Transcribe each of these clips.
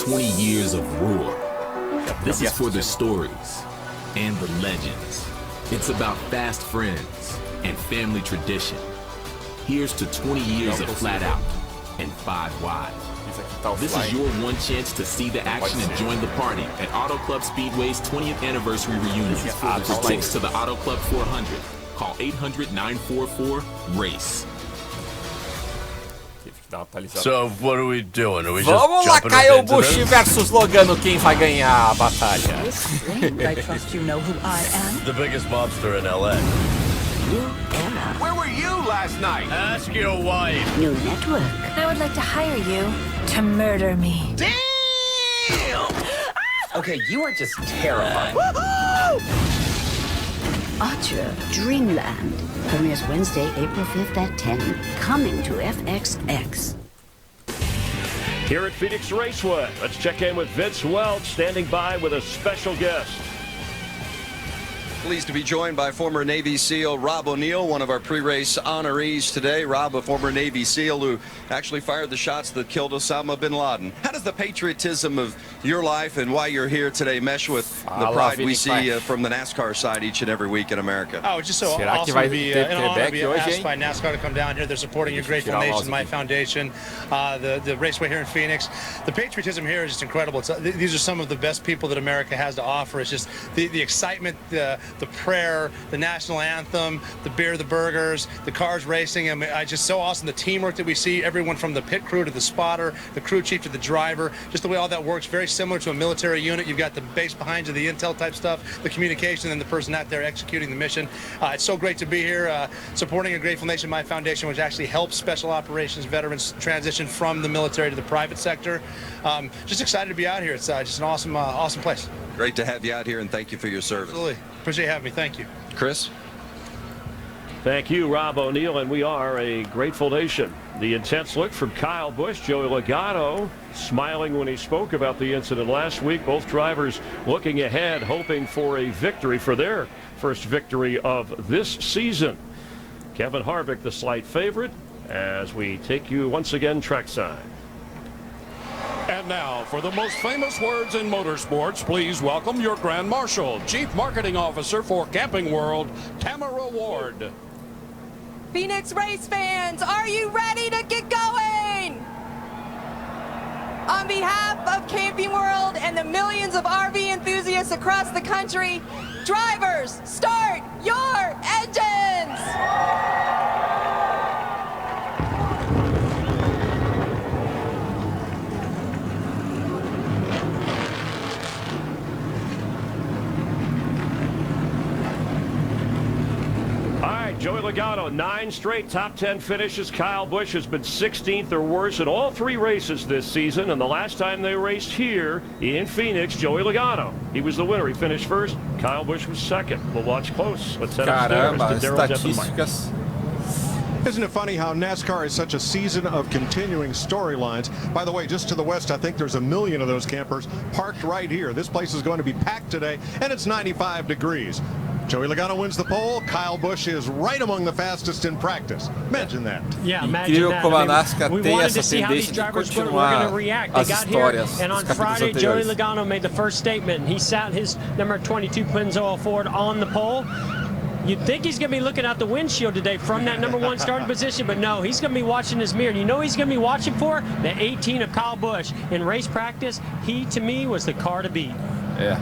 20 years of roar. This is for the stories and the legends. It's about fast friends and family tradition. Here's to 20 years of flat out and 5 wide. This is your one chance to see the action and join the party at Auto Club Speedway's 20th anniversary reunion. For tickets to the Auto Club 400, call 800-944-RACE. So what are we doing? Are we Vamos just lá, jumping Kyle into Busch this? versus Logano. Quem vai ganhar a batalha? I trust you know who I am. The biggest mobster in LA. Where were you last night? Ask your wife. New network. I would like to hire you to murder me. Damn! Okay, you are just terrifying. Archer Dreamland. Premieres Wednesday, April 5th at 10. Coming to FXX. Here at Phoenix Raceway, let's check in with Vince Welch standing by with a special guest. Pleased to be joined by former Navy SEAL Rob O'Neill, one of our pre-race honorees today. Rob, a former Navy SEAL who actually fired the shots that killed Osama bin Laden. How does the patriotism of your life and why you're here today mesh with the pride we see from the NASCAR side each and every week in America? Oh, it's just so awesome to be an honor to be asked by NASCAR to come down here. They're supporting your Grateful Nation, my foundation, the raceway here in Phoenix. The patriotism here is just incredible. These are some of the best people that America has to offer. It's just the excitement, the prayer, the national anthem, the beer, the burgers, the cars racing. I mean, just so awesome. The teamwork that we see, everyone from the pit crew to the spotter, the crew chief to the driver, just the way all that works, very similar to a military unit. You've got the base behind you, the intel type stuff, the communication, and the person out there executing the mission. It's so great to be here supporting a Grateful Nation, my foundation, which actually helps special operations veterans transition from the military to the private sector. Just excited to be out here. It's just an awesome, awesome place. Great to have you out here, and thank you for your service. Absolutely. Appreciate having me. Thank you. Chris? Thank you, Rob O'Neill, and we are a Grateful Nation. The intense look from Kyle Busch, Joey Logano smiling when he spoke about the incident last week. Both drivers looking ahead, hoping for a victory, for their first victory of this season. Kevin Harvick, the slight favorite, as we take you once again trackside. And now, for the most famous words in motorsports, please welcome your Grand Marshal, Chief Marketing Officer for Camping World, Tamara Ward. Phoenix race fans, are you ready to get going? On behalf of Camping World and the millions of RV enthusiasts across the country, drivers, start your engines! Joey Logano, 9 straight top 10 finishes. Kyle Busch has been 16th or worse in all 3 races this season. And the last time they raced here in Phoenix, Joey Logano, he was the winner. He finished first. Kyle Busch was second. We'll watch close. Let's head upstairs to Darryl estatísticas. Isn't it funny how NASCAR is such a season of continuing storylines? By the way, just to the west, I think there's 1 million of those campers parked right here. This place is going to be packed today, and it's 95 degrees. Joey Logano wins the pole. Kyle Busch is right among the fastest in practice. Imagine that. Yeah, incrível como a NASCAR tem essa tendência de continuar as histórias. And on Friday, Joey Logano made the first statement, and he sat his number 22 Pennzoil Ford on the pole. You'd think he's going to be looking out the windshield today from that number 1 starting position, but no, he's going to be watching his mirror. You know he's going to be watching for? The 18 of Kyle Busch. In race practice, he, to me, was the car to beat.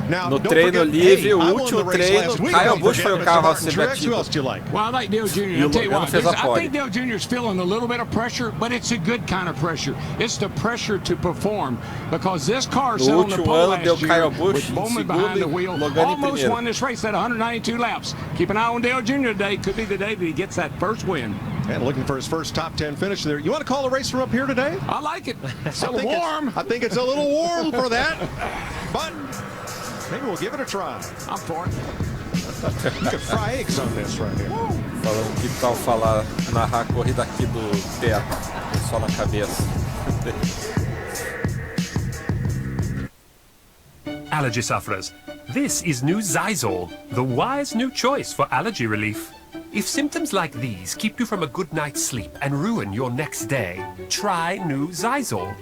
No treino livre, o último treino, Kyle Busch foi o carro a ser batido. Well, I like Dale Jr. I'll tell you what, I think Dale Jr. is feeling a little bit of pressure, but it's a good kind of pressure. It's the pressure to perform, because this car sat on the pole last year with Bowman behind the wheel, almost won this race at 192 laps. Keep an eye on Dale Jr. today. Could be the day that he gets that first win. And looking for his first top 10 finish there. You want to call a race from up here today? I like it. It's a little warm. I think it's a little warm for that, but maybe we'll give it a try. I'm for it. You could fry eggs on this right here. Falando que tal falar, narrar a corrida aqui do teto, só na cabeça. Allergy sufferers, this is new Zysol, the wise new choice for allergy relief. If symptoms like these keep you from a good night's sleep and ruin your next day, try new Zysol.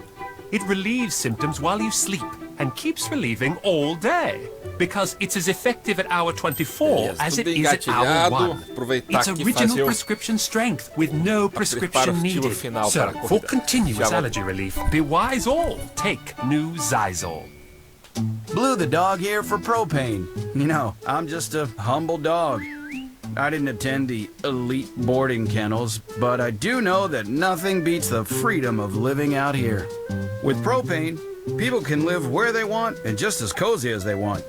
It relieves symptoms while you sleep and keeps relieving all day. Because it's as effective at hour 24 as it is at hour 1. It's original prescription strength with no prescription needed. So, for continuous allergy relief, be wise all. Take new Zysol. Blue the dog here for propane. You know, I'm just a humble dog. I didn't attend the elite boarding kennels, but I do know that nothing beats the freedom of living out here. With propane, people can live where they want and just as cozy as they want.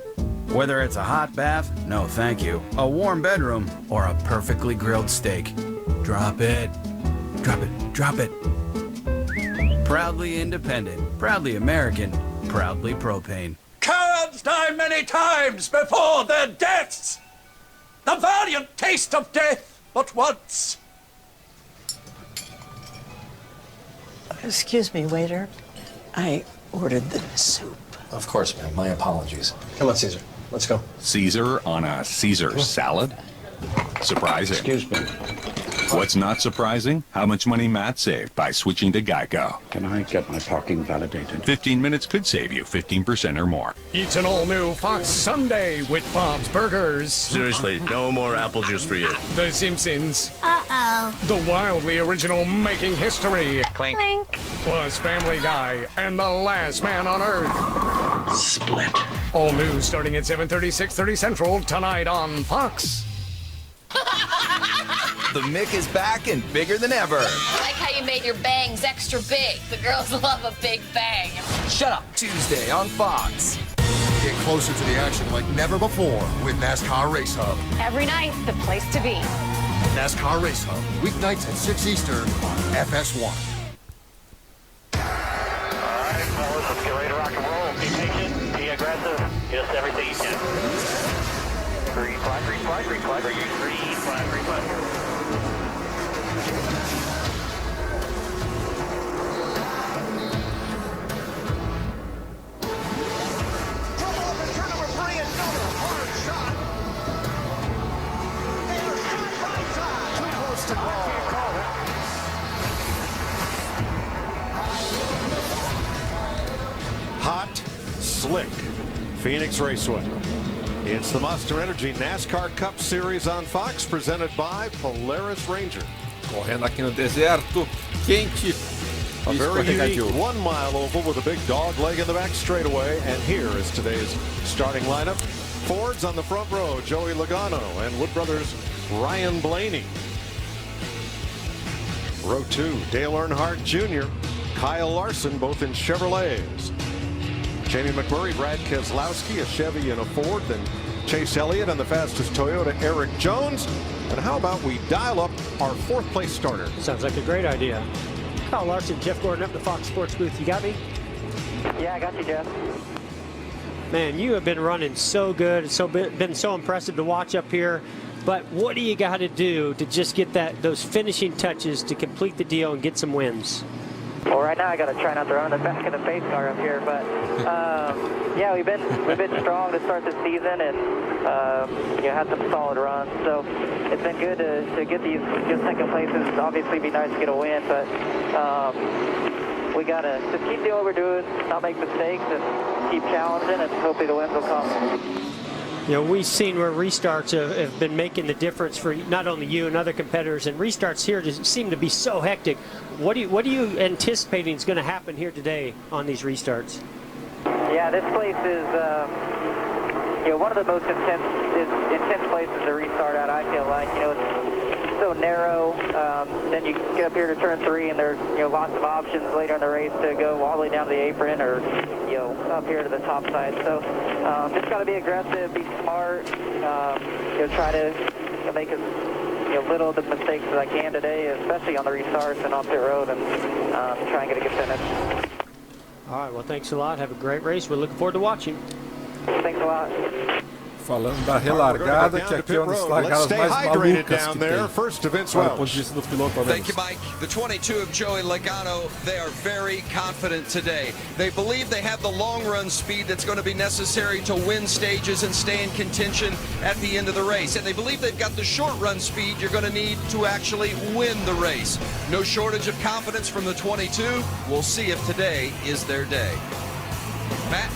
Whether it's a hot bath, no thank you, a warm bedroom, or a perfectly grilled steak. Drop it. Drop it. Drop it. Proudly independent, proudly American, proudly propane. Cowards die many times before their deaths. The valiant taste of death but once. Excuse me, waiter. I ordered the soup. Of course, ma'am. My apologies. Come on, Caesar. Let's go. Caesar on a Caesar salad? Surprising. Excuse me. What's not surprising? How much money Matt saved by switching to Geico. Can I get my parking validated? 15 minutes could save you 15% or more. It's an all-new Fox Sunday with Bob's Burgers. Seriously, no more apple juice for you. The Simpsons. Uh-oh. The wildly original Making History. Clink. Clink. Plus Family Guy and The Last Man on Earth. Split. All new starting at 7:30, 6:30 Central tonight on Fox. The Mick is back and bigger than ever. I like how you made your bangs extra big. The girls love a big bang. Shut up. Tuesday on Fox. Get closer to the action like never before with NASCAR Race Hub. Every night, the place to be. NASCAR Race Hub, weeknights at 6 Eastern on FS1. Alright, fellas, let's get ready to rock and roll. Be patient, be aggressive, just everything you can. Green flag, green flag, green flag, green flag, green flag. Hot, slick, Phoenix Raceway. It's the Monster Energy NASCAR Cup Series on Fox, presented by Polaris Ranger. Correndo aqui no deserto, quente. A very unique 1 mile oval with a big dog leg in the back straightaway. And here is today's starting lineup. Ford's on the front row, Joey Logano and Wood Brothers' Ryan Blaney. Row 2, Dale Earnhardt Jr., Kyle Larson, both in Chevrolets. Jamie McMurray, Brad Keselowski, a Chevy and a Ford, then Chase Elliott and the fastest Toyota, Eric Jones. And how about we dial up our 4th place starter? Sounds like a great idea. Kyle Larson, Jeff Gordon up the Fox Sports booth. You got me? Yeah, I got you, Jeff. Man, you have been running so good. It's been so impressive to watch up here. But what do you got to do to just get those finishing touches to complete the deal and get some wins? Well, right now I got to try not to run the back of the pace car up here, but yeah, we've been strong to start the season and had some solid runs. So it's been good to get these good second places. Obviously, it'd be nice to get a win, but we got to just keep doing what we're doing, not make mistakes, and keep challenging, and hopefully the wins will come. You know, we've seen where restarts have been making the difference for not only you and other competitors, and restarts here just seem to be so hectic. What are you anticipating is going to happen here today on these restarts? Yeah, this place is one of the most intense places to restart at. I feel like it's so narrow. Then you get up here to turn 3, and there's lots of options later in the race to go all the way down to the apron or up here to the top side. So just got to be aggressive, be smart, try to make as little of the mistakes as I can today, especially on the restarts and on pit road, and try and get a good finish. All right, well, thanks a lot. Have a great race. We're looking forward to watching. Thanks a lot. Falando da relargada, que aqui é uma das largadas mais malucas que tem. Do ponto de vista do piloto, ao menos. Thank you, Mike. The 22 of Joey Logano, they are very confident today. They believe they have the long run speed that's going to be necessary to win stages and stay in contention at the end of the race. And they believe they've got the short run speed you're going to need to actually win the race. No shortage of confidence from the 22. We'll see if today is their day. Matt?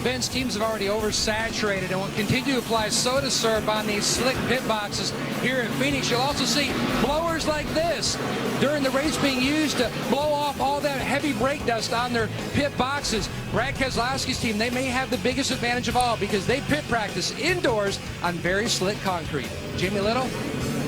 Ben's teams have already oversaturated and will continue to apply soda syrup on these slick pit boxes here in Phoenix. You'll also see blowers like this during the race being used to blow off all that heavy brake dust on their pit boxes. Brad Keselowski's team, they may have the biggest advantage of all because they pit practice indoors on very slick concrete. Jamie Little?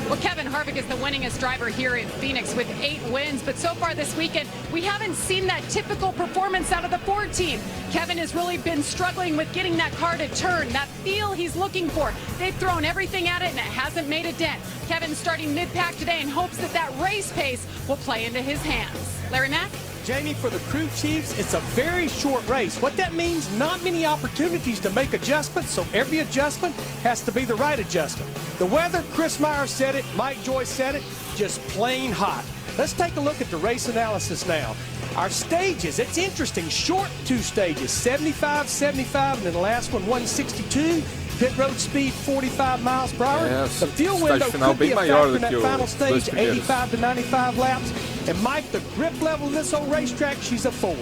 Well, Kevin Harvick is the winningest driver here in Phoenix with 8 wins, but so far this weekend, we haven't seen that typical performance out of the Ford team. Kevin has really been struggling with getting that car to turn, that feel he's looking for. They've thrown everything at it, and it hasn't made a dent. Kevin's starting mid-pack today in hopes that that race pace will play into his hands. Larry Mack? Jamie, for the crew chiefs, it's a very short race. What that means, not many opportunities to make adjustments, so every adjustment has to be the right adjustment. The weather, Chris Meyer said it, Mike Joyce said it, just plain hot. Let's take a look at the race analysis now. Our stages, it's interesting, short 2 stages, 75, 75, and then the last one, 162. Pit road speed 45 miles per hour. The fuel window could be a factor in that final stage, 85 to 95 laps. And Mike, the grip level of this old racetrack, she's a 4.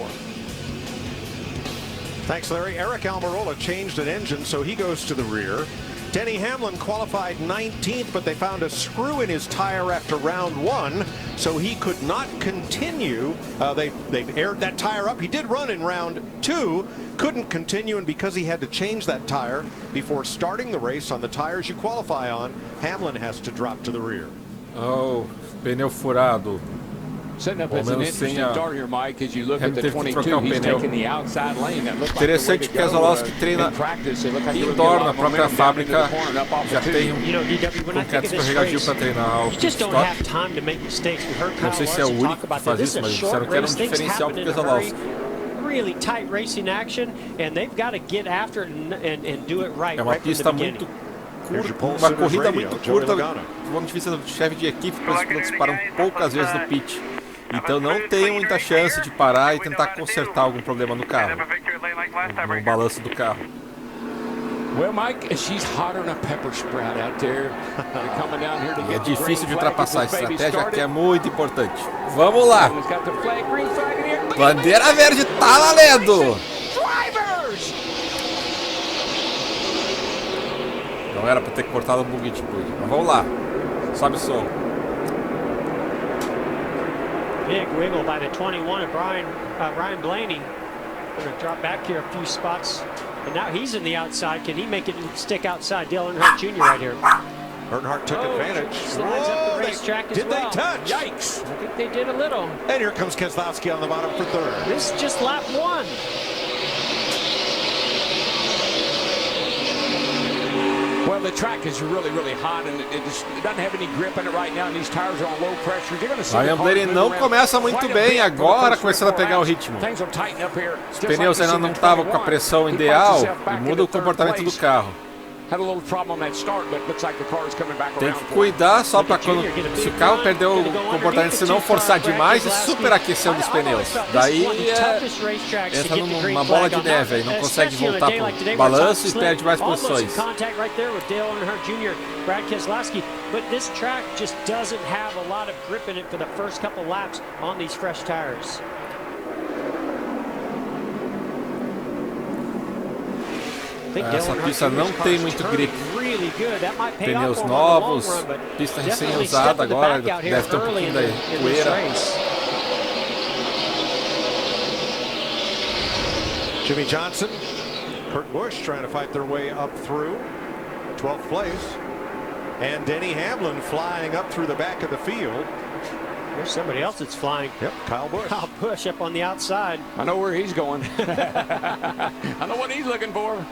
Thanks, Larry. Eric Almirola changed an engine, so he goes to the rear. Denny Hamlin qualified 19th, but they found a screw in his tire after round 1, so he could not continue. They aired that tire up. He did run in round 2, couldn't continue, and because he had to change that tire before starting the race on the tires you qualify on, Hamlin has to drop to the rear. Oh, pneu furado. Setting up as an interesting start here, Mike, as you look at the 22, he's taking the outside lane. That looked interessante que Keselowski treina indoor na própria fábrica, já tem qualquer escorregadio para treinar o pit stop. Não sei se é o único que faz isso, mas disseram que era diferencial para o Keselowski. Really tight racing action, and they've got to get after it and do it right. É uma pista muito curta, uma corrida muito curta do ponto de vista do chefe de equipe, porque os pilotos param poucas vezes no pit. Então não tem muita chance de parar e tentar consertar algum problema no carro, no balanço do carro. Well, Mike, she's hotter than a pepper sprout out there. Coming down here to é difícil de ultrapassar, a estratégia que é muito importante. Vamos lá! Bandeira verde tá valendo! Não era para ter cortado o bug de tudo, mas vamos lá. Sobe o som. Big wiggle by the 21 of Ryan Blaney. Going to drop back here a few spots. And now he's in the outside. Can he make it stick outside? Dale Earnhardt Jr. right here. Earnhardt took advantage. Slides up the racetrack as well. Did they touch? Yikes. I think they did a little. And here comes Keselowski on the bottom for 3rd. This is just lap 1. Well, the track is really, really hot, and it doesn't have any grip in it right now, and these tires are on low pressure. You're going to see Ryan Blaney não começa muito bem, agora começando a pegar o ritmo. Os pneus ainda não estavam com a pressão ideal e muda o comportamento do carro. Tem que cuidar só para quando se o carro perder o comportamento, se não forçar demais e superaquecer um dos pneus. Daí entra numa bola de neve aí, não consegue voltar para o balanço e perde mais posições. But this track just doesn't have a lot of grip in it for the first couple laps on these fresh tires. Essa pista não tem muito grip. Pneus novos, pista recém-usada agora, deve ter um pouquinho da poeira. Jimmy Johnson, Kurt Busch trying to fight their way up through 12th place. And Denny Hamlin flying up through the back of the field. There's somebody else that's flying. Yep, Kyle Busch. Kyle Busch up on the outside. I know where he's going. I know what he's looking for.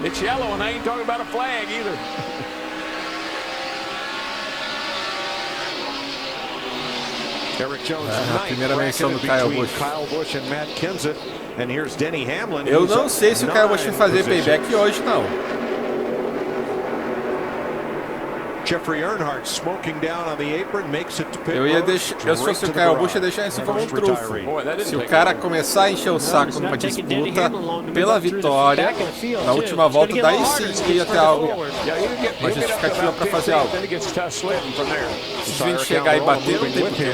It's yellow, and I ain't talking about a flag either. Eric Jones, primeira menção do Kyle Busch. Kyle Busch and Matt Kenseth. And here's Denny Hamlin. Eu não sei se o Kyle Busch vai fazer payback hoje, não. Jeffrey Earnhardt smoking down on the apron, makes it to pit eu se fosse o Kyle Busch, ia deixar isso como um trunfo. Se o cara começar a encher o saco numa disputa pela vitória, na última volta, daí sim ia ter algo, uma justificativa para fazer algo. Se a gente chegar e bater, não tem porquê.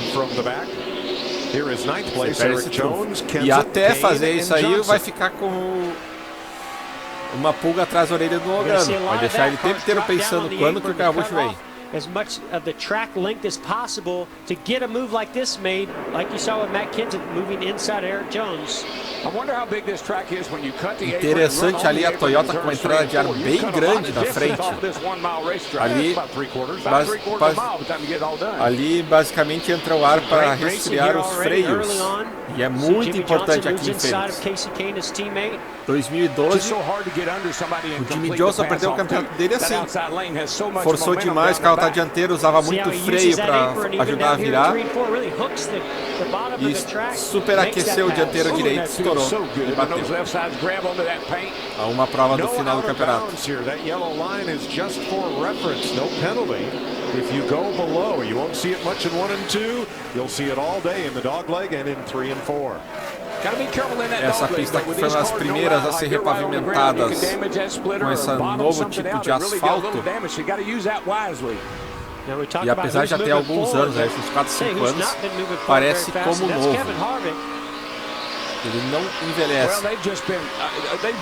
E até fazer isso aí, vai ficar com uma pulga atrás da orelha do Logano. Vai deixar ele o tempo inteiro pensando quando que o Kyle Busch vem. As much of the track length as possible to get a move like this made, like you saw with Matt Kenseth moving inside Eric Jones. I wonder how big this track is when you cut the Interessante ali a Toyota com uma entrada de ar bem grande na frente. Ali basicamente entra o ar para resfriar os freios. E é muito importante aqui em Phoenix. 2012, o Jimmy Johnson perdeu o campeonato dele assim. Forçou demais, o carro tá dianteiro, usava muito freio para ajudar a virar. E superaqueceu o dianteiro direito, estourou e bateu. A uma prova do final do campeonato. If you go below, you won't see it much in 1 and 2. You'll see it all day in the dog leg and in 3 and 4. Essa pista aqui foi uma das primeiras a ser repavimentadas com esse novo tipo de asfalto. E apesar de já ter alguns anos, uns 4, 5 anos, parece como novo. Ele não envelhece.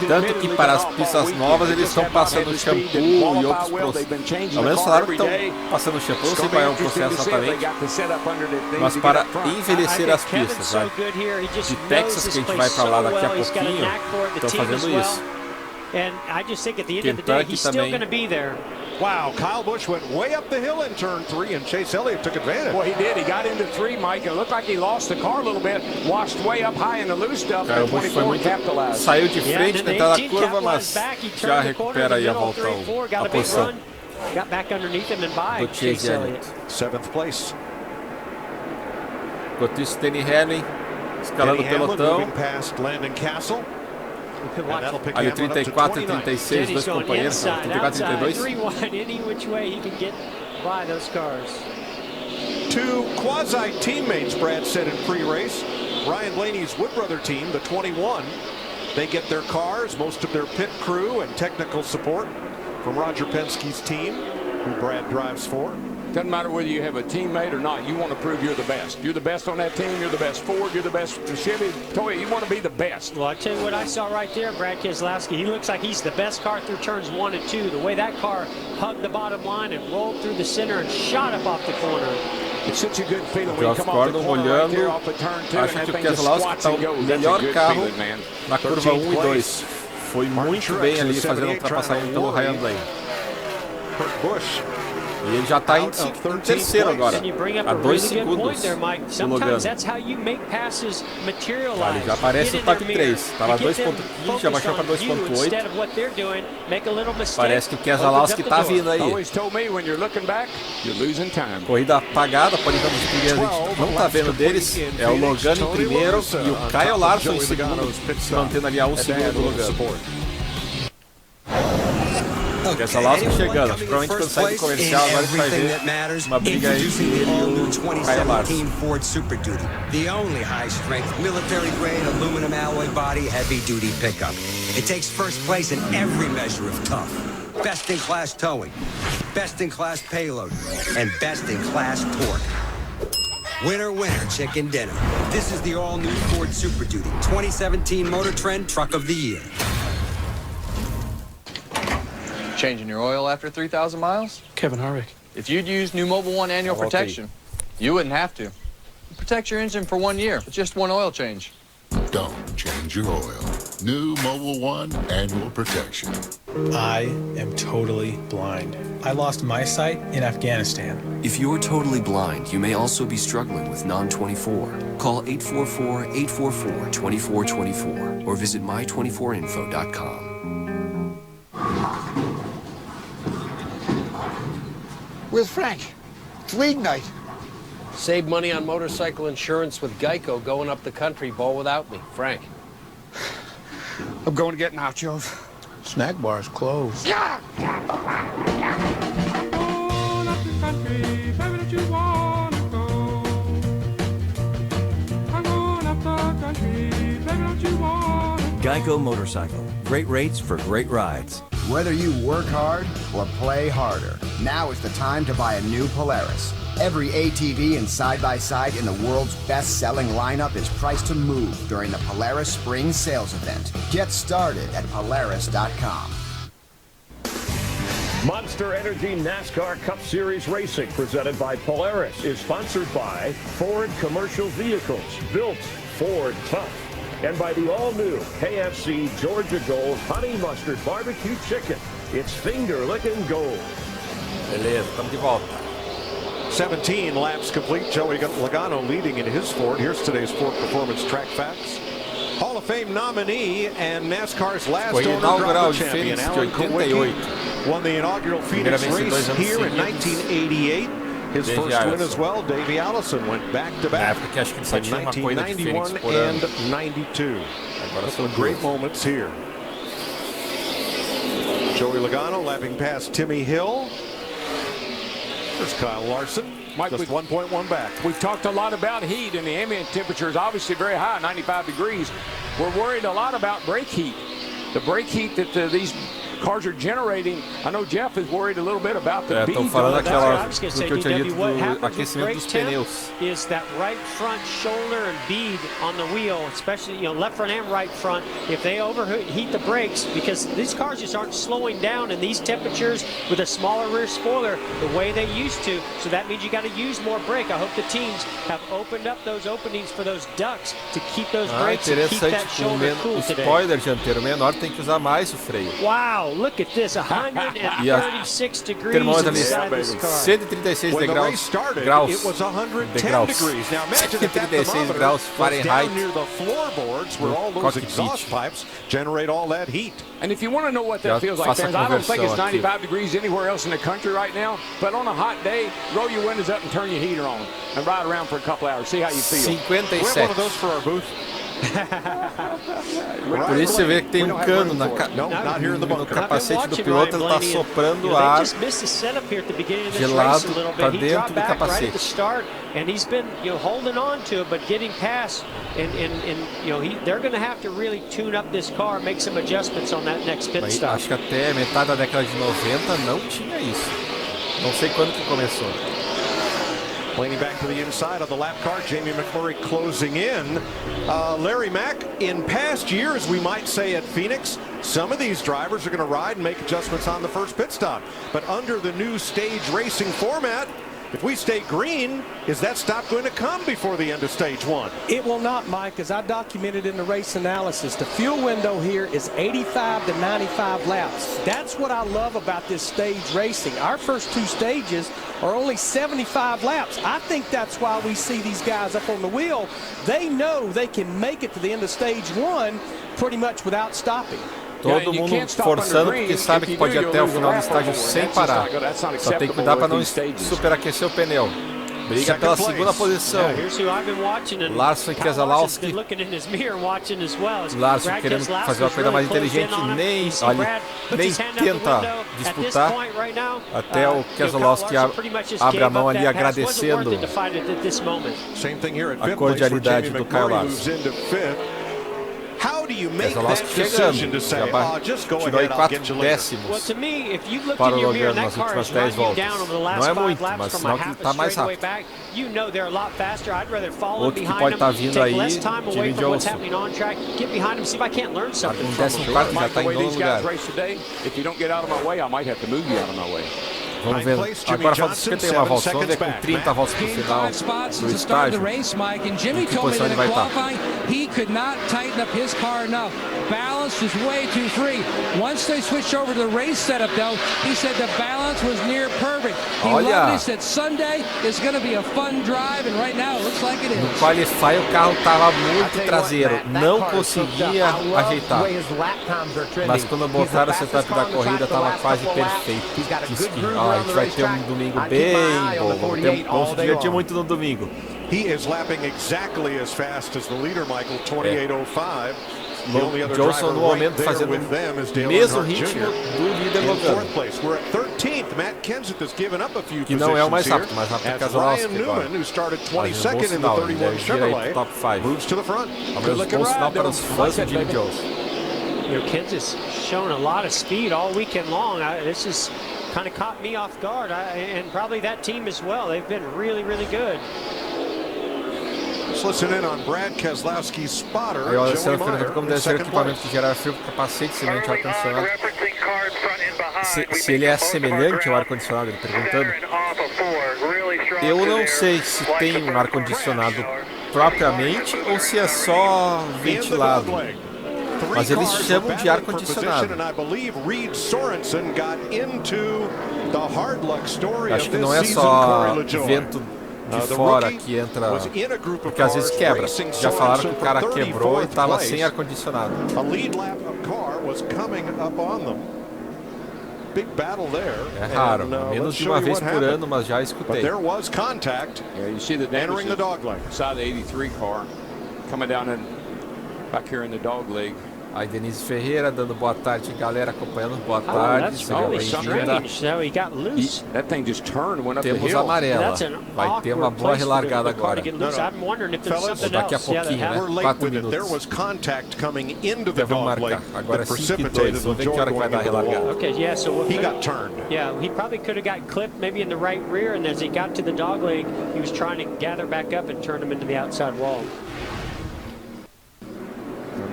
Tanto que para as pistas novas eles estão passando shampoo e outros processos. Ao menos falaram que estão passando shampoo, não sei qual é o processo exatamente. Mas para envelhecer as pistas, né? De Texas, que a gente vai para lá daqui a pouquinho, estão fazendo isso. Kentucky também. Wow, Kyle Busch went way up the hill in turn 3 and Chase Elliott took advantage. Well, he did. He got into 3, Mike, and it looked like he lost the car a little bit, washed way up high in the loose stuff, and 24 capitalized. Saiu de frente na entrada da curva, mas já recupera aí a volta, a posição do Chase Elliott. 7th place. Enquanto isso, Denny Hamlin escalando o pelotão. Ali 34 e 36, dois companheiros, 34 e 32. Two quasi-teammates, Brad said in pre-race. Ryan Blaney's Wood Brother team, the 21, they get their cars, most of their pit crew and technical support from Roger Penske's team, who Brad drives for. Doesn't matter whether you have a teammate or not, you want to prove you're the best. You're the best on that team, you're the best Ford, you're the best Chevy, Toyota, you want to be the best. Well, I tell you what I saw right there, Brad Keselowski, he looks like he's the best car through turns 1 and 2. The way that car hugged the bottom line and rolled through the center and shot up off the corner. It's such a good feeling when you come off the corner right there off the turn 2 and that thing just squats and goes. That's a good feeling, man. Na curva 1 e 2. Foi muito bem ali fazendo a ultrapassagem pelo Ryan Blaney. E ele já está em terceiro agora, a 2 segundos do Logano. Ele já aparece no top 3, estava 2.15, já baixou para 2.8. Parece que o Keselowski está vindo aí. Corrida apagada, pode dar nos primeiros, a gente não está vendo deles. É o Logano em primeiro e o Kyle Larson em segundo, se mantendo ali a 1 segundo do Logano. Keselowski chegando, provavelmente quando sair do comercial agora a gente vai ver uma briga aí entre ele e o Kyle Larson. Ford Super Duty, the only high-strength, military-grade, aluminum alloy body, heavy-duty pickup. It takes first place in every measure of tough. Best-in-class towing, best-in-class payload, and best-in-class torque. Winner, winner, chicken dinner. This is the all-new Ford Super Duty 2017 Motor Trend Truck of the Year. Changing your oil after 3,000 miles? Kevin Harvick. If you'd use new Mobil 1 annual protection, you wouldn't have to. Protect your engine for 1 year with just one oil change. Don't change your oil. New Mobil 1 annual protection. I am totally blind. I lost my sight in Afghanistan. If you're totally blind, you may also be struggling with non-24. Call 844-844-2424 or visit my24info.com. Where's Frank? It's league night. Save money on motorcycle insurance with Geico going up the country, ball without me. Frank. I'm going to get nachos. Snack bar's closed. Geico Motorcycle. Great rates for great rides. Whether you work hard or play harder, now is the time to buy a new Polaris. Every ATV and side-by-side in the world's best-selling lineup is priced to move during the Polaris Spring Sales Event. Get started at Polaris.com. Monster Energy NASCAR Cup Series Racing, presented by Polaris, is sponsored by Ford Commercial Vehicles, built Ford Tough, and by the all-new KFC Georgia Gold Honey Mustard Barbecue Chicken. It's finger-licking gold. Beleza, estamos de volta. 17 laps complete. Joey Logano leading in his Ford. Here's today's Ford Performance Track Facts. Hall of Fame nominee and NASCAR's last owner-driver champion, Alan Kulwicki, won the inaugural Phoenix race here in 1988. His first win as well. Davey Allison went back-to-back in 1991 and 92. Some great moments here. Joey Logano lapping past Timmy Hill. There's Kyle Larson. Mike, just 1.1 back. We've talked a lot about heat, and the ambient temperature is obviously very high, 95 degrees. We're worried a lot about brake heat. The brake heat that these cars are generating. I know Jeff is worried a little bit about the bead. What happens with brake temp is that right front shoulder and bead on the wheel, especially left front and right front, if they overheat the brakes, because these cars just aren't slowing down in these temperatures with a smaller rear spoiler the way they used to. So that means you got to use more brake. I hope the teams have opened up those openings for those ducts to keep those brakes and keep that shoulder cool today. Spoiler dianteiro menor tem que usar mais o freio. Wow, look at this, 136 degrees inside this car. 136 when the race started, it was 110 degrees. Now imagine if that thermometer was down near the floorboards where all those exhaust pipes generate all that heat. And if you want to know what that feels like, fans, I don't think it's 95 degrees anywhere else in the country right now, but on a hot day, roll your windows up and turn your heater on and ride around for a couple hours, see how you feel. 57. We have one of those for our booth. Por isso você vê que tem cano no capacete do piloto, ele está soprando ar gelado para dentro do capacete. And he's been holding on to it, but getting past, and they're going to have to really tune up this car, make some adjustments on that next pit stop. Acho que até metade da década de 90 não tinha isso. Não sei quando que começou. Leaning back to the inside of the lap car, Jamie McMurray closing in. Larry Mack, in past years, we might say at Phoenix, some of these drivers are going to ride and make adjustments on the first pit stop. But under the new stage racing format, if we stay green, is that stop going to come before the end of stage one? It will not, Mike, as I documented in the race analysis. The fuel window here is 85 to 95 laps. That's what I love about this stage racing. Our first two stages are only 75 laps. I think that's why we see these guys up on the wheel. They know they can make it to the end of stage one pretty much without stopping. Todo mundo forçando porque sabe que pode ir até o final do estágio sem parar. Só tem que cuidar para não superaquecer o pneu. Briga pela segunda posição. Larson e Keselowski. Larson querendo fazer uma coisa mais inteligente, nem tenta disputar. Até o Keselowski abre a mão ali agradecendo a cordialidade do Kyle Larson. Keselowski chegando, tirou aí 4 décimos para o Logano nas últimas 10 voltas. Não é muito, mas sinal que ele está mais rápido. Outro que pode estar vindo aí, Jimmy Johnson. Um 14º já está em nono lugar. Vamos ver, agora falta 51 voltas, vamos ver com 30 voltas para o final do estágio, em que posição ele vai estar. He could not tighten up his car enough. Balance is way too free. Once they switched over to the race setup, though, he said the balance was near perfect. He loved it. He said Sunday is going to be a fun drive, and right now it looks like it is. No qualify o carro estava muito traseiro, não conseguia ajeitar. Mas quando botaram o setup da corrida estava quase perfeito. A gente vai ter um domingo bem bom, vamos se divertir muito no domingo. He is lapping exactly as fast as the leader, Michael, 28:05. Johnson no momento fazendo o mesmo ritmo do líder Logano. Que não é o mais rápido, mais rápido que Keselowski agora. Mas é um bom sinal, ele deve vir aí pro top 5. Ao menos um bom sinal para os fãs de Jimmy Johnson. Kenseth's shown a lot of speed all weekend long. This has kind of caught me off guard, and probably that team as well. They've been really, really good. Let's listen in on Brad Keselowski's spotter. Aí o Alessandro pergunta como deve ser o equipamento de gerar frio com capacete semelhante ao ar-condicionado. Se ele é semelhante ao ar-condicionado, ele perguntando. Eu não sei se tem um ar-condicionado propriamente ou se é só ventilado. Mas eles chamam de ar-condicionado. Acho que não é só vento de fora que entra, porque às vezes quebra. Já falaram que o cara quebrou e estava sem ar-condicionado. É raro, menos de uma vez por ano, mas já escutei. Yeah, you see the damage inside the 83 car coming down and back here in the dog leg. Aí Denise Ferreira dando boa tarde, galera acompanhando. Boa tarde, seja bem-vinda. Temos a amarela. Vai ter uma boa relargada agora. Daqui a pouquinho, né? 4 minutos. Então vamos marcar. Agora é 5:02. Vamos ver que hora que vai dar a relargada. Okay, yeah, so he got turned. Yeah, he probably could have got clipped maybe in the right rear, and as he got to the dog leg, he was trying to gather back up and turn him into the outside wall.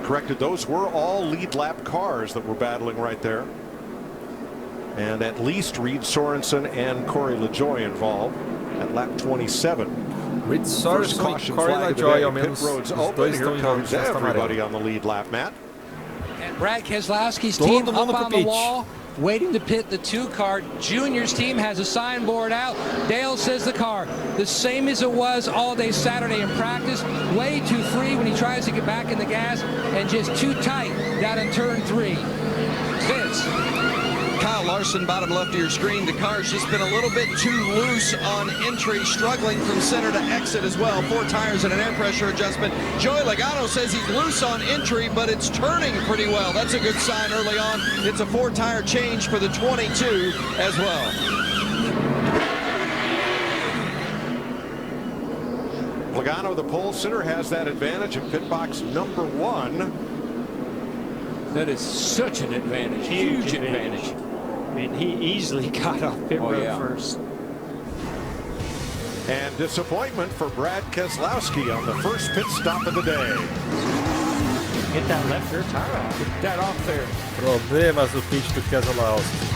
Corrected, those were all lead lap cars that were battling right there. And at least Reed Sorensen and Corey LaJoie involved at lap 27. Reed Sorensen e Corey LaJoie, ao menos os dois estão envolvidos nesta amarela. On the lead lap, Matt. And Brad Keselowski's team up on the wall, waiting to pit the 2-car. Junior's team has a signboard out. Dale says the car, the same as it was all day Saturday in practice. Way too free when he tries to get back in the gas, and just too tight down in turn 3. Vince. Kyle Larson, bottom left of your screen. The car's just been a little bit too loose on entry, struggling from center to exit as well. 4 tires and an air pressure adjustment. Joey Logano says he's loose on entry, but it's turning pretty well. That's a good sign early on. It's a 4-tire change for the 22 as well. Logano, the pole sitter, has that advantage in pit box number 1. That is such an advantage, huge advantage. I mean, he easily got off pit road first. And disappointment for Brad Keselowski on the first pit stop of the day. Get that left rear tire off. Get that off there. Problemas do pit do Keselowski.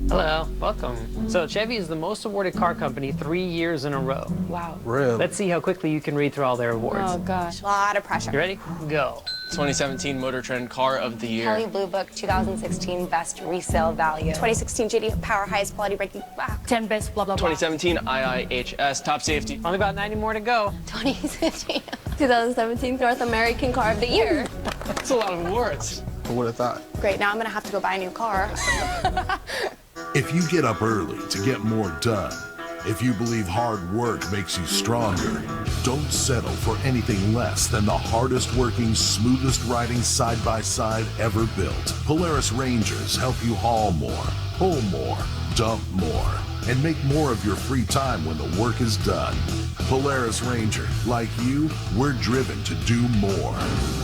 Hello, welcome. So Chevy is the most awarded car company 3 years in a row. Wow. Really? Let's see how quickly you can read through all their awards. Oh gosh, a lot of pressure. You ready? Go. 2017 Motor Trend Car of the Year. Kelley Blue Book 2016 Best Resale Value. 2016 JD Power Highest Quality Braking. 10 Best blah blah blah. 2017 IIHS Top Safety. Only about 90 more to go. 2015 2017 North American Car of the Year. That's a lot of awards. Who would have thought? Great, now I'm gonna have to go buy a new car. If you get up early to get more done, if you believe hard work makes you stronger, don't settle for anything less than the hardest working, smoothest riding side-by-side ever built. Polaris Rangers help you haul more, pull more, dump more, and make more of your free time when the work is done. Polaris Ranger, like you, we're driven to do more.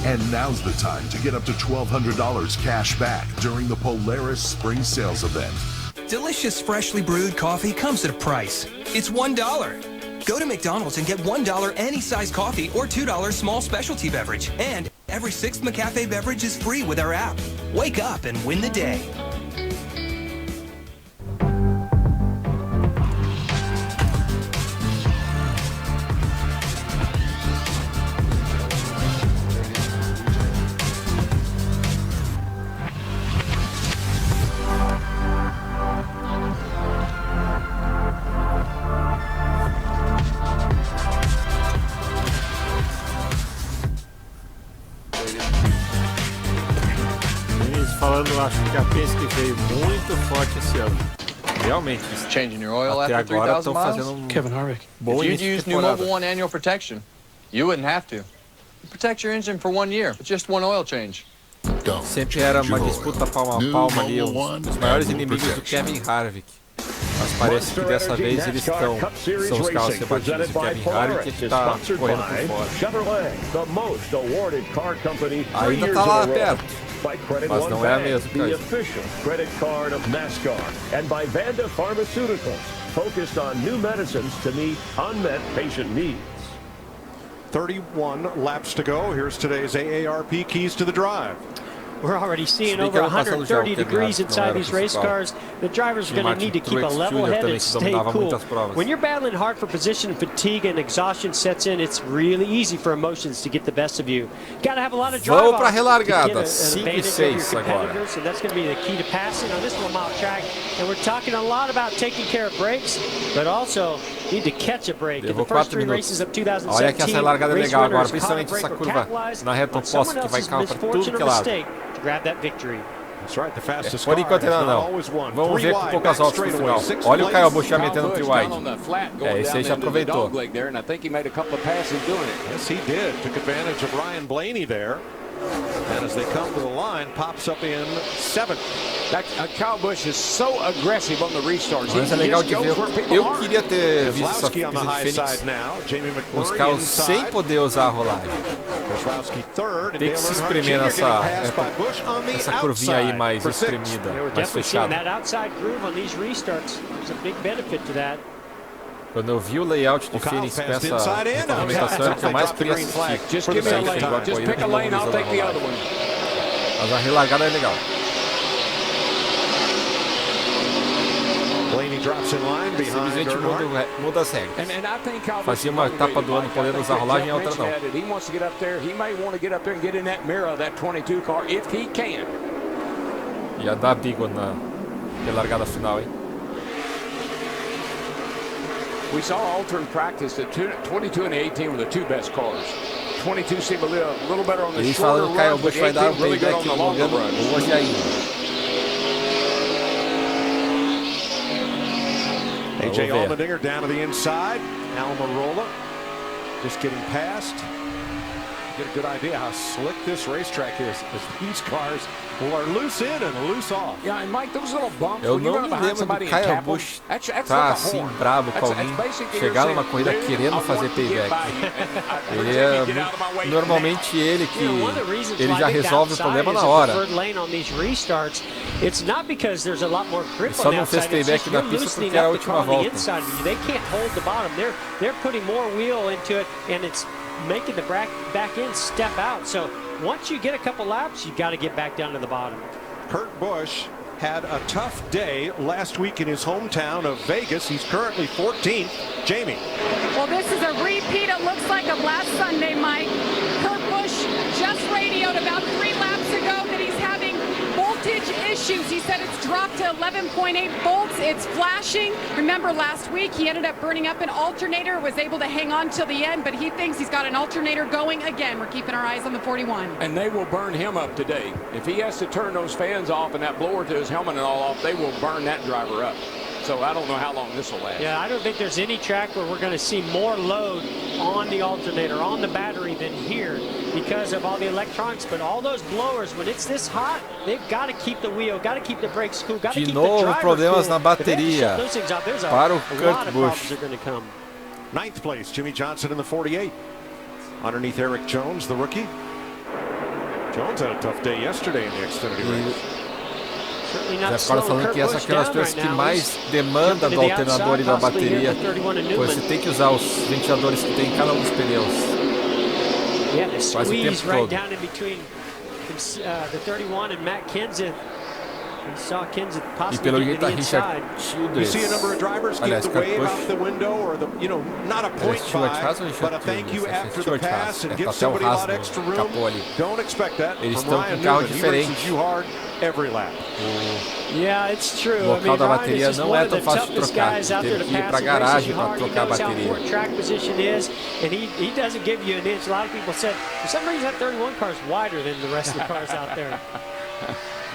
And now's the time to get up to $1,200 cash back during the Polaris Spring Sales Event. Delicious freshly brewed coffee comes at a price. It's $1. Go to McDonald's and get $1 any size coffee or $2 small specialty beverage. And every 6th McCafe beverage is free with our app. Wake up and win the day. Falando, acho que a Penske veio muito forte esse ano. Realmente. Changing your oil até after agora 3,000 estão fazendo miles? Kevin Harvick. Bom If you'd use new Mobil 1 annual protection, you wouldn't have to. You protect your engine for 1 year with just 1 oil change. Sempre era uma disputa palma a palma ali, os maiores inimigos do Kevin Harvick. Mas parece que dessa vez eles são os carros a ser batidos. O Kevin Harvick que está correndo por fora. Ainda está lá perto. by Credit Mas One não é a Bank, mesma the coisa. official credit card of NASCAR, and by Vanda Pharmaceuticals, focused on new medicines to meet unmet patient needs. 31 laps to go. Here's today's AARP Keys to the Drive. We're already seeing over 130 degrees inside these race cars. The drivers are going to need to keep a level head and stay cool. When you're battling hard for position, fatigue and exhaustion sets in, it's really easy for emotions to get the best of you. Got to have a lot of drive Vamos para a relargada, 5 e 6 agora. And that's going to be the key to passing on this 1-mile track. And we're talking a lot about taking care of brakes, but also need to catch a break. In the first 3 races of 2017, olha que essa relargada é legal agora, principalmente essa curva na reta oposta que vai carro para tudo que é lado. Grab that victory. That's right, the fastest por enquanto ainda não. Vamos ver com poucas voltas no final. Olha o Kyle Busch já metendo um tri-wide. Esse aí já aproveitou. Yes, he did. Took advantage of Ryan Blaney there. And as they come to the line, pops up in 7th. Kyle Busch is so aggressive on the restarts. Mas é legal de ver. Eu queria ter visto essa pista de Phoenix os carros sem poder usar a rolagem. Tem que se espremer nessa curvinha aí mais espremida, mais fechada. Quando eu vi o layout de Phoenix com essa movimentação, era o que eu mais queria assistir. Mas a relargada é legal. Simplesmente muda as regras. Fazia uma etapa do ano podendo usar a rolagem e a outra não. Ia dar bigo na relargada final, hein? We saw Alter in practice that 22 and 18 were the 2 best cars. 22 seemed a little better on the shorter runs, but 18 really good on the longer runs. Hoje ainda. AJ Allmendinger down to the inside. Almirola just getting past. Get a good idea how slick this racetrack is as these cars are loose in and loose off. Yeah, and Mike, those little bumps. Eu não me lembro do Kyle Busch tá assim bravo com alguém, chegar numa corrida querendo fazer payback. Ele é normalmente ele já resolve o problema na hora. Ele só não fez payback na pista porque era a última volta. Making the back end step out. So once you get a couple laps, you got to get back down to the bottom. Kurt Busch had a tough day last week in his hometown of Vegas. He's currently 14th. Jamie. Well, this is a repeat, it looks like, of last Sunday, Mike. Kurt Busch just radioed about 3 laps ago that he's having voltage issues. He said it's dropped to 11.8 volts. It's flashing. Remember last week he ended up burning up an alternator, was able to hang on till the end, but he thinks he's got an alternator going again. We're keeping our eyes on the 41. And they will burn him up today. If he has to turn those fans off and that blower to his helmet and all off, they will burn that driver up. So I don't know how long this will last. Yeah, I don't think there's any track where we're going to see more load on the alternator, on the battery than here because of all the electronics. But all those blowers, when it's this hot, they've got to keep the wheel, got to keep the brakes cool, got to keep the driver problemas cool. na bateria para o Kurt Busch. 9th place, Jimmy Johnson in the 48. Underneath Eric Jones, the rookie. Jones had a tough day yesterday in the Xfinity race. Já ficaram falando que essa é aquelas coisas que mais demanda do alternador e da bateria, pois você tem que usar os ventiladores que tem em cada um dos pneus quase o tempo todo. E pelo jeito a Richard Childress, aliás, Kurt Busch, Stuart Haas ou Richard Childress? Stuart Haas, tá até o Haas no capô ali. Eles estão com um carro diferente. O local da bateria não é tão fácil de trocar, teve que ir para a garagem para trocar a bateria.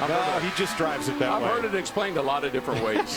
No, he just drives it that way. I've heard it explained a lot of different ways.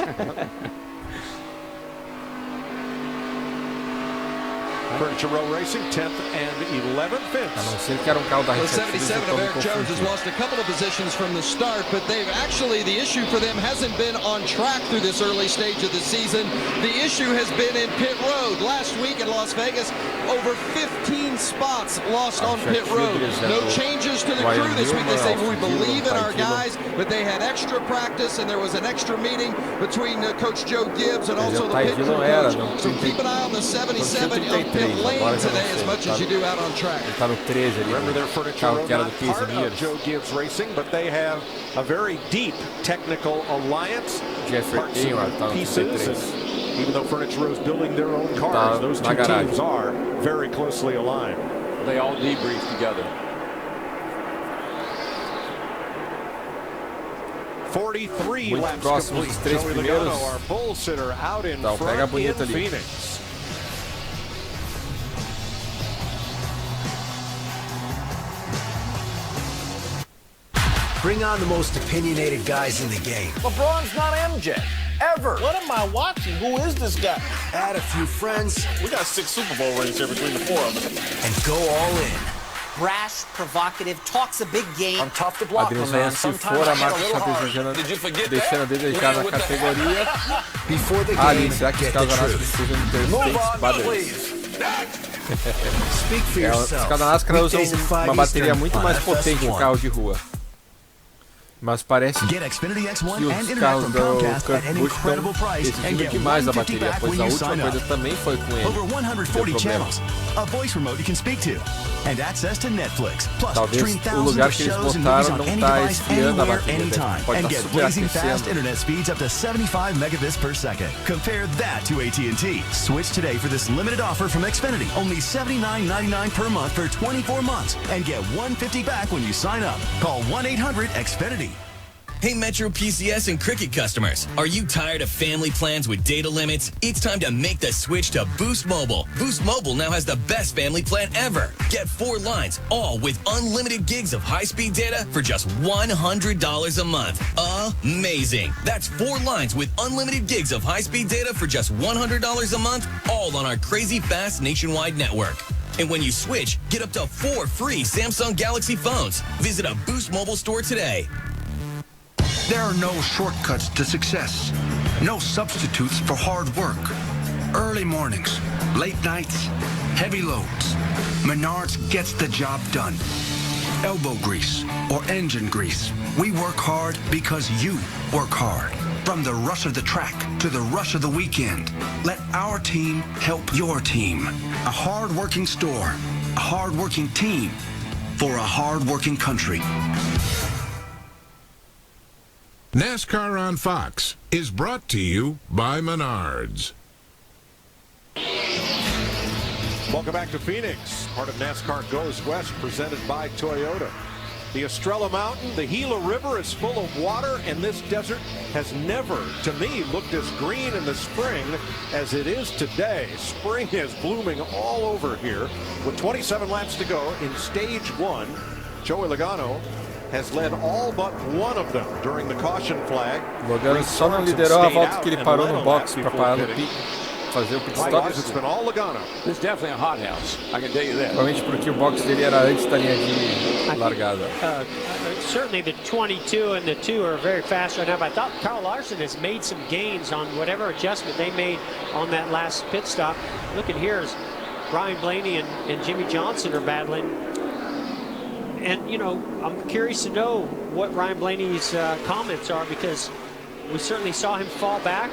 Furniture Row Racing, 10th and 11th A fence. não ser que era carro da The Racing 77 of Eric Jones has lost a couple of positions from the start, but they've actually, the issue for them hasn't been on track through this early stage of the season. The issue has been in pit road. Last week in Las Vegas, over 15 spots lost on pit road. No changes to the crew this week. They say we believe in our guys, but they had extra practice and there was an extra meeting between Coach Joe Gibbs and also the pit crew coach. So keep an eye on the 77 on pit lane today as much as you do out on track. Remember their Furniture Row, not part of Joe Gibbs Racing, but they have a very deep technical alliance. Parts and pieces, and even though Furniture Row is building their own cars, those two teams are very closely aligned. They all debrief together. 43 laps complete. Joey Logano, our pole sitter, out in front in Phoenix. Bring on the most opinionated guys in the game. LeBron's not MJ. Ever. What am I watching? Who is this guy? Add a few friends. We got 6 Super Bowl rings here between the 4 of us. And go all in. Brash, provocative, talks a big game. I'm tough to block, man. Sometimes I hit a little hard. Did you forget that? Desejar na categoria. Before the game, Será que get os the caras truth. usam Speak for yourself. Os caras da Nascar usam uma bateria muito mais potente que o carro de rua. Mas parece que os carros do Kurt Busch estão exigindo demais a bateria, pois a última coisa também foi com ele. Talvez o lugar que eles botaram não está esfriando a bateria, pode estar superaquecendo. Compare that to AT&T. Switch today for this limited offer from Xfinity. Only $79.99 per month for 24 months and get $150 back when you sign up. Call 1-800-XFINITY. Hey Metro PCS and Cricket customers, are you tired of family plans with data limits? It's time to make the switch to Boost Mobile. Boost Mobile now has the best family plan ever. Get 4 lines, all with unlimited gigs of high-speed data for just $100 a month. Amazing. That's 4 lines with unlimited gigs of high-speed data for just $100 a month, all on our crazy fast nationwide network. And when you switch, get up to 4 free Samsung Galaxy phones. Visit a Boost Mobile store today. There are no shortcuts to success, no substitutes for hard work. Early mornings, late nights, heavy loads. Menards gets the job done. Elbow grease or engine grease. We work hard because you work hard. From the rush of the track to the rush of the weekend, let our team help your team. A hard-working store, a hard-working team, for a hard-working country. NASCAR on Fox is brought to you by Menards. Welcome back to Phoenix. Part of NASCAR Goes West, presented by Toyota. The Estrella Mountain, the Gila River is full of water, and this desert has never, to me, looked as green in the spring as it is today. Spring is blooming all over here. With 27 laps to go in stage 1, Joey Logano has led all but one of them during the caution flag. Logano só não liderou a volta que ele parou no box para parar no pit, fazer o pit stop. It's been all Logano. It's definitely a hot house, I can tell you that. Provavelmente porque o box dele era antes da linha de largada. Certainly the 22 and the 2 are very fast right now, but I thought Kyle Larson has made some gains on whatever adjustment they made on that last pit stop. Look at here as Ryan Blaney and Jimmy Johnson are battling. And, you know, I'm curious to know what Ryan Blaney's comments are, because we certainly saw him fall back,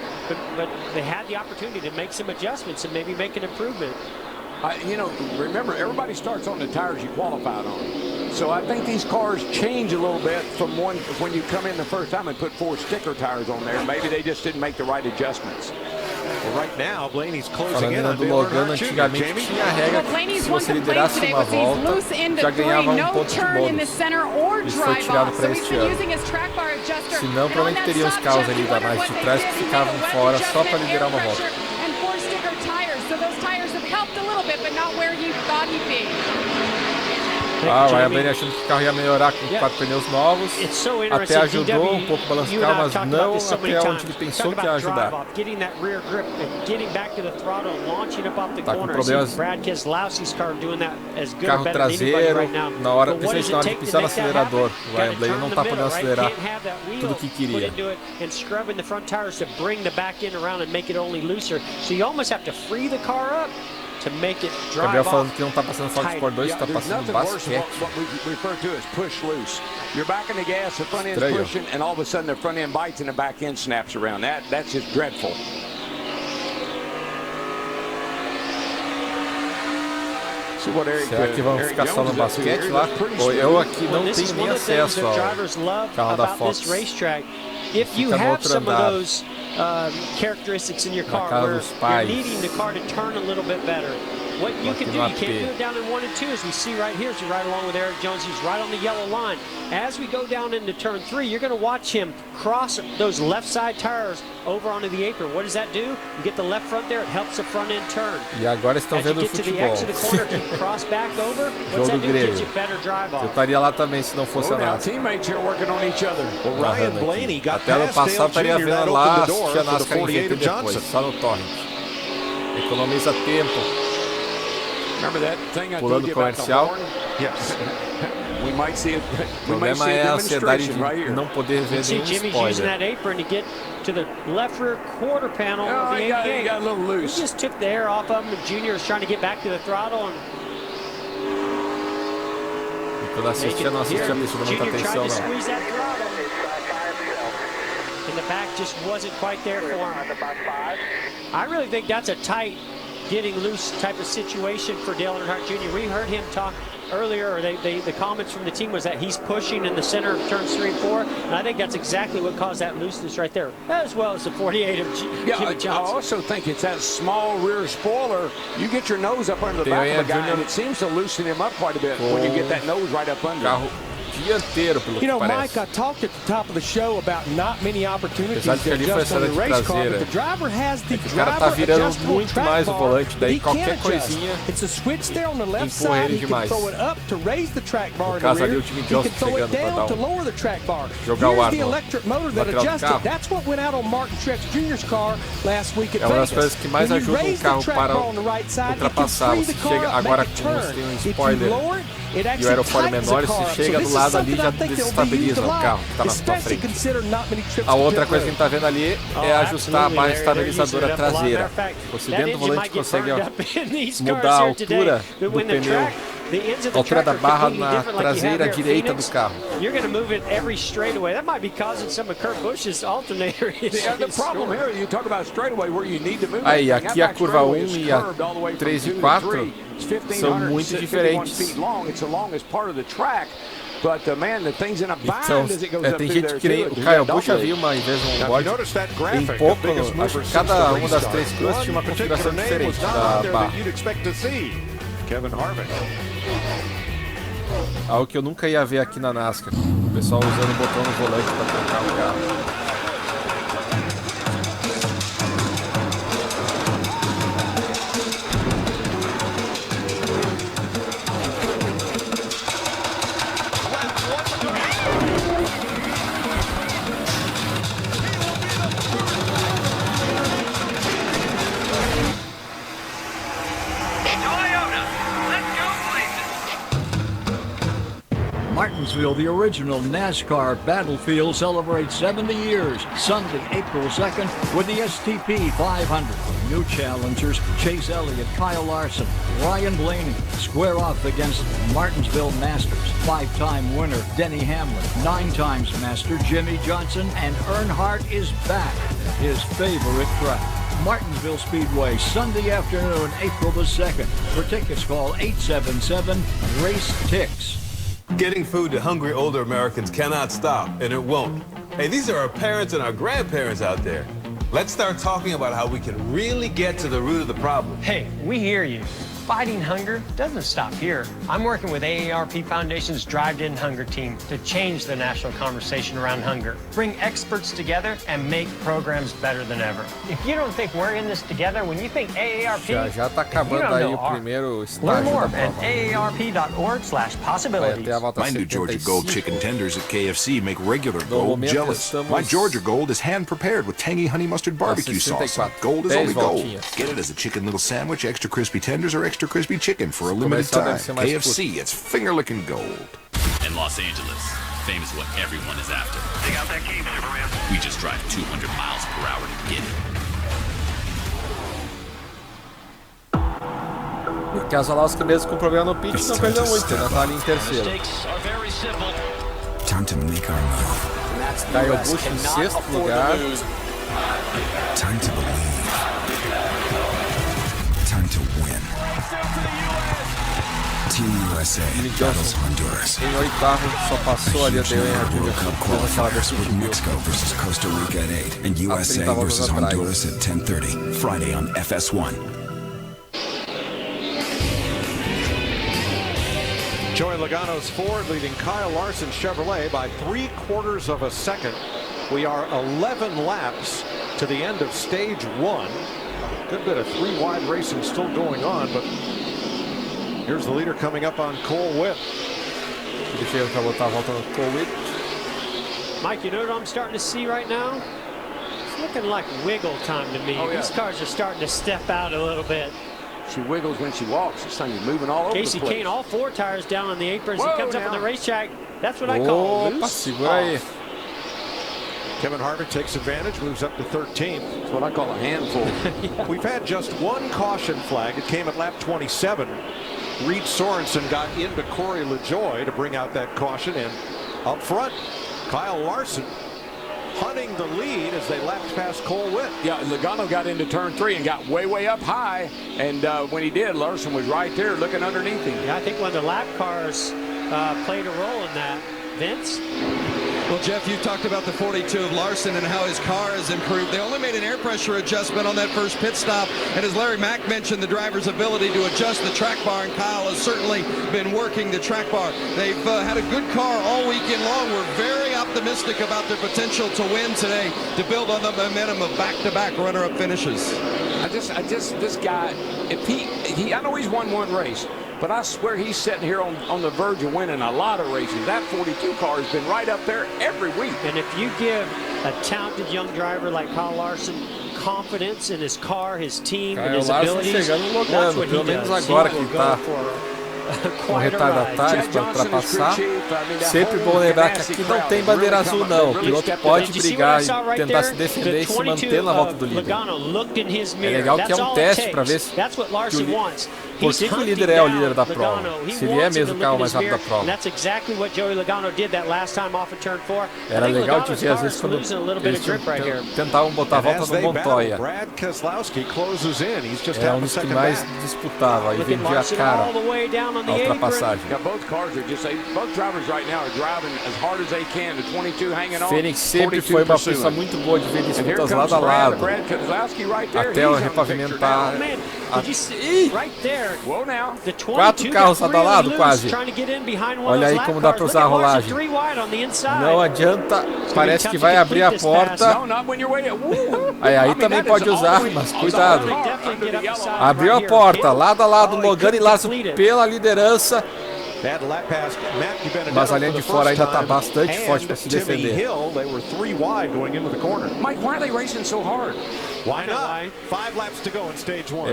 but they had the opportunity to make some adjustments and maybe make an improvement. You know, remember, everybody starts on the tires you qualified on. So I think these cars change a little bit from when you come in the first time and put 4 sticker tires on there. Maybe they just didn't make the right adjustments. Well, right now, Blaney's closing in on do Logano, antigamente tinha a regra que se você liderasse uma volta, já ganhava ponto de bônus. Isso foi tirado para este ano. Senão, provavelmente teria os carros ali da mais de trás que ficavam fora só para liderar uma volta. Ah, o Ryan Blaney achando que o carro ia melhorar com 4 pneus novos. Até ajudou um pouco a balançar o carro, mas não até onde ele pensou que ia ajudar. Tá com problemas carro traseiro, na hora, principalmente na hora de pisar no acelerador. O Ryan Blaney não tá podendo acelerar tudo o que queria. Gabriel falando que não tá passando Fox Sport 2, tá passando basquete. You're back in the gas, the front end's pushing, and all of a sudden the front end bites and the back end snaps around. That's just dreadful. Será que vamos ficar só no basquete lá? Eu aqui não tenho nem acesso ao carro da Fox. Fica no outro andar. Characteristics in your car where you're needing the car to turn a little bit better. What you can do, you can't do it down in 1 and 2, as we see right here, as we ride along with Eric Jones. He's right on the yellow line. As we go down into turn 3, you're going to watch him cross those left side tires over onto the apron. What does that do? You get the left front there, it helps the front end turn. E agora estão vendo o futebol. Jogo do Grêmio. Eu estaria lá também se não fosse a NASCAR. Até ano passado estaria vendo lá, assistir a NASCAR em VT depois, só no torrent. Economiza tempo. Pulando comercial. O problema é a ansiedade de não poder ver nenhum spoiler. E quando assistia, não assistia prestando muita atenção, não. And the back just wasn't quite there for him. I really think that's a tight, getting loose type of situation for Dale Earnhardt Jr. We heard him talk earlier, or the comments from the team was that he's pushing in the center of turns 3 and 4, and I think that's exactly what caused that looseness right there, as well as the 48 of Jimmy Johnson. I also think it's that small rear spoiler. You get your nose up under the back of the guy, and it seems to loosen him up quite a bit when you get that nose right up under. Dianteiro, pelo que parece. Mike, I talked at the top of the show about not many opportunities to adjust on the race car, but the driver has the driver adjustable track bar. He can adjust. It's a switch there on the left side. He can throw it up to raise the track bar in the rear. He can throw it down to lower the track bar. Here's the electric motor that adjusts it. That's what went out on Martin Truex Jr.'s car last week at Vegas. É uma das coisas que mais ajuda carro para ultrapassar. Você chega agora com um spoiler e o aerofólio menor, você chega do lado ali já desestabiliza o carro que está na sua frente. A outra coisa que a gente está vendo ali é ajustar a barra estabilizadora traseira. Você dentro do volante consegue mudar a altura do pneu, a altura da barra na traseira direita do carro. Aí, aqui a curva 1 e a 3 e 4 são muito diferentes. Então, tem gente que nem o Kyle Busch já viu uma vez um board em pouco, acho que cada uma das 3 curvas tinha uma configuração diferente da barra. Algo que eu nunca ia ver aqui na NASCAR, o pessoal usando o botão no volante para trocar o carro. Martinsville, the original NASCAR battlefield, celebrates 70 years, Sunday, April 2nd, with the STP 500. New challengers, Chase Elliott, Kyle Larson, Ryan Blaney, square off against Martinsville Masters, 5-time winner Denny Hamlin, 9 times master Jimmy Johnson, and Earnhardt is back, his favorite track. Martinsville Speedway, Sunday afternoon, April the 2nd. For tickets, call 877-RACE-TICKS. Getting food to hungry older Americans cannot stop, and it won't. Hey, these are our parents and our grandparents out there. Let's start talking about how we can really get to the root of the problem. Hey, we hear you. fighting hunger doesn't stop here. I'm working with AARP Foundation's Drive to End Hunger team to change the national conversation around hunger, bring experts together, and make programs better than ever. If you don't think we're in this together, when you think AARP, já tá acabando aí o primeiro estágio. Learn more at aarp.org/possibilities. My new Georgia Gold chicken tenders at KFC make regular Gold jealous. My Georgia Gold is hand-prepared with tangy honey mustard barbecue sauce. Gold is only gold. Get it as a chicken little sandwich, extra crispy tenders, or extra crispy chicken for a limited time. KFC, it's finger-licking gold. In Los Angeles, fame is what everyone is after. Dig out that cape, Superman. We just drive 200 miles per hour to get it. O Keselowski mesmo com problema no pit não perdeu muito, né? Tá ali em terceiro. Time to make our move. Kyle Busch em sexto lugar. Time to believe. Time to win. Team USA battles Honduras. Em oitavo, só passou ali a World Cup qualifiers with Mexico versus Costa Rica at 8 and USA versus Honduras at 10:30 Friday on FS1. Joey Logano's Ford leading Kyle Larson Chevrolet by 3/4 of a second. We are 11 laps to the end of stage 1. Good bit of 3-wide racing still going on, but here's the leader coming up on Cole Whitt. Mike, you know what I'm starting to see right now? It's looking like wiggle time to me. These cars are starting to step out a little bit. She wiggles when she walks. This thing is moving all over the place. Casey Kane, all 4 tires down on the apron as he comes up on the racetrack. That's what I call loose. Kevin Harvick takes advantage, moves up to 13th. That's what I call a handful. Yeah. We've had just one caution flag. It came at lap 27. Reed Sorensen got into Corey LaJoie to bring out that caution. And up front, Kyle Larson hunting the lead as they lapped past Cole Whitt. Yeah, Logano got into turn 3 and got way up high. And when he did, Larson was right there looking underneath him. Yeah, I think one of the lap cars played a role in that. Vince? Well, Jeff, you talked about the 42 of Larson and how his car has improved. They only made an air pressure adjustment on that first pit stop. And as Larry Mack mentioned, the driver's ability to adjust the track bar, and Kyle has certainly been working the track bar. They've had a good car all weekend long. We're very optimistic about their potential to win today, to build on the momentum of back-to-back runner-up finishes. This guy, if I know he's won one race, but I swear he's sitting here on the verge of winning a lot of races. That 42 car has been right up there every week. And if you give a talented young driver like Kyle Larson confidence in his car, his team, and his abilities, that's what he does. Agora que tá com retardatários para ultrapassar. Sempre bom lembrar que aqui não tem bandeira azul não. O piloto pode brigar e tentar se defender e se manter na volta do líder. É legal que é um teste para ver se por que o líder é o líder da prova. Se ele é mesmo o carro mais rápido da prova. Era legal de ver às vezes quando eles tentavam botar a volta no Montoya. É um dos que mais disputava e vendia a cara a ultrapassagem. Fênix sempre foi uma pista muito boa de ver disputas lado a lado. Até repavimentar. Quatro carros lado a lado quase. Olha aí como dá para usar a rolagem. Não adianta, parece que vai abrir a porta. Aí também pode usar, mas cuidado. Abriu a porta, lado a lado, Logano e Larson pela liderança. Mas a linha de fora ainda está bastante forte para se defender. Mike, why are they racing so hard?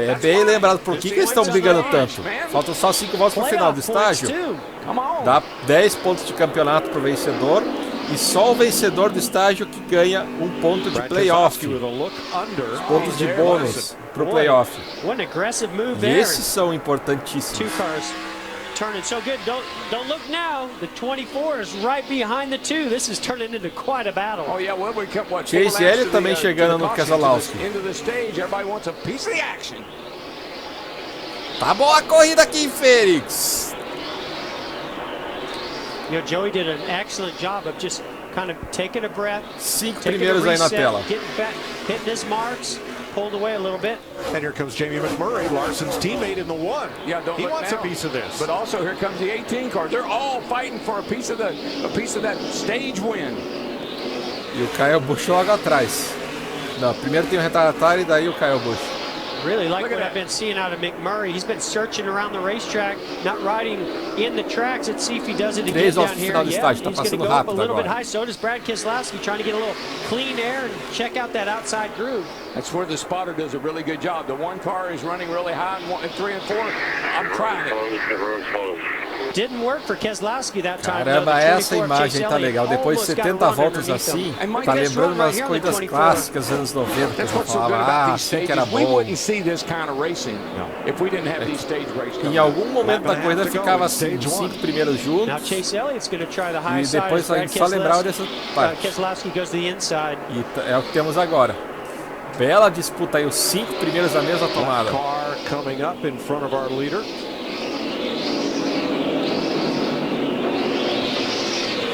É bem lembrado por que eles estão brigando tanto. Faltam só 5 voltas para o final do estágio. Dá 10 pontos de campeonato para o vencedor. E só o vencedor do estágio que ganha um ponto de playoff. Os pontos de bônus para o playoff. E esses são importantíssimos. Turning so good. Don't look now. The 24 is right behind the 2. This is turning into quite a battle. Oh yeah, well we kept what? Chase Elliott também chegando no Keselowski. Into the stage, everybody wants a piece of the action. Tá boa a corrida aqui em Phoenix. You know, Joey did an excellent job of just kind of taking a breath. 5 primeiros aí na tela. Getting back, hitting his marks. pulled away a little bit. And here comes Jamie McMurray, Larson's teammate in the 1. Yeah, he wants a piece of this. But also here comes the 18 car. They're all fighting for a piece of that stage win. E o Kyle Busch logo atrás. Não, primeiro tem o retardatário e daí o Kyle Busch. Really like what I've been seeing out of McMurray. He's been searching around the racetrack, not riding in the tracks. Let's see if he does it again down here. Yeah, he's going to go up a little bit high. So does Brad Keselowski, trying to get a little clean air and check out that outside groove. That's where the spotter does a really good job. The 1 car is running really high, and 3 and 4. I'm trying it. Didn't work for Keselowski that time. Caramba, essa imagem tá legal. Depois de 70 voltas assim, tá lembrando umas corridas clássicas dos anos 90 que a gente falava, assim que era bom. Em algum momento da corrida ficava assim, os 5 primeiros juntos. E depois a gente só lembrava dessa parte. E é o que temos agora. Bela disputa aí, os 5 primeiros da mesma tomada.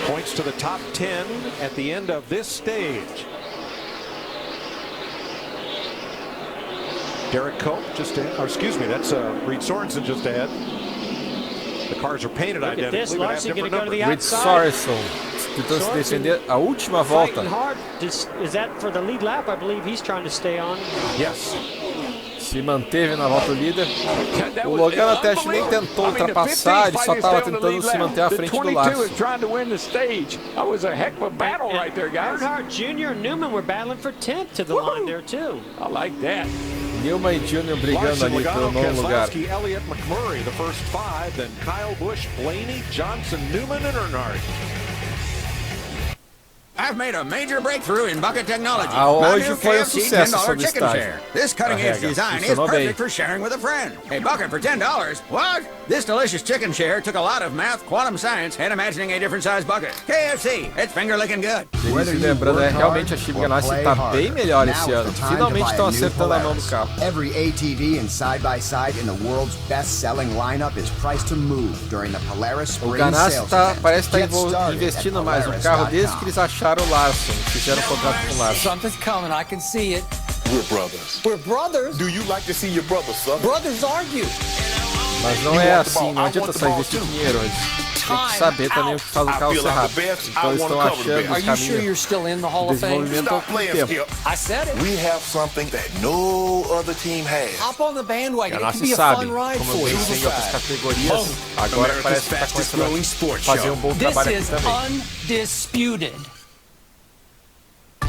Points to the top 10 at the end of this stage. Derek Cope just ahead, or excuse me, that's Reed Sorensen just ahead. The cars are painted identically, but have different numbers. Reed Sorensen tentando se defender a última volta. Is that for the lead lap? I believe he's trying to stay on. Yes. Se manteve na volta líder. O Logan até nem tentou ultrapassar, ele só estava tentando se manter à frente do Larson. Earnhardt Jr. and Newman were battling for 10th to the line there too. I like that. Newman e Jr. brigando ali pelo nono lugar. Elliott, McMurray, the first 5, then Kyle Busch, Blaney, Johnson, Newman, and Earnhardt. I've made a major breakthrough in bucket technology. Hoje foi um sucesso sobre o estágio. This cutting-edge design is perfect for sharing with a friend. A bucket for $10. What? This delicious chicken share took a lot of math, quantum science, and imagining a different size bucket. KFC, it's finger-licking good. Se lembrando, realmente a Chip Ganassi está bem melhor esse ano. Finalmente estão acertando a mão do carro. Every ATV and side-by-side in the world's best-selling lineup is priced to move during the Polaris Spring Sales event. Parece estar investindo mais no carro desde que eles acharam o Larson, fizeram contrato com o Larson. Something's coming, I can see it. We're brothers. We're brothers? Do you like to see your brothers suffer? Brothers argue. Mas não é assim, não adianta só investir dinheiro. Tem que saber também o que faz o carro ser rápido. Então eles estão achando os caminhos de desenvolvimento há algum tempo. I said it. We have something that no other team has. Hop on the bandwagon. It can be a sabe fun ride como for you. vencer em outras categorias. Agora parece que está começando a fazer bom trabalho aqui também. Undisputed.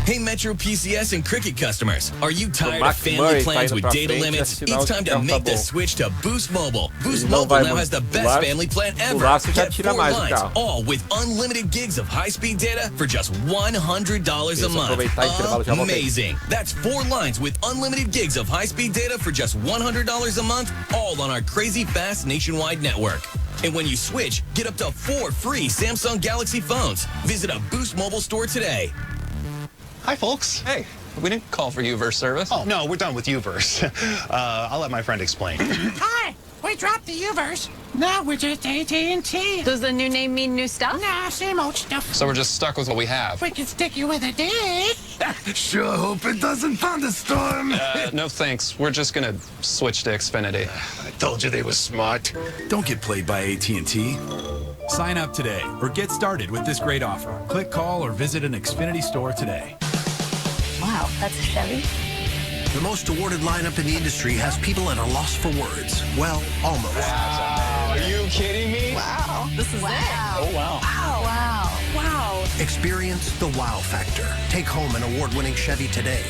Hey Metro PCS and Cricket customers, are you tired of family plans with data limits? It's time to make the switch to Boost Mobile. Boost Mobile now has the best family plan ever. Get 4 lines, all with unlimited gigs of high-speed data for just $100 a month. Amazing. That's 4 lines with unlimited gigs of high-speed data for just $100 a month, all on our crazy fast nationwide network. And when you switch, get up to 4 free Samsung Galaxy phones. Visit a Boost Mobile store today. Hi, folks. Hey, we didn't call for Uverse service. Oh, no, we're done with Uverse. I'll let my friend explain. Hi, we dropped the Uverse. Now we're just AT&T. Does the new name mean new stuff? Nah, same old stuff. So we're just stuck with what we have. We can stick you with a dick. Sure hope it doesn't thunderstorm. No thanks. We're just gonna switch to Xfinity. I told you they were smart. Don't get played by AT&T. Sign up today or get started with this great offer. Click, call, or visit an Xfinity store today. Wow, that's a Chevy? The most awarded lineup in the industry has people at a loss for words. Well, almost. Wow, are you kidding me? Wow, this is it. Oh, wow. Wow. Wow. Experience the wow factor. Take home an award-winning Chevy today.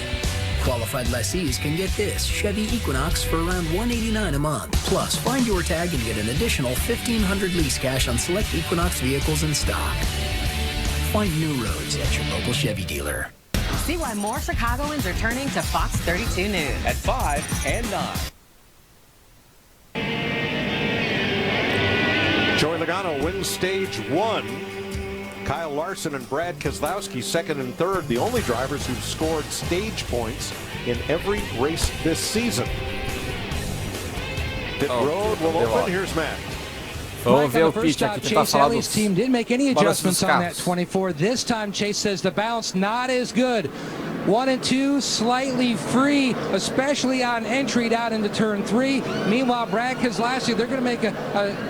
Qualified lessees can get this Chevy Equinox for around $189 a month. Plus, find your tag and get an additional $1,500 lease cash on select Equinox vehicles in stock. Find new roads at your local Chevy dealer. See why more Chicagoans are turning to Fox 32 News at 5 and 9. Joey Logano wins stage 1. Kyle Larson and Brad Keselowski second and third, the only drivers who've scored stage points in every race this season. Pit road will open. Here's Matt. Vamos ver o pitch aqui, tentar falar dos team didn't make any adjustments on that 24. This time Chase says the bounce not as good. 1 and 2 slightly free, especially on entry down into turn 3. Meanwhile, Brad Keselowski, they're going to make an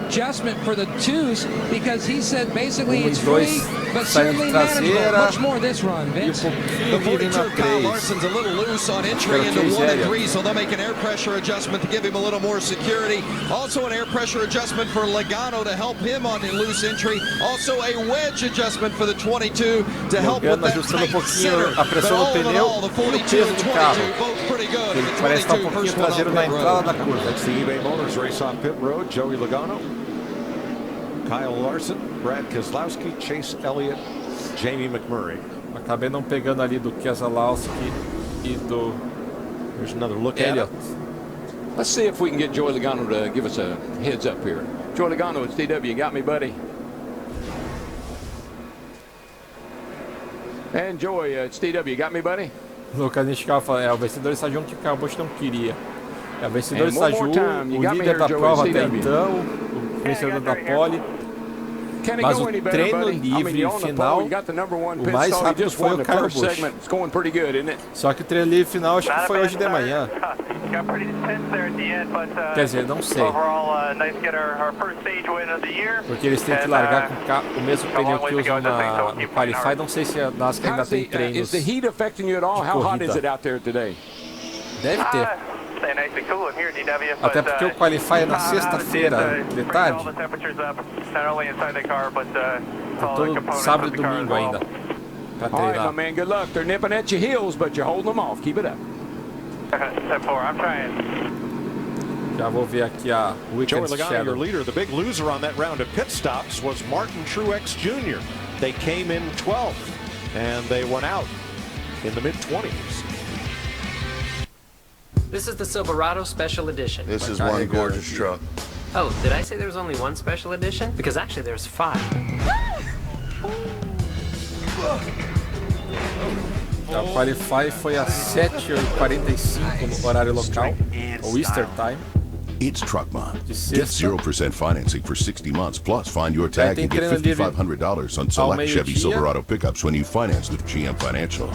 adjustment for the 2s because he said basically it's free, but certainly manageable. Much more this run, Vince. The 42 Kyle Larson's a little loose on entry into 1 and 3, so they'll make an air pressure adjustment to give him a little more security. Also an air pressure adjustment for Logano to help him on the loose entry. Also a wedge adjustment for the 22 to help with that tight center. But all in all, the 42 and 22 both pretty good. Ele parece estar pouquinho traseiro na entrada da curva. That's the eBay Motors race on pit road. Joey Logano, Kyle Larson, Brad Keselowski, Chase Elliott, Jamie McMurray. Acabei não pegando ali do Keselowski e do Here's another look at it. Let's see if we can get Joey Logano to give us a heads up here. Joey Logano, it's DW. You got me, buddy? And Joey, it's DW. You got me, buddy? Lucas Niscal fala, o vencedor do estágio 1 que o Kyle Busch não queria. O vencedor do estágio 1, o líder da prova até então, o vencedor da pole. Mas o treino livre final, o mais rápido foi o Kyle Busch. Só que o treino livre final acho que foi hoje de manhã. Quer dizer, não sei. Porque eles têm que largar com o mesmo pneu que usam no Qualify. Não sei se a Nascar ainda tem treinos de corrida. Deve ter. Até porque o Qualify é na sexta-feira de tarde. Tá todo sábado e domingo ainda pra treinar. Já vou ver aqui a Weekend Shadow. Your leader, the big loser on that round of pit stops was Martin Truex Jr. They came in 12th and they went out in the mid-20s. This is the Silverado Special Edition. This is one gorgeous truck. Oh, did I say there was only one Special Edition? Because actually there's 5. A Qualify foi às 7h45 no horário local, ou Easter Time. It's Truck Month. Get 0% financing for 60 months, plus find your tag and get $5,500 on select Chevy Silverado pickups when you finance with GM Financial.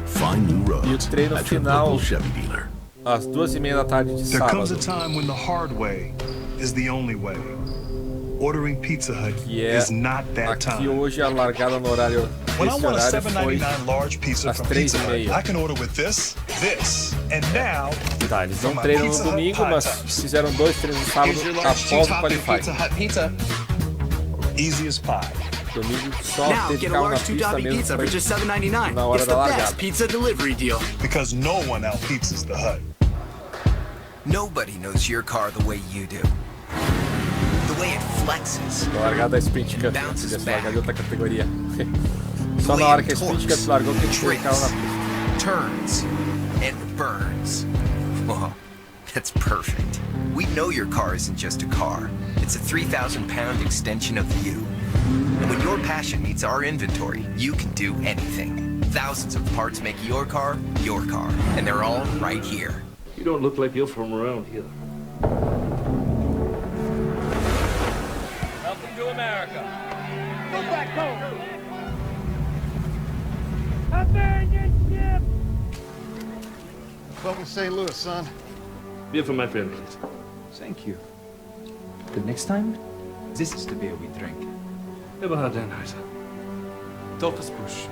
Find new roads at your local Chevy dealer. Às 2h30 da tarde de sábado. There comes a time when the hard way is the only way. Ordering Pizza Hut is not that time. Aqui hoje a largada no horário when I want a $7.99 large pizza from Pizza Hut, I can order with this, and now. Tá, eles não treinam no domingo, mas fizeram 2 treinos no sábado após o Qualify. Easy as pie. Domingo só ter carro na pista mesmo na hora da largada. Pizza delivery deal. Because no one out pizzas the Hut. Nobody knows your car the way you do. The way it flexes. A largada da Sprint Cup, essa largada de outra categoria. Só na hora que a Sprint Cup largou que tinha o carro na pista. Turns and burns. Whoa, that's perfect. We know your car isn't just a car. It's a 3,000-pound extension of you. And when your passion meets our inventory, you can do anything. Thousands of parts make your car, and they're all right here. You don't look like you're from around here. Welcome to America. Go back home. Welcome to St. Louis, son. Beer for my friend, please. Thank you. But next time, this is the beer we drink. Eberhard Anheuser. Dolphus Busch.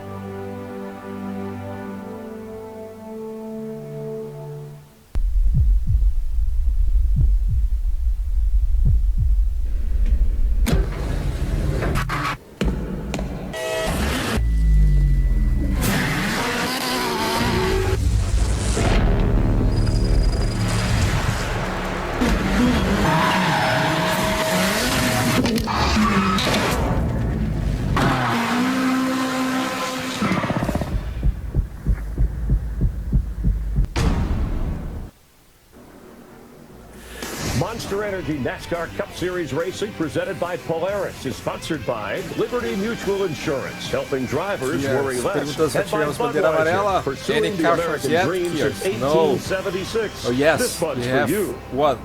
Monster Energy NASCAR Cup Series racing presented by Polaris is sponsored by Liberty Mutual Insurance, helping drivers worry less. And by Budweiser, pursuing the American dream since 1876. Oh yes, This one's we have for you. one.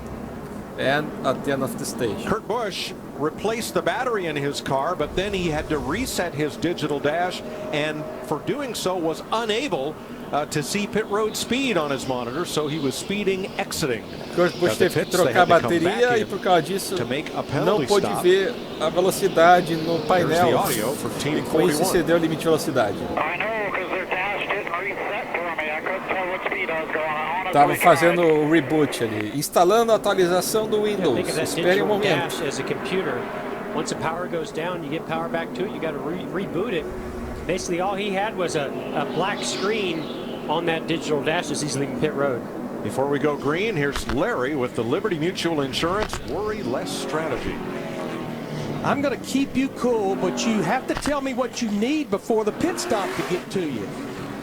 And at the end of the stage. Kurt Busch replace the battery in his car, but then he had to reset his digital dash, and for doing so was unable to see pit road speed on his monitor, so he was speeding exiting. Kurt Busch teve que trocar a bateria e por causa disso não pôde ver a velocidade no painel e com isso excedeu o limite de velocidade. Estava fazendo o reboot ali, instalando a atualização do Windows. Espere um momento. Once the power goes down, you get power back to it, you got to reboot it. Basically, all he had was a black screen on that digital dash as he's leaving pit road. Before we go green, here's Larry with the Liberty Mutual Insurance Worry Less strategy. I'm going to keep you cool, but you have to tell me what you need before the pit stop to get to you.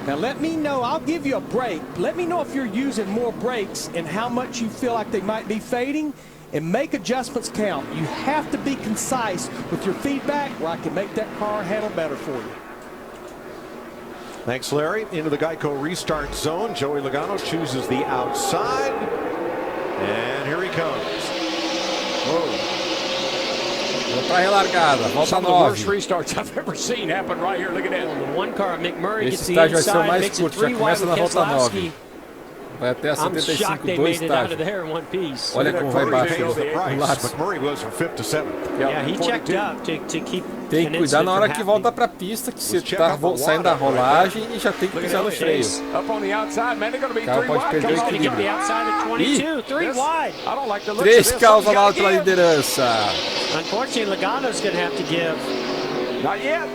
Now let me know, I'll give you a break. Let me know if you're using more brakes and how much you feel like they might be fading, and make adjustments count. You have to be concise with your feedback where I can make that car handle better for you. Thanks, Larry. Into the Geico restart zone. Joey Logano chooses the outside. And here he comes. Volta relargada, volta Some of the worst restarts I've ever seen happen right here. Look at that. The one car, McMurray gets Esse the estágio vai ser o inside, mais makes it curto, já 3 começa wide na with volta 9. Keselowski. Vai até a I'm 75, shocked they dois made it out of estágios. there in one piece. Olha como vai baixo no McMurray goes from 5th to 7th. Yeah, he checked up to keep. Tem que cuidar na hora que volta para a pista, que você está saindo da rolagem e já tem que pisar no freio. O cara pode perder o equilíbrio. Ih, 3 carros ao lado pela liderança. Unfortunately, Logano's going to have to give. Not yet.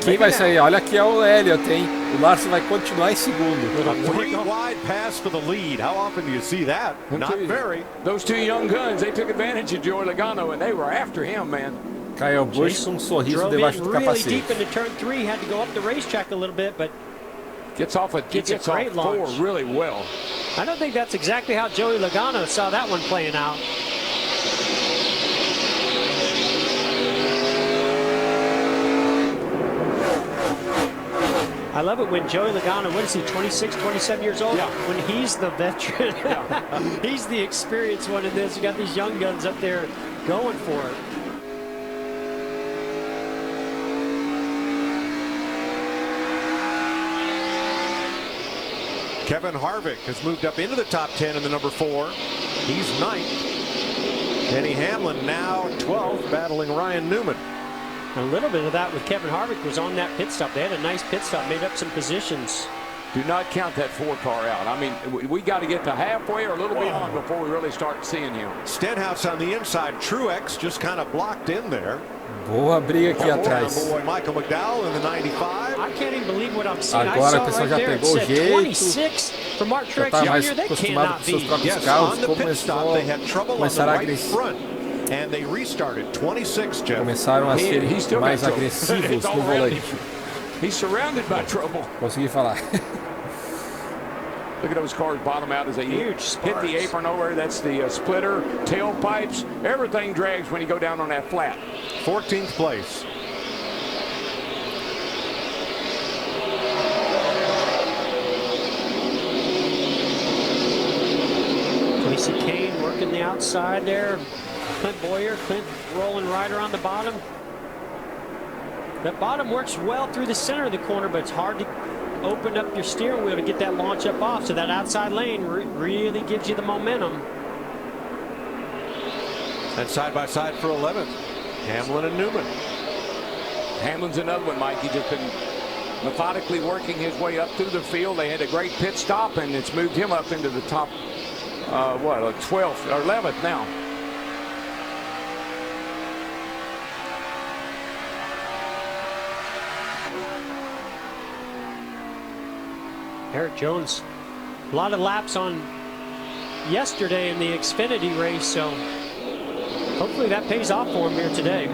Quem vai sair? Olha aqui é o Elliott, hein? O Larson vai continuar em segundo. A 3 wide pass for the lead. How often do you see that? Not very. Those two young guns, they took advantage of Joey Logano and they were after him, man. Kyle Busch com sorriso debaixo do capacete. Really deep into turn 3, had to go up the racetrack a little bit, but gets off great four really well. I don't think that's exactly how Joey Logano saw that one playing out. I love it when Joey Logano, what is he, 26, 27 years old? Yeah. When he's the veteran, he's the experienced one in this. You got these young guns up there going for it. Kevin Harvick has moved up into the top 10 in the number 4. He's 9th. Denny Hamlin now 12th, battling Ryan Newman. A little bit of that with Kevin Harvick was on that pit stop. They had a nice pit stop, made up some positions. Do not count that 4 car out. I mean, we got to get to halfway or a little beyond before we really start seeing him. Stenhouse on the inside. Truex just kind of blocked in there. Boa briga aqui atrás. Boy, Michael McDowell in the 95. I can't even believe what I'm seeing. Agora o pessoal já pegou o jeito. 26 for Mark Truex Já está mais Jr. They acostumado com cannot seus próprios be. carros. Começaram a agressivos. And they restarted 26, Jeff. Começaram a ser mais agressivos no volante. He's surrounded by trouble. Consegui falar. Look at those cars bottom out as they hit the apron over. That's the splitter, tailpipes. Everything drags when you go down on that flat. 14th place. Casey Kane working the outside there. Clint Boyer, Clint rolling right around the bottom. That bottom works well through the center of the corner, but it's hard to open up your steering wheel to get that launch up off. So that outside lane really gives you the momentum. And side by side for 11th, Hamlin and Newman. Hamlin's another one, Mike. He's just been methodically working his way up through the field. They had a great pit stop, and it's moved him up into the top, 12th or 11th now. Eric Jones, a lot of laps on yesterday in the Xfinity race, so hopefully that pays off for him here today.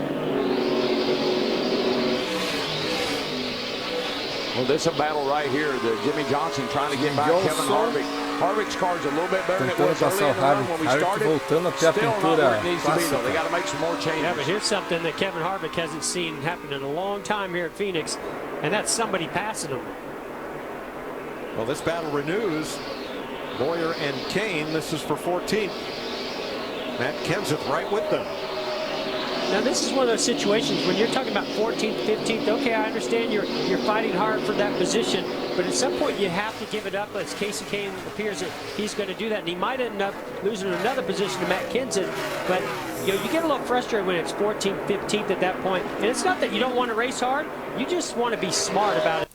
Well, this is a battle right here. Jimmy Johnson trying to get by Kevin Harvick. Harvick's car's a little bit better than it was early in the run when we started. Still not where it needs to be, though. They got to make some more changes. Yeah, but here's something that Kevin Harvick hasn't seen happen in a long time here at Phoenix, and that's somebody passing him. Well, this battle renews. Boyer and Kane, this is for 14th. Matt Kenseth right with them. Now this is one of those situations when you're talking about 14th, 15th. Okay, I understand you're fighting hard for that position, but at some point you have to give it up. As Casey Kane appears that he's going to do that, and he might end up losing another position to Matt Kenseth. But you get a little frustrated when it's 14th, 15th at that point. And it's not that you don't want to race hard; you just want to be smart about it.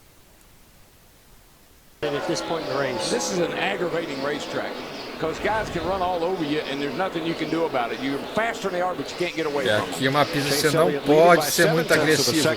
At this point in the race, this is an aggravating racetrack. Because guys can run all over you and there's nothing you can do about it. You're faster than they are, but you can't get away from them. Aqui é uma pista que você não pode ser muito agressivo.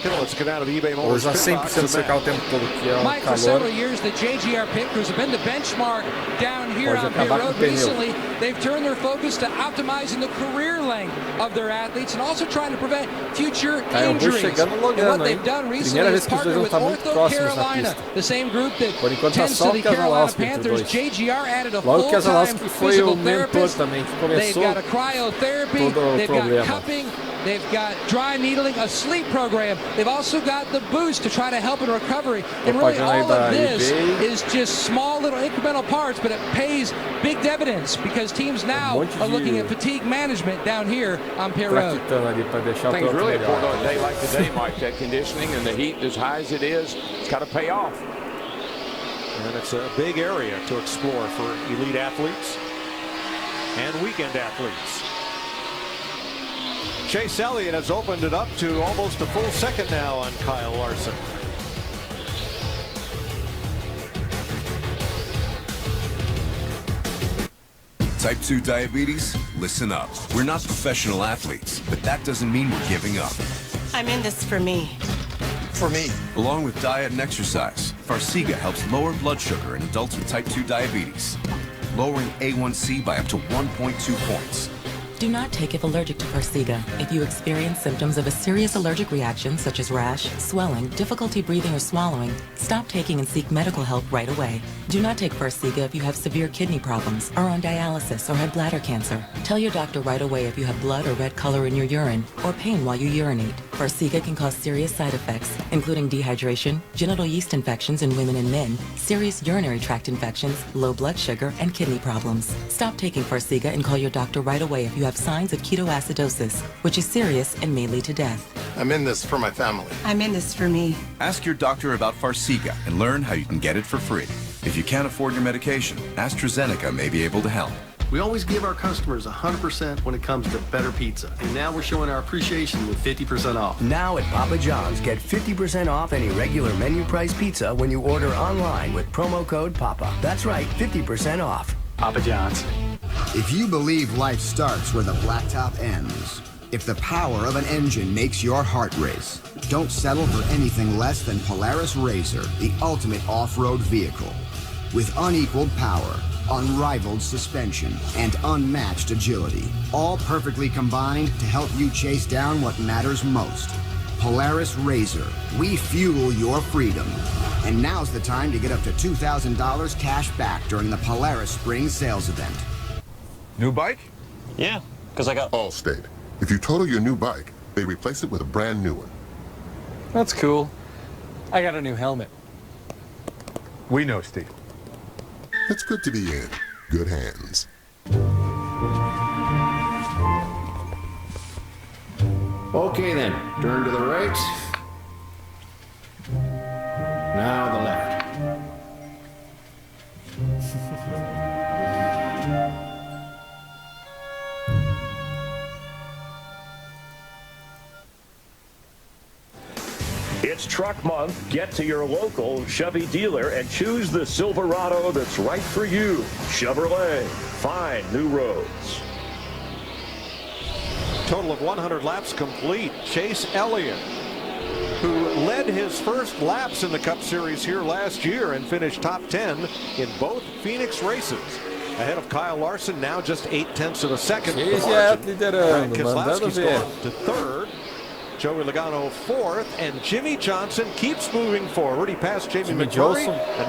Ou usar 100% do seu carro o tempo todo, que é um Mike, for several years, the JGR pit crews have been the benchmark down here on pit road. Recently, they've turned their focus to optimizing the career length of their athletes and also trying to prevent future injuries. And what they've done recently is partner with Ortho Carolina, the same group that tends to the Carolina Panthers. JGR added a full-time physical therapist. They've got a cryotherapy, they've got cupping, they've got dry needling, a sleep program. They've also got the boost to try to help in recovery. And really all of this is just small little incremental parts, but it pays big dividends because teams now are looking at fatigue management down here on pit road. I think it's really important on a day like today, Mike, that conditioning and the heat as high as it is, it's got to pay off. And it's a big area to explore for elite athletes and weekend athletes. Chase Elliott has opened it up to almost a full second now on Kyle Larson. Type 2 diabetes? Listen up. We're not professional athletes, but that doesn't mean we're giving up. I'm in this for me. For me. Along with diet and exercise, Farxiga helps lower blood sugar in adults with type 2 diabetes, lowering A1C by up to 1.2 points. Do not take if allergic to Farxiga. If you experience symptoms of a serious allergic reaction such as rash, swelling, difficulty breathing or swallowing, stop taking and seek medical help right away. Do not take Farxiga if you have severe kidney problems, are on dialysis, or have bladder cancer. Tell your doctor right away if you have blood or red color in your urine or pain while you urinate. Farxiga can cause serious side effects, including dehydration, genital yeast infections in women and men, serious urinary tract infections, low blood sugar, and kidney problems. Stop taking Farxiga and call your doctor right away if you have signs of ketoacidosis, which is serious and may lead to death. I'm in this for my family. I'm in this for me. Ask your doctor about Farxiga and learn how you can get it for free. If you can't afford your medication, AstraZeneca may be able to help. We always give our customers 100% when it comes to better pizza. And now we're showing our appreciation with 50% off. Now at Papa John's, get 50% off any regular menu price pizza when you order online with promo code PAPA. That's right, 50% off. Papa John's. If you believe life starts where the blacktop ends, if the power of an engine makes your heart race, don't settle for anything less than Polaris RZR, the ultimate off-road vehicle. With unequaled power, unrivaled suspension, and unmatched agility, all perfectly combined to help you chase down what matters most. Polaris RZR, we fuel your freedom. And now's the time to get up to $2,000 cash back during the Polaris Spring Sales Event. New bike? Yeah, because I got Allstate. If you total your new bike, they replace it with a brand new one. That's cool. I got a new helmet. We know, Steve. It's good to be in good hands. Okay then, turn to the right. Now the left. It's Truck Month. Get to your local Chevy dealer and choose the Silverado that's right for you. Chevrolet. Find new roads. Total of 100 laps complete. Chase Elliott, who led his first laps in the Cup Series here last year and finished top 10 in both Phoenix races. Ahead of Kyle Larson, now just 0.8 of a second. Liderando, mandando ver. To third. Joey Logano fourth, and Jimmy Johnson keeps moving forward. He passed Jamie McMurray.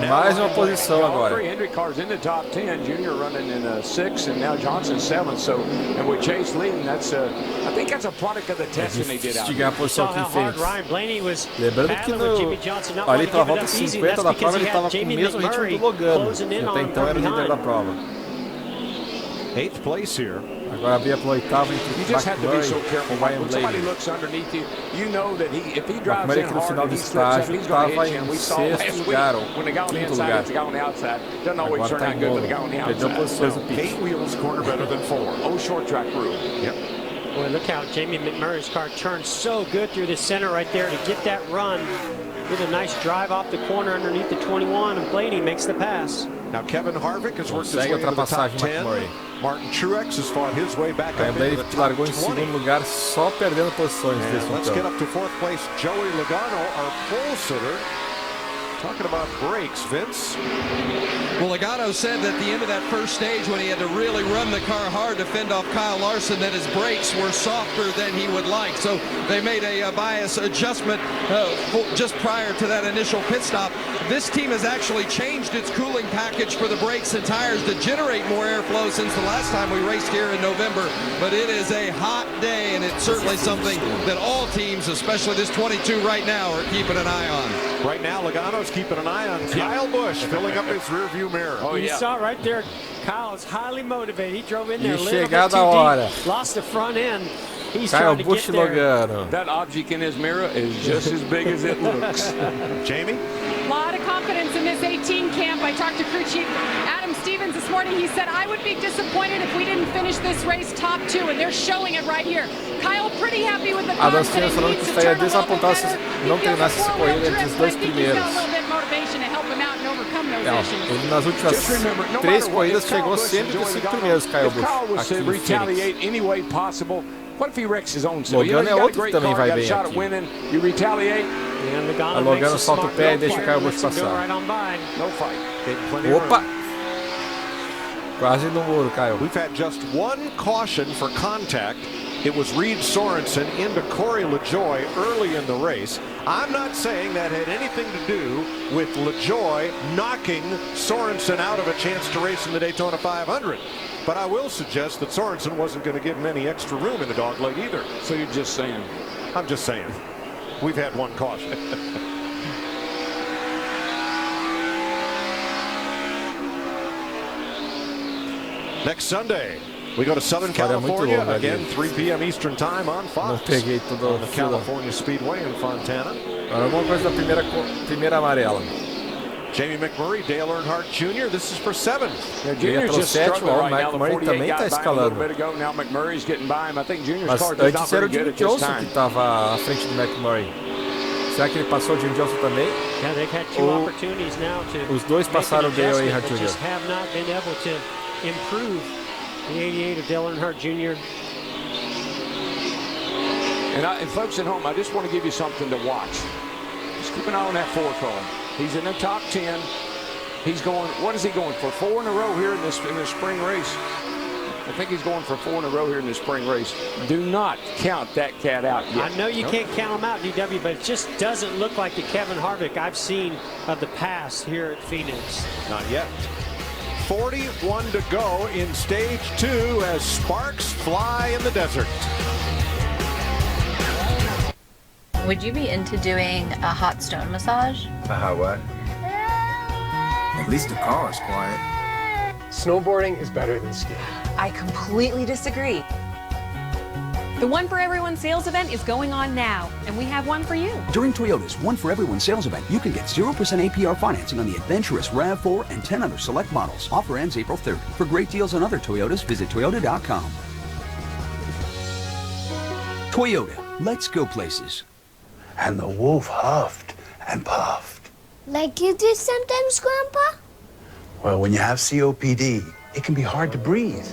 Mais uma posição agora. Three Hendrick cars in the top 10. Junior running in 6th, and now Johnson 7th. So, and with Chase leading, that's I think that's a product of the testing they did out there. A posição aqui em Phoenix. Lembrando que ali pela volta 50 da prova ele estava com o mesmo ritmo do Logano. Até então era o líder da prova. 8th place here. Agora abrir para o oitavo entre You just have to be so careful. e When somebody looks underneath you, you know that if he drives in que no hard final and do he slips up, estágio he's going to estava hit you. em We saw sexto last week lugar, ou when the guy on the quinto inside lugar. hits the guy on the outside. Doesn't always Agora turn tá out em good for nono. the guy on the Perdeu outside. posições no pit. 8 wheels corner better than 4. Oh, short track rule. Yep. Boy, look how Jamie McMurray's car turns so good through the center right there to get that run. Get a nice drive off the corner underneath the 21, and Blaney makes the pass. Now Kevin Harvick has worked his way Consegue into the top ultrapassagem 10. McMurray. Martin Truex has fought his way back Aí up ele into the top largou em 20. segundo lugar, só perdendo posições desde And let's get então. up to 4th place, Joey Logano, our pole sitter. Talking about brakes, Vince. Well, Logano said that at the end of that first stage when he had to really run the car hard to fend off Kyle Larson that his brakes were softer than he would like. So they made a bias adjustment just prior to that initial pit stop. This team has actually changed its cooling package for the brakes and tires to generate more airflow since the last time we raced here in November. But it is a hot day, and it's certainly something that all teams, especially this 22 right now, are keeping an eye on. Right now, Logano's keeping an eye on Kyle Busch, filling up his rearview mirror. Oh, you saw it right there. Kyle is highly motivated. He drove in there a E little bit chegada a too hora. deep, lost the front end. He's Kyle trying to Busch get there. Logano. That object in his mirror is just as big as it looks. Jamie? A lot of confidence in this 18 camp. I talked to crew chief Adam Stevens this morning. He said, I would be disappointed if we didn't finish this race top 2, and they're showing it right here. Kyle pretty happy with the car. Adam Stevens falando que estaria desapontado se não terminasse essa corrida entre os dois primeiros. Ele nas últimas 3 corridas chegou sempre entre os 5 primeiros, Kyle Busch, aqui em Phoenix. What if he wrecks his own self? Logano é outro que também vai bem aqui. You retaliate. A Logano solta o pé e deixa o Kyle Busch passar. Opa! Quase no muro, Kyle. We've had just one caution for contact. It was Reed Sorensen into Corey LaJoie early in the race. I'm not saying that had anything to do with LaJoie knocking Sorensen out of a chance to race in the Daytona 500. But I will suggest that Sorensen wasn't going to give him any extra room in the dogleg either. So you're just saying? I'm just saying. We've had one caution. Next Sunday, we go to Southern California, again 3 p.m. Eastern Time on Fox. Não peguei tudo on the California Speedway in Fontana. Agora alguma coisa da primeira amarela. Jamie McMurray, Dale Earnhardt Jr., this is for 7. Yeah, Junior's just struggling right now. The 48 got by him a little bit ago. Now McMurray's getting by him. I think Junior's car is not very good at this time. Que estava à frente do McMurray. Será que ele passou o Jim Johnson também? Yeah, they've had 2 opportunities now to os dois passaram o Dale Earnhardt Jr. Just have not been able to improve the 88 of Dale Earnhardt Jr. And folks at home, I just want to give you something to watch. Just keep an eye on that 4 car. He's in the top 10. He's going, what is he going for? 4 in a row here in this spring race. I think he's going for 4 in a row here in this spring race. Do not count that cat out yet. I know you can't count him out, DW, but it just doesn't look like the Kevin Harvick I've seen of the past here at Phoenix. Not yet. 41 to go in stage 2 as sparks fly in the desert. Would you be into doing a hot stone massage? A hot what? At least the car is quiet. Snowboarding is better than skiing. I completely disagree. The One for Everyone sales event is going on now, and we have one for you. During Toyota's One for Everyone sales event, you can get 0% APR financing on the adventurous RAV4 and 10 other select models. Offer ends April 3rd. For great deals on other Toyotas, visit Toyota.com. Toyota, let's go places. And the wolf huffed and puffed. Like you do sometimes, Grandpa? Well, when you have COPD, it can be hard to breathe.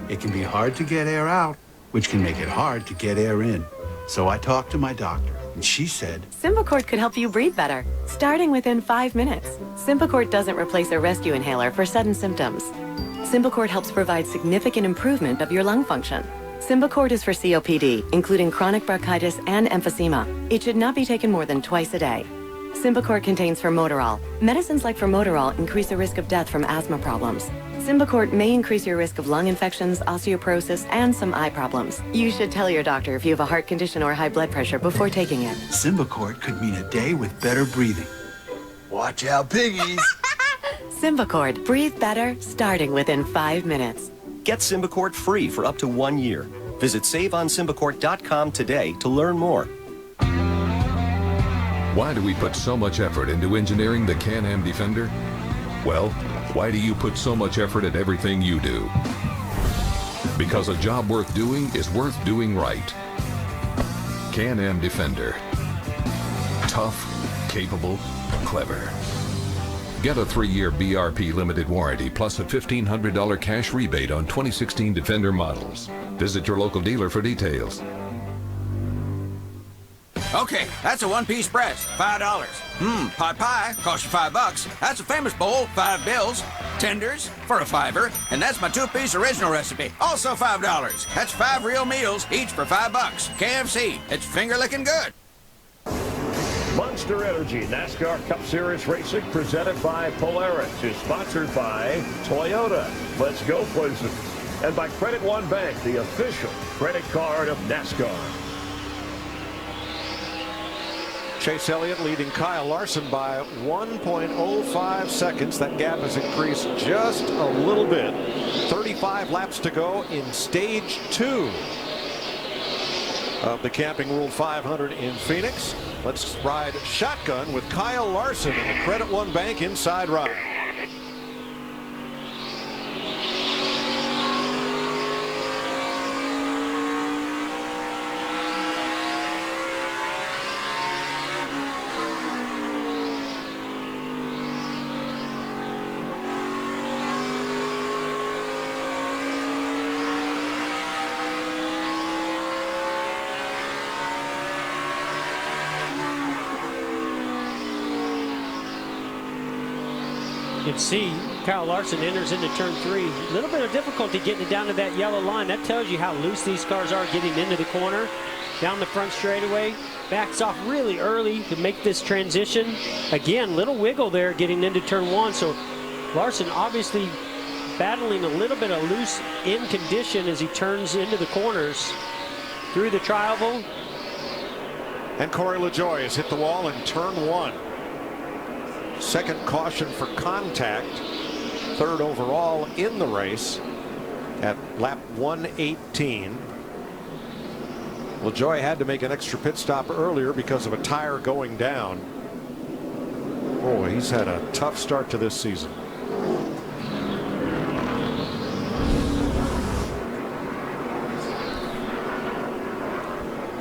It can be hard to get air out, which can make it hard to get air in. So I talked to my doctor, and she said, Symbicort could help you breathe better, starting within 5 minutes. Symbicort doesn't replace a rescue inhaler for sudden symptoms. Symbicort helps provide significant improvement of your lung function. Symbicort is for COPD, including chronic bronchitis and emphysema. It should not be taken more than twice a day. Symbicort contains formoterol. Medicines like formoterol increase the risk of death from asthma problems. Symbicort may increase your risk of lung infections, osteoporosis, and some eye problems. You should tell your doctor if you have a heart condition or high blood pressure before taking it. Symbicort could mean a day with better breathing. Watch out, piggies! Symbicort. Breathe better, starting within 5 minutes. Get Symbicort free for up to 1 year. Visit saveonsymbicort.com today to learn more. Why do we put so much effort into engineering the Can-Am Defender? Well, why do you put so much effort at everything you do? Because a job worth doing is worth doing right. Can-Am Defender. Tough, capable, clever. Get a 3-year BRP limited warranty plus a $1,500 cash rebate on 2016 Defender models. Visit your local dealer for details. Okay, that's a one-piece breast, $5. Pot pie, costs you $5. That's a famous bowl, 5 bills. Tenders for a $5, and that's my 2-piece original recipe, also $5. That's 5 real meals, each for $5. KFC, it's finger-licking good. Monster Energy NASCAR Cup Series Racing presented by Polaris is sponsored by Toyota. Let's go places. And by Credit One Bank, the official credit card of NASCAR. Chase Elliott leading Kyle Larson by 1.05 seconds. That gap has increased just a little bit. 35 laps to go in stage 2 of the Camping World 500 in Phoenix. Let's ride shotgun with Kyle Larson in the Credit One Bank inside ride. You can see Kyle Larson enters into turn 3. A little bit of difficulty getting it down to that yellow line. That tells you how loose these cars are getting into the corner. Down the front straightaway. Backs off really early to make this transition. Again, little wiggle there getting into turn 1. So Larson obviously battling a little bit of loose in condition as he turns into the corners through the tri-oval. And Corey LaJoie has hit the wall in turn 1. Second caution for contact, 3rd overall in the race at lap 118. LaJoie had to make an extra pit stop earlier because of a tire going down. Boy, he's had a tough start to this season.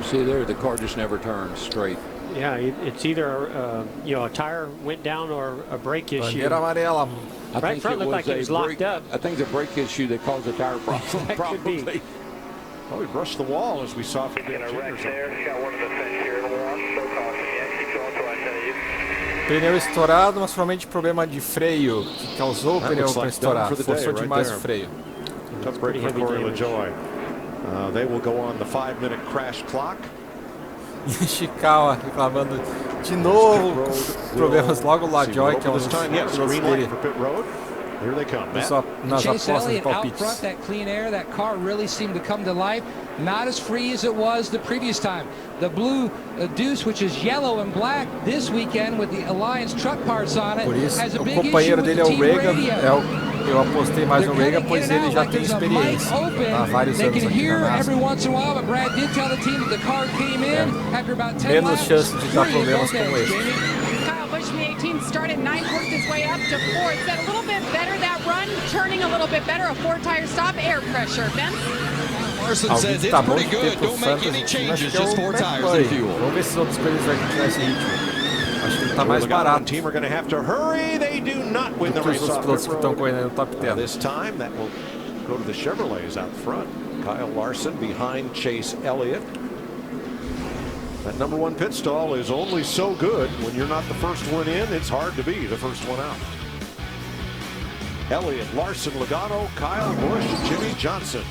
See there, the car just never turns straight. Yeah, it's either a tire went down or a brake issue. Amarela. Right front looked like it was locked up. I think it's a brake issue that caused the tire problem. That could be. Oh, he brushed the wall as we saw from the Pneu estourado, mas somente problema de freio que causou o pneu para estourar. Forçou demais o freio. Tough break for Corey LaJoie. They will go on the 5-minute crash clock. Ishikawa reclamando de novo problemas logo lá LaJoie, que é um dos pilotos dele. Chase Elliott out front, that clean air, that car really seemed to come to life. Not as free as it was the previous time. The blue Deuce, which is yellow and black this weekend with the Alliance truck parts on it, has a big issue with the team radio. Eu apostei mais no Reagan, pois ele já tem experiência há vários anos aqui na NASCAR. Menos chance de dar problemas como esse. Kyle Busch in the 18 started 9th, worked his way up to 4th. That a little bit better, that run, turning a little bit better, a 4-tire stop, air pressure. Vince? Larson says it's pretty good, don't make any changes, just 4 tires and fuel. Vamos ver se outras coisas vai continuar esse ritmo. Acho que ele tá mais barato. Team are going to have to hurry. They do not win the race off pilotos que estão correndo no top 10. This time that will go to the Chevrolets out front. Kyle Larson behind Chase Elliott. That number 1 pit stall is only so good when you're not the first one in. It's hard to be the first one out. Elliott, Larson, Logano, Kyle Busch, Jimmy Johnson.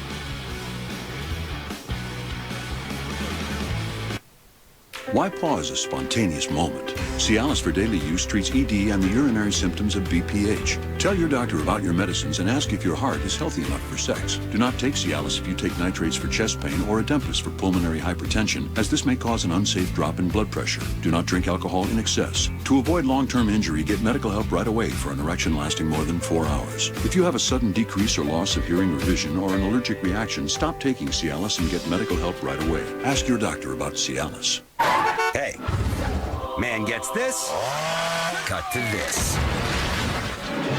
Why pause a spontaneous moment Cialis for daily use treats ED and the urinary symptoms of BPH. Tell your doctor about your medicines and ask if your heart is healthy enough for sex. Do not take Cialis if you take nitrates for chest pain or Adempas for pulmonary hypertension, as this may cause an unsafe drop in blood pressure. Do not drink alcohol in excess. To avoid long-term injury, get medical help right away for an erection lasting more than 4 hours. If you have a sudden decrease or loss of hearing or vision or an allergic reaction, stop taking Cialis and get medical help right away. Ask your doctor about Cialis. Hey, man gets this, cut to this.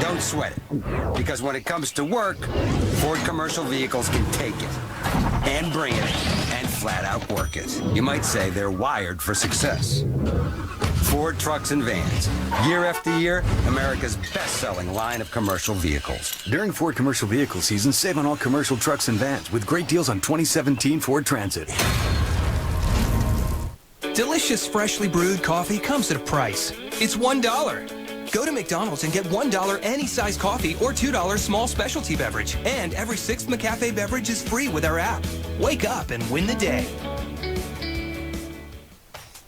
Don't sweat it, because when it comes to work, Ford Commercial Vehicles can take it and bring it and flat out work it. You might say they're wired for success. Ford Trucks and Vans, year after year, America's best-selling line of commercial vehicles. During Ford Commercial Vehicle season, save on all commercial trucks and vans with great deals on 2017 Ford Transit. Delicious freshly brewed coffee comes at a price. It's $1. Go to McDonald's and get $1 any size coffee or $2 small specialty beverage. And every 6th McCafe beverage is free with our app. Wake up and win the day.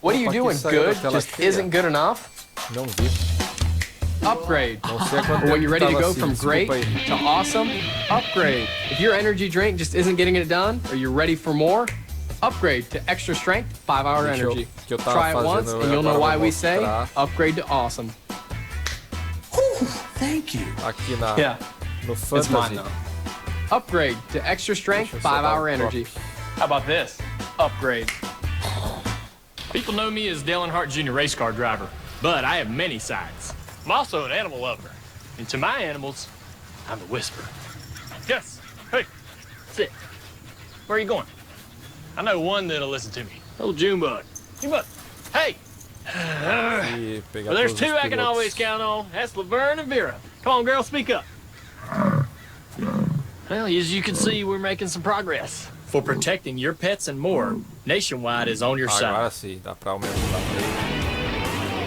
What are you doing? Good just isn't good enough? Não vi. Upgrade. Não sei quanto When you're ready to tava go assim, from great desculpa aí. to awesome, upgrade. If your energy drink just isn't getting it done, or you're ready for more, upgrade to extra strength 5-hour energy. Try it once and you'll know why we say upgrade to awesome. Thank you. Aqui no It's Fantasy. mine though. Upgrade to extra strength 5-hour energy. How about this? Upgrade. People know me as Dale Earnhardt Jr. race car driver, but I have many sides. I'm also an animal lover, and to my animals, I'm the whisperer. Yes, hey, sit. Where are you going? I know one that'll listen to me. Old Junebug. Junebug, hey! Well, there's two I can always count on. That's Laverne and Vera. Come on, girl, speak up. Well, as you can see, we're making some progress. For protecting your pets and more, Nationwide is on your Agora side. sim, dá pra aumentar.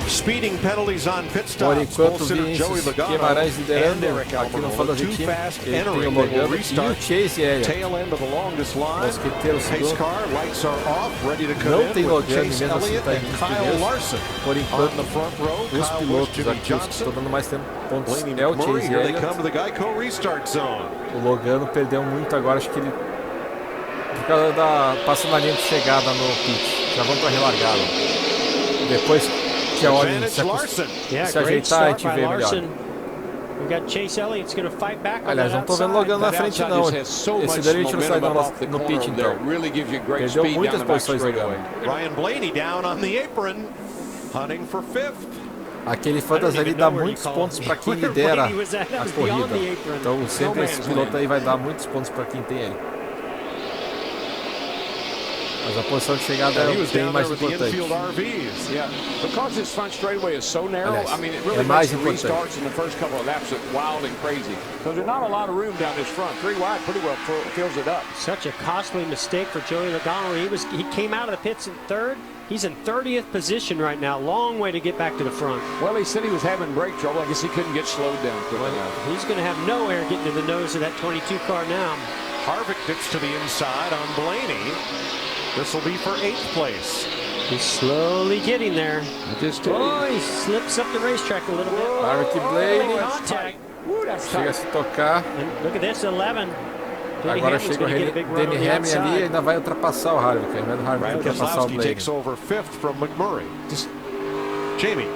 Speeding penalties on pit Por stops. enquanto, Vinícius Guimarães liderando aqui no Fantasy Team. Ele tem o Logano e o Chase Elliott. Tail end of the longest line. Mosqueteiro Pace segundo. car, lights are off, ready to come Não in tem with Logano, Chase mesmo assim Elliott está and em Kyle primeiros. Larson. Por On enquanto, the front row, os Kyle pilotos Busch, Jimmy aqui, os que Johnson. estão dando mais tempo pontos Blaney é o McMurray, Chase here they Elliott. come to the Geico restart zone. O Logano perdeu muito agora, acho que ele... Por causa da... Passando a linha de chegada no pit. Já vão para relargada. Depois que a ordem se ajeitar, a gente vê melhor. We got Chase Elliott's going to fight back. Aliás, não tô vendo Logano na frente não. Esse daí a gente não sai no pit então. Perdeu muitas posições Logano. Ryan Blaney down on the apron, hunting for fifth. Aquele Fantasy ali dá muitos pontos para quem lidera a corrida. Então sempre esse piloto aí vai dar muitos pontos para quem tem ele. Mas a posição de chegada é bem mais importante. Because this front straightaway is so narrow, Aliás, I mean, it really makes the restarts in the first couple of laps wild and crazy. Because there's not a lot of room down this front. 3 wide pretty well fills it up. Such a costly mistake for Joey Logano. He came out of the pits in third. He's in 30th position right now. Long way to get back to the front. Well, he said he was having brake trouble. I guess he couldn't get slowed down quick enough. He's going to have no air getting to the nose of that 22 car now. Harvick dips to the inside on Blaney. This will be for 8th place. He's slowly getting there. He slips up the racetrack a little bit. Harvick Blaney. Contact. Chega a se tocar. And look at this, 11. Agora chega o Danny Hamlin ali e ainda vai ultrapassar o Harvick. Ao invés do Harvick ultrapassar o Blaney. Takes over 5th from McMurray. Jamie.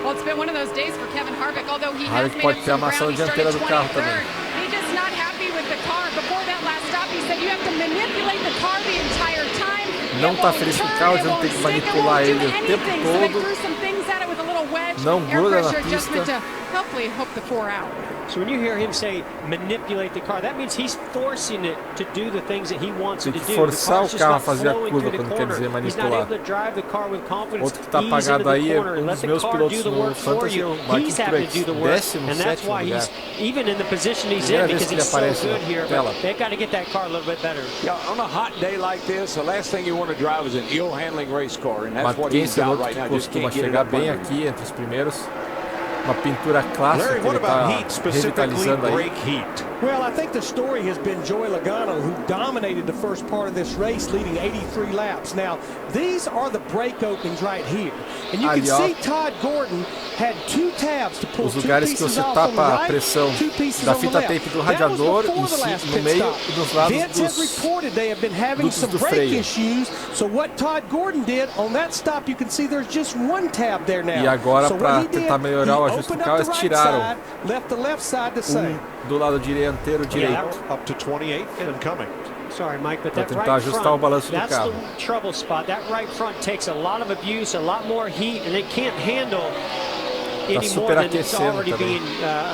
Well, it's been one of those days for Kevin Harvick, although he has Harvick made pode up ter a some maçã ground. He dianteira started do carro também. 23rd. He's just not happy with the car. Before that last stop, he said you have to manipulate the car the entire time. Não está feliz com o carro, não tem que manipular ele o tempo todo. Não gruda na pista. Hopefully hook the 4 out. So when you hear him say manipulate the car, that means he's forcing it to do the things that he wants it to do. Tem que forçar o carro a fazer a curva quando quer dizer manipular. Outro que está apagado aí é um dos meus pilotos no Fantasy, o Martin Truex, 17º lugar. Even in the position he's in, because he's so good here, but they've got to get that car a little bit better. Yeah, on a hot day like this, the last thing you want to drive is an ill-handling race car, and that's what he's got right now. Just costuma can't get it chegar up bem under. aqui entre os primeiros. uma pintura clássica que ele está revitalizando aí. Well, I think the story has been Joey Logano, who dominated the first part of this race, leading 83 laps. Now, these are the brake openings right here. And you can see Todd Gordon had 2 tabs to pull os lugares que você tapa a pressão da fita tape do radiador no meio e dos lados do freio. So what Todd Gordon did on that stop, you can see there's just 1 tab there now. E agora, para tentar melhorar o ajuste do carro, eles tiraram do lado dianteiro direito. Sorry, Mike, but para that tentar right ajustar front, o balanço do that's carro. the trouble spot. That right front takes a lot of abuse, a lot more heat, and it can't handle any more than it's already being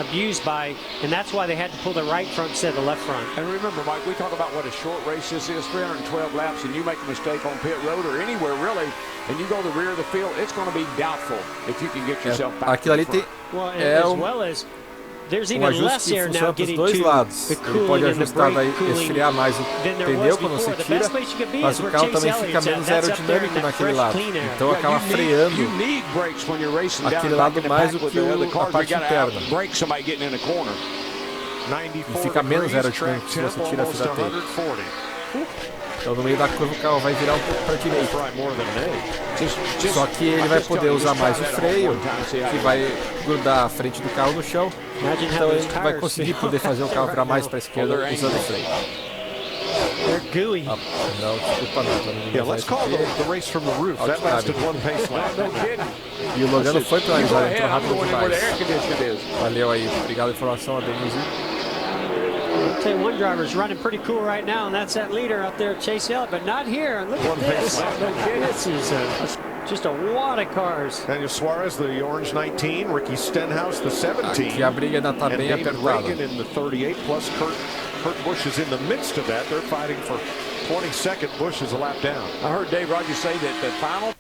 abused by, and that's why they had to pull the right front instead of the left front. And remember, Mike, we talk about what a short race this is, 312 laps, and you make a mistake on pit road or anywhere really, and you go to the rear of the field, it's going to be doubtful if you can get yourself back. Aquilo ali tem ajuste que funciona para os dois lados. Ele pode ajustar, daí, esfriar mais o pneu quando você tira, mas o carro também fica menos aerodinâmico naquele lado. Então acaba freando aquele lado mais do que a parte interna. E fica menos aerodinâmico se você tira a fita tape. Então no meio da curva o carro vai virar um pouco para a direita. Só que ele vai poder usar mais o freio, que vai grudar a frente do carro no chão. Então ele vai conseguir poder fazer o carro virar mais para a esquerda usando o freio. Não, desculpa não. E o Logano foi penalizado, entrou rápido demais. Valeu aí, obrigado pela informação, Denise. I'll tell you, one driver is running pretty cool right now, and that's that leader out there, Chase Elliott, but not here. And look at this. This is just a wad of cars. Daniel Suarez, the orange 19, Ricky Stenhouse, the 17. Aqui a briga ainda está bem apertada. Reagan in the 38, plus Kurt Busch is in the midst of that. They're fighting for 22nd. Busch is a lap down. I heard Dave Rogers say that the final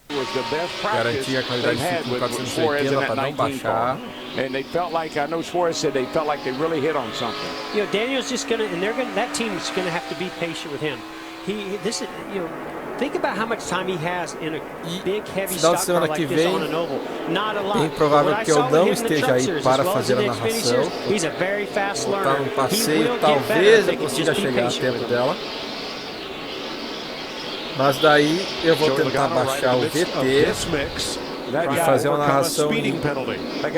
was the best practice garantir a qualidade de 480 para não baixar. And they felt like, I know Suarez said they felt like they really hit on something. You know, Daniel's just gonna, and that team is gonna have to be patient with him. This is, you know, think about how much time he has in a big, heavy stock car like this on an oval. Not a lot. É provável que eu não esteja aí para fazer a narração. He's a very fast learner. learner. No passeio, talvez eu consiga chegar a tempo dela. Mas daí eu vou tentar baixar o VT e fazer uma narração em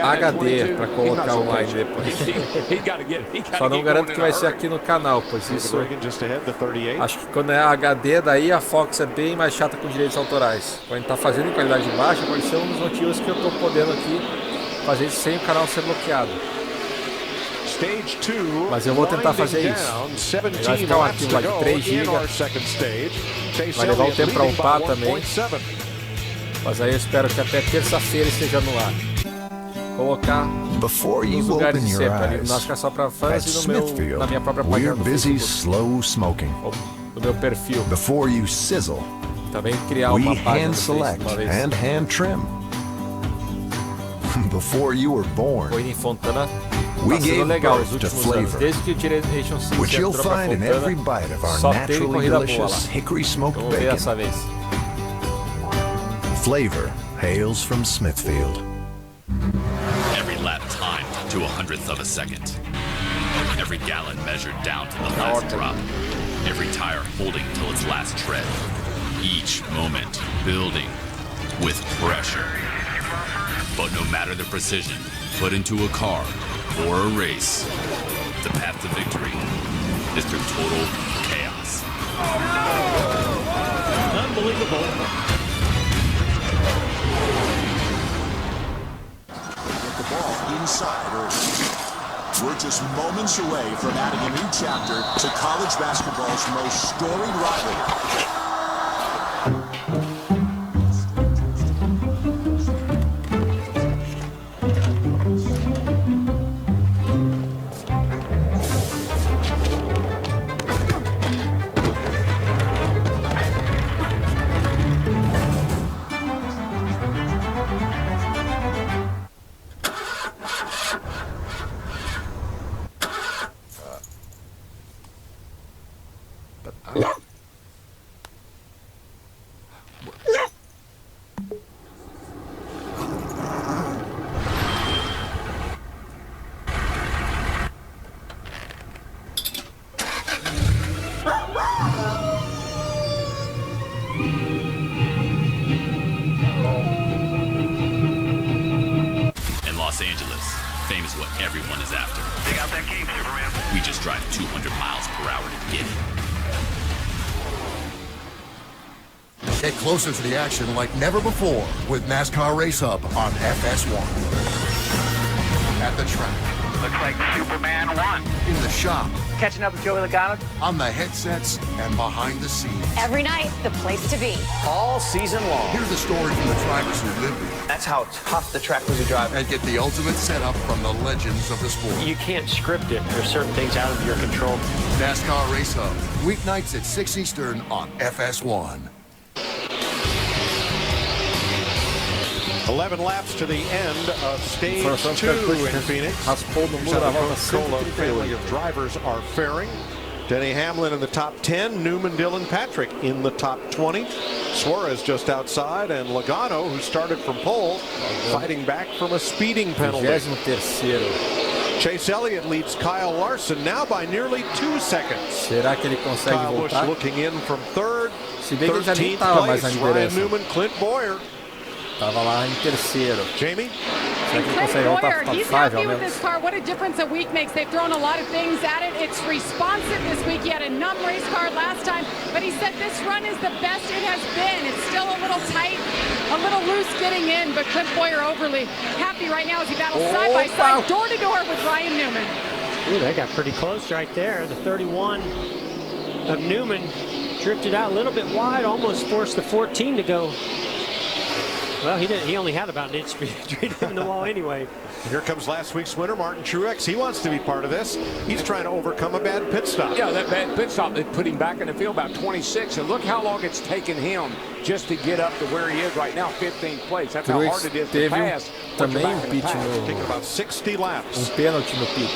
HD para colocar online depois. Só não garanto que vai ser aqui no canal, pois isso acho que quando é HD daí a Fox é bem mais chata com direitos autorais. Quando está fazendo em qualidade baixa pode ser um dos motivos que eu estou podendo aqui fazer isso sem o canal ser bloqueado. Mas eu vou tentar fazer isso. Ele vai ficar um arquivo lá de 3 GB. Vai levar um tempo para upar também. Mas aí eu espero que até terça-feira esteja no ar. Colocar nos lugares de sempre, ali no Nascar só para fãs e na minha própria página do Facebook. No meu perfil. Também criar uma página uma vez. Corrida em Fontana tá sendo legal os últimos anos. Desde que o Generation 6 entrou pra Fontana, só teve corrida boa lá. Vamos ver dessa vez. Flavor hails from Smithfield. Every lap timed to 100th of a second. Every gallon measured down to the last drop. Every tire holding till its last tread. Each moment building with pressure. But no matter the precision put into a car or a race, the path to victory is through total chaos. Unbelievable. Get the ball inside early. We're just moments away from adding a new chapter to college basketball's most storied rivalry. Fame is what everyone is after. Take out that game, Superman. We just drive 200 miles per hour to get it. Get closer to the action like never before with NASCAR Race Hub on FS1. At the track. Looks like Superman won. In the shop. Catching up with Joey Logano. On the headsets and behind the scenes. Every night, the place to be. All season long. Hear the story from the drivers who live it. That's how tough the track was to drive. And get the ultimate setup from the legends of the sport. You can't script it. There's certain things out of your control. NASCAR Race Hub. Weeknights at 6 Eastern on FS1. 11 laps to the end of stage 2 in Phoenix. Coca-Cola family of drivers are faring. Denny Hamlin in the top 10. Newman, Dillon, Patrick in the top 20. Suarez just outside, and Logano, who started from pole, fighting back from a speeding penalty. Chase Elliott leads Kyle Larson now by nearly 2 seconds. Será que ele consegue Kyle Busch voltar? looking in from third. Se bem que ele já nem 13th estava mais place. na Ryan liderança. Newman, Clint Boyer. Tava lá em terceiro. Jamie? Será que ele consegue voltar para top 5 happy ao with menos? this car. What a difference a week makes. They've thrown a lot of things at it. It's responsive this week. He had a numb race car last time, but he said this run is the best it has been. It's still a little tight, a little loose getting in, but Clint Boyer overly happy right now as he battles side by side, door to door with Ryan Newman. Ooh, they got pretty close right there. The 31 of Newman drifted out a little bit wide, almost forced the 14 to go. Well, he didn't. He only had about an inch between him and the wall anyway. Here comes last week's winner, Martin Truex. He wants to be part of this. He's trying to overcome a bad pit stop. Yeah, that bad pit stop that put him back in the field about 26. And look how long it's taken him just to get up to where he is right now, 15th place. That's how hard it is to pass. Também pit no... Taking about 60 laps. Pênalti no pit.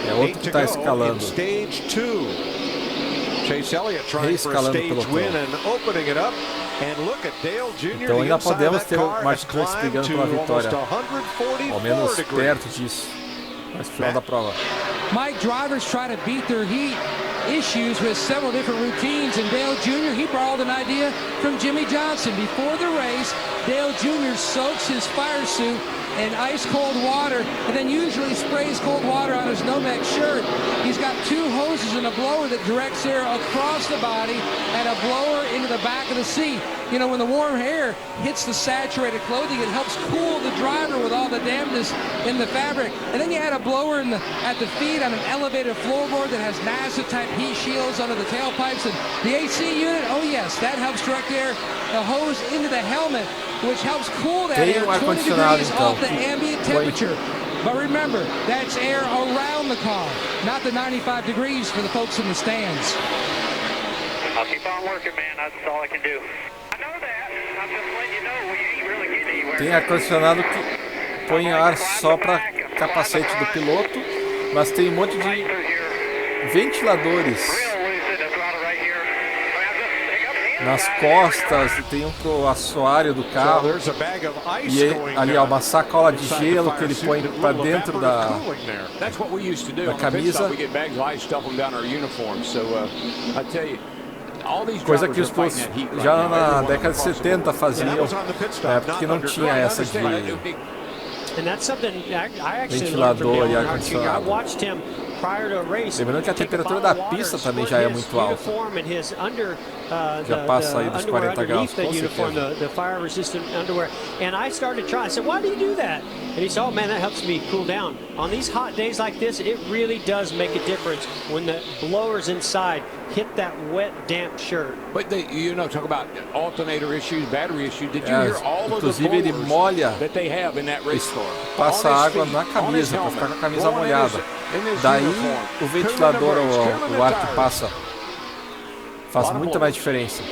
É outro que está escalando. Stage 2. Chase Elliott trying for a stage win and opening it up. And look at Dale Jr. Então ainda podemos ter o Martin Truex brigando pela vitória. Ao menos perto disso. Mas no final da prova. Mike, drivers try to beat their heat issues with several different routines, and Dale Jr., he borrowed an idea from Jimmy Johnson. Before the race, Dale Jr. soaks his fire suit in ice cold water and then usually sprays cold water on his Nomex shirt. He's got 2 hoses and a blower that directs air across the body and a blower into the back of the seat. You know, when the warm air hits the saturated clothing, it helps cool the driver with all the dampness in the fabric. And then you add a blower at the feet on an elevated floorboard that has NASA-type heat shields under the tailpipes. And the AC unit, oh yes, that helps direct air, the hose into the helmet, which helps cool that air 20 degrees off the ambient temperature. But remember, that's air around the car, not the 95 degrees for the folks in the stands. I'll keep on working, man. That's all I can do. I know that. I'm just letting you know we ain't really getting anywhere. Tem ar-condicionado que põe ar só para capacete do piloto, mas tem um monte de ventiladores nas costas, tem um pro assoalho do carro e ali há uma sacola de gelo que ele põe para dentro da camisa, coisa que os pilotos já na década de 70 faziam, porque não tinha essa de ventilador e ar-condicionado. Lembrando que a temperatura da pista também já é muito alta. Já passa aí dos 40 graus, com certeza. The fire resistant underwear. And I started trying. I said, why do you do that? And he said, oh man, that helps me cool down. On these hot days like this, it really does make a difference when the blowers inside hit that wet, damp shirt. But you know, talk about alternator issues, battery issues. Did you hear all of the ele molha, that they have in that race car? Passa água na camisa para ficar com a camisa molhada. Daí o ventilador, o ar que passa, faz muita mais diferença.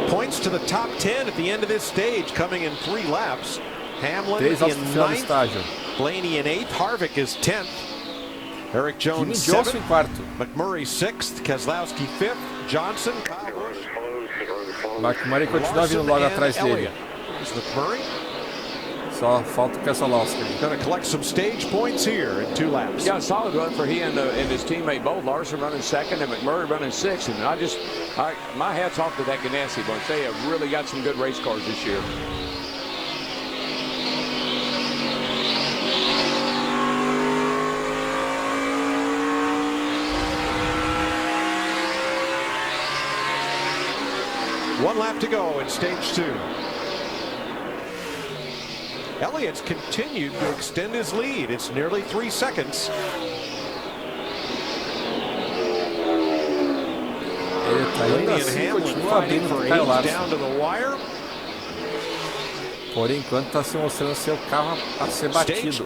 Points to the top 10 at the end of this stage, coming in 3 laps. Hamlin in 9th, Blaney in 8th, Harvick is 10th, Eric Jones 7th, McMurray 6th, Keselowski 5th, Johnson, Kyle Busch. McMurray continua vindo logo atrás dele. McMurray. Só falta o Keselowski. Going to collect some stage points here in 2 laps. Yeah, a solid run for he and his teammate both. Larson running 2nd and McMurray running 6th. And my hat's off to that Ganassi bunch. They have really got some good race cars this year. 1 lap to go in stage 2. Elliott's continued to extend his lead. It's nearly 3 seconds. Ainda assim continua abrindo para o Kyle Larson. Por enquanto está se mostrando ser o carro a ser batido.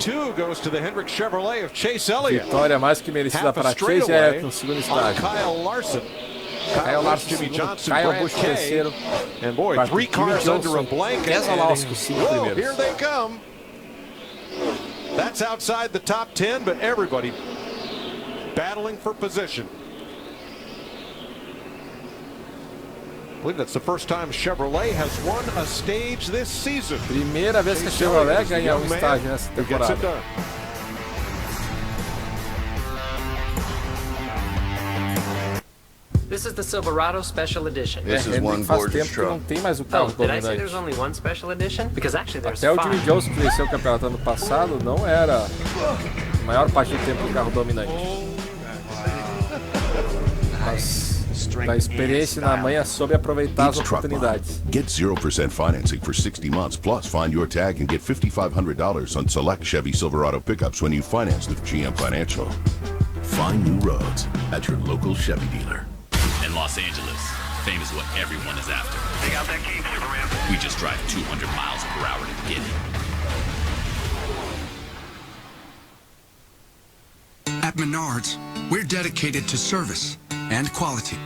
Vitória mais que merecida para Chase Elliott no segundo estágio. Kyle Larson segundo, Kyle Busch terceiro. And boy, 3 cars under a blanket. Keselowski 5 primeiros. Here they come. That's outside the top 10, but everybody battling for position. I believe that's the first time Chevrolet has won a stage this season. Primeira vez que a Chevrolet ganha estágio nessa temporada. This is the Silverado Special Edition. This is one gorgeous truck. Não tem mais o carro did I say there's only one special edition? Because actually there's Até o Jimmy Johnson, que venceu o campeonato ano passado, não era a maior parte do tempo o carro dominante. Mas da experiência na manhã soube aproveitar as oportunidades. Get 0% financing for 60 months, plus find your tag and get $5,500 on select Chevy Silverado pickups when you finance with GM Financial. Find new roads at your local Chevy dealer. In Los Angeles, fame is what everyone is after. Take out that key, Superman. We just drive 200 miles per hour to get it. At Menards, we're dedicated to service and quality.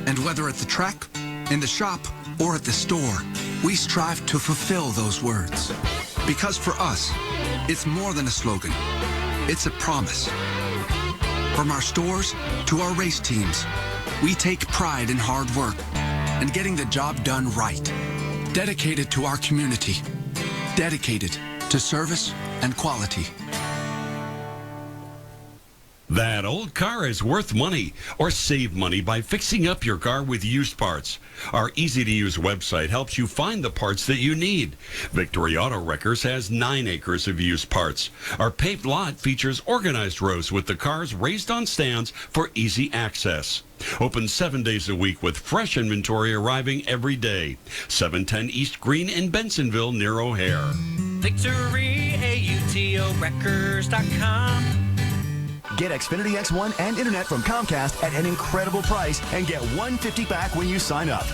And whether at the track, in the shop, or at the store, we strive to fulfill those words. Because for us, it's more than a slogan. It's a promise. From our stores to our race teams, we take pride in hard work and getting the job done right. Dedicated to our community. Dedicated to service and quality. That old car is worth money, or save money by fixing up your car with used parts. Our easy-to-use website helps you find the parts that you need. Victory Auto Wreckers has 9 acres of used parts. Our paved lot features organized rows with the cars raised on stands for easy access. Open 7 days a week with fresh inventory arriving every day. 710 East Green in Bensonville near O'Hare. Victory, AUTOWreckers.com. Get Xfinity X1 and internet from Comcast at an incredible price and get $150 back when you sign up.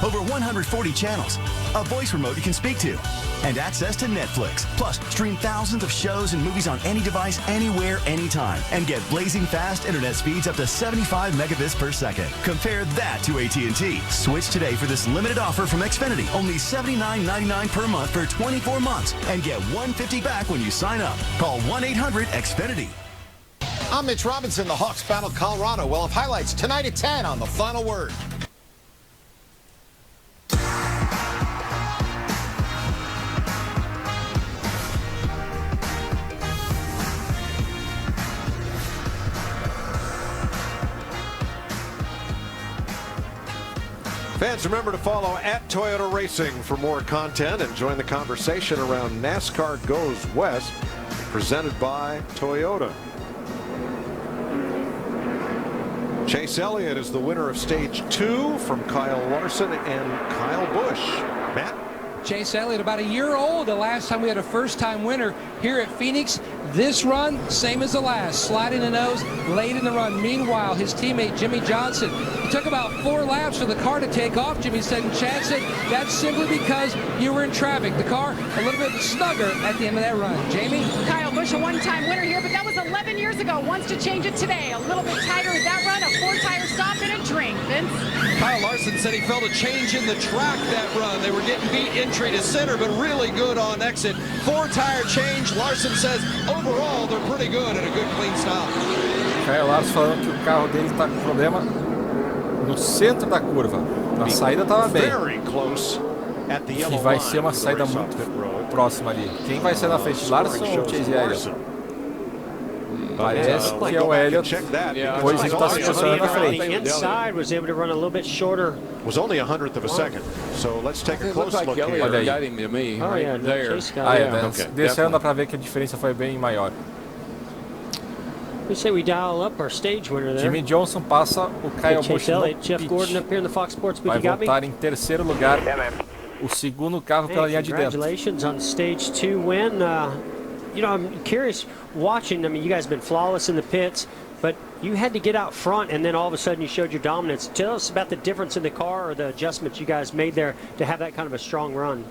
Over 140 channels, a voice remote you can speak to, and access to Netflix. Plus, stream thousands of shows and movies on any device, anywhere, anytime. And get blazing fast internet speeds up to 75 megabits per second. Compare that to AT&T. Switch today for this limited offer from Xfinity. Only $79.99 per month for 24 months. And get $150 back when you sign up. Call 1-800-XFINITY. I'm Mitch Robinson. The Hawks battle Colorado. We'll have highlights tonight at 10 on The Final Word. Fans, remember to follow @Toyota Racing for more content and join the conversation around NASCAR Goes West, presented by Toyota. Chase Elliott is the winner of Stage 2 from Kyle Larson and Kyle Busch. Matt? Chase Elliott, about a year old the last time we had a first-time winner here at Phoenix. This run, same as the last, sliding the nose late in the run. Meanwhile, his teammate Jimmy Johnson, it took about 4 laps for the car to take off. Jimmy said, and Chad said, that's simply because you were in traffic. The car a little bit snugger at the end of that run. Jamie? Kyle Busch, a one-time winner here, but that was 11 years ago. Wants to change it today. A little bit tighter with that run, a 4-tire stop and a drink. Vince? Kyle Larson said he felt a change in the track that run. They were getting beat entry to center, but really good on exit. 4-tire change. Larson says overall they're pretty good and a good clean stop. Kyle Larson falando que o carro dele está com problema no centro da curva. Na saída estava bem. E vai ser uma saída muito próxima ali. Quem vai ser na frente, Larson ou Chase Elliott? Parece que é o Elliott, pois ele está se posicionando na frente. Inside was able to run a little bit shorter. Was only 100th of a second. So let's take a close look here. Olha aí. Desse ano dá pra ver que a diferença foi bem maior. We say we dial up our stage winner there. Jimmy Johnson passa o Kyle Busch no Jeff Gordon up here in the Fox Sports booth. Vai voltar em terceiro lugar. O segundo carro pela linha de dentro. Congratulations on stage 2 win. You know, I'm curious watching. I mean, you guys have been flawless in the pits, but you had to get out front, and then all of a sudden you showed your dominance. Tell us about the difference in the car or the adjustments you guys made there to have that kind of a strong run.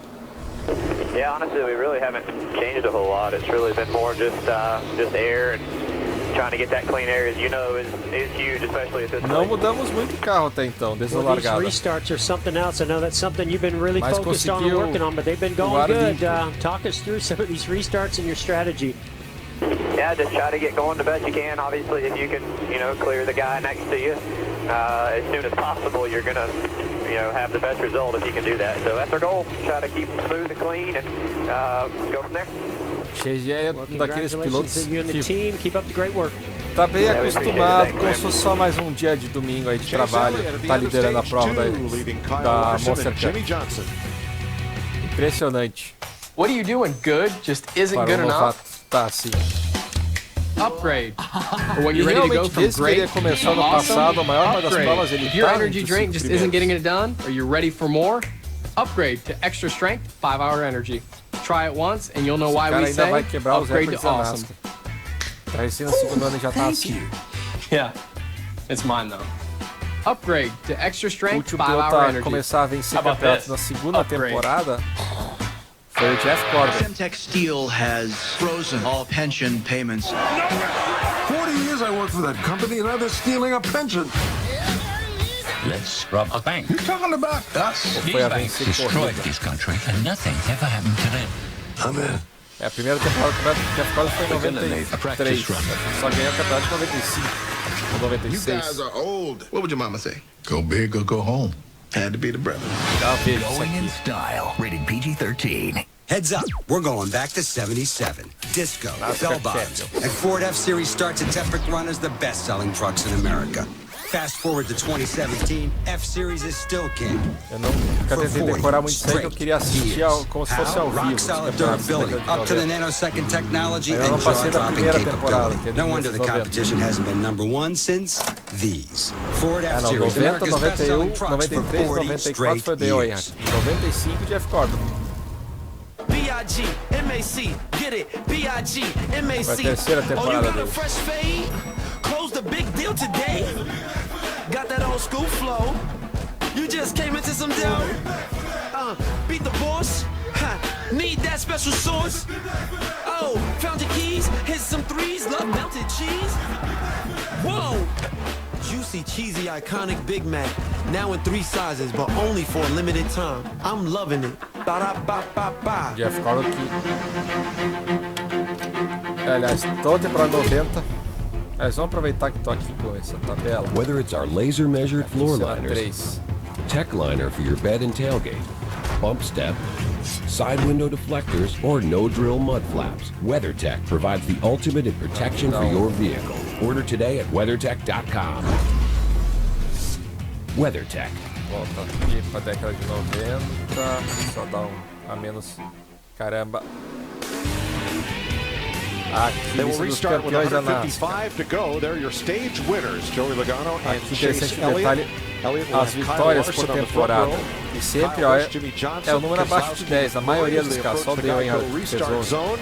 Yeah, honestly, we really haven't changed a whole lot. It's really been more just air and trying to get that clean air, as you know, is huge, especially at this point. Não mudamos muito o carro até então, desde a largada. These restarts are something else. I know that's something you've been really focused on and working on, but they've been going good. Talk us through some of these restarts and your strategy. Yeah, just try to get going the best you can. Obviously, if you can, you know, clear the guy next to you as soon as possible, you're gonna, you know, have the best result if you can do that. So that's our goal. Try to keep them smooth and clean and go from there. Chase é um daqueles pilotos que keep up the great work. Tá bem acostumado, como se fosse só mais um dia de domingo aí de trabalho, tá liderando a prova da Mostrar. Impressionante. What are you doing? Good just isn't good enough. Tá assim. Upgrade. Or when you're ready to go from great to awesome, upgrade. If your energy drink just isn't getting it done, or you're ready for more, upgrade to extra strength 5-hour energy. Try it once and you'll know why we say upgrade to awesome. Tá recém no segundo ano e já tá assim. Yeah, it's mine though. Upgrade to extra strength 5-hour energy. Começar a vencer campeonatos na segunda temporada foi o Jeff Gordon. Semtech Steel has frozen all pension payments. 40 years I worked for that company and now they're stealing a pension. Let's rob a bank. You're talking about us? These banks destroyed this country and nothing ever happened to them. I'm in. É, a primeira temporada do Jeff Gordon foi em 93. Só ganhou o campeonato de 95 ou 96. You guys are old. What would your mama say? Go big or go home. Had to be the brother. Going in style. Rated PG-13. Heads up, we're going back to 77. Disco, bell bottoms, and Ford F-Series starts at Epic Run as the best-selling trucks in America. Fast forward to 2017, F-Series is still king. Eu nunca tentei decorar muito isso aí, eu queria assistir como se fosse ao vivo. Up to the nanosecond technology and jaw-dropping capability. No wonder the competition hasn't been #1 since these. Ford F-Series, America's best-selling trucks for 40 straight years. 95, Jeff Gordon. B.I.G. M.A.C. Get it? B.I.G. M.A.C. Terceira temporada you got a fresh fade? Close the big deal today. Got that old school flow. You just came into some dough. Beat the boss. Need that special sauce. Oh, found your keys. Hit some threes. Love melted cheese. Whoa. Juicy, cheesy, iconic Big Mac. Now in 3 sizes, but only for a limited time. I'm loving it. Ba-da-ba-ba-ba. Jeff Gordon aqui. Aliás, toda temporada 90. Vamos aproveitar que estou aqui com essa tabela. Whether it's our laser measured floor liners, tech liner for your bed and tailgate, bump step, side window deflectors, or no drill mud flaps, WeatherTech provides the ultimate in protection for your vehicle. Order today at WeatherTech.com. WeatherTech. Volta aqui para a década de 90. Só dá a menos. Caramba. They will restart with 155 to go. They're your stage winners, Joey Logano and Chase Elliott. As vitórias por temporada. E sempre é o número abaixo de 10, a maioria dos casos. Só deu em Pesou.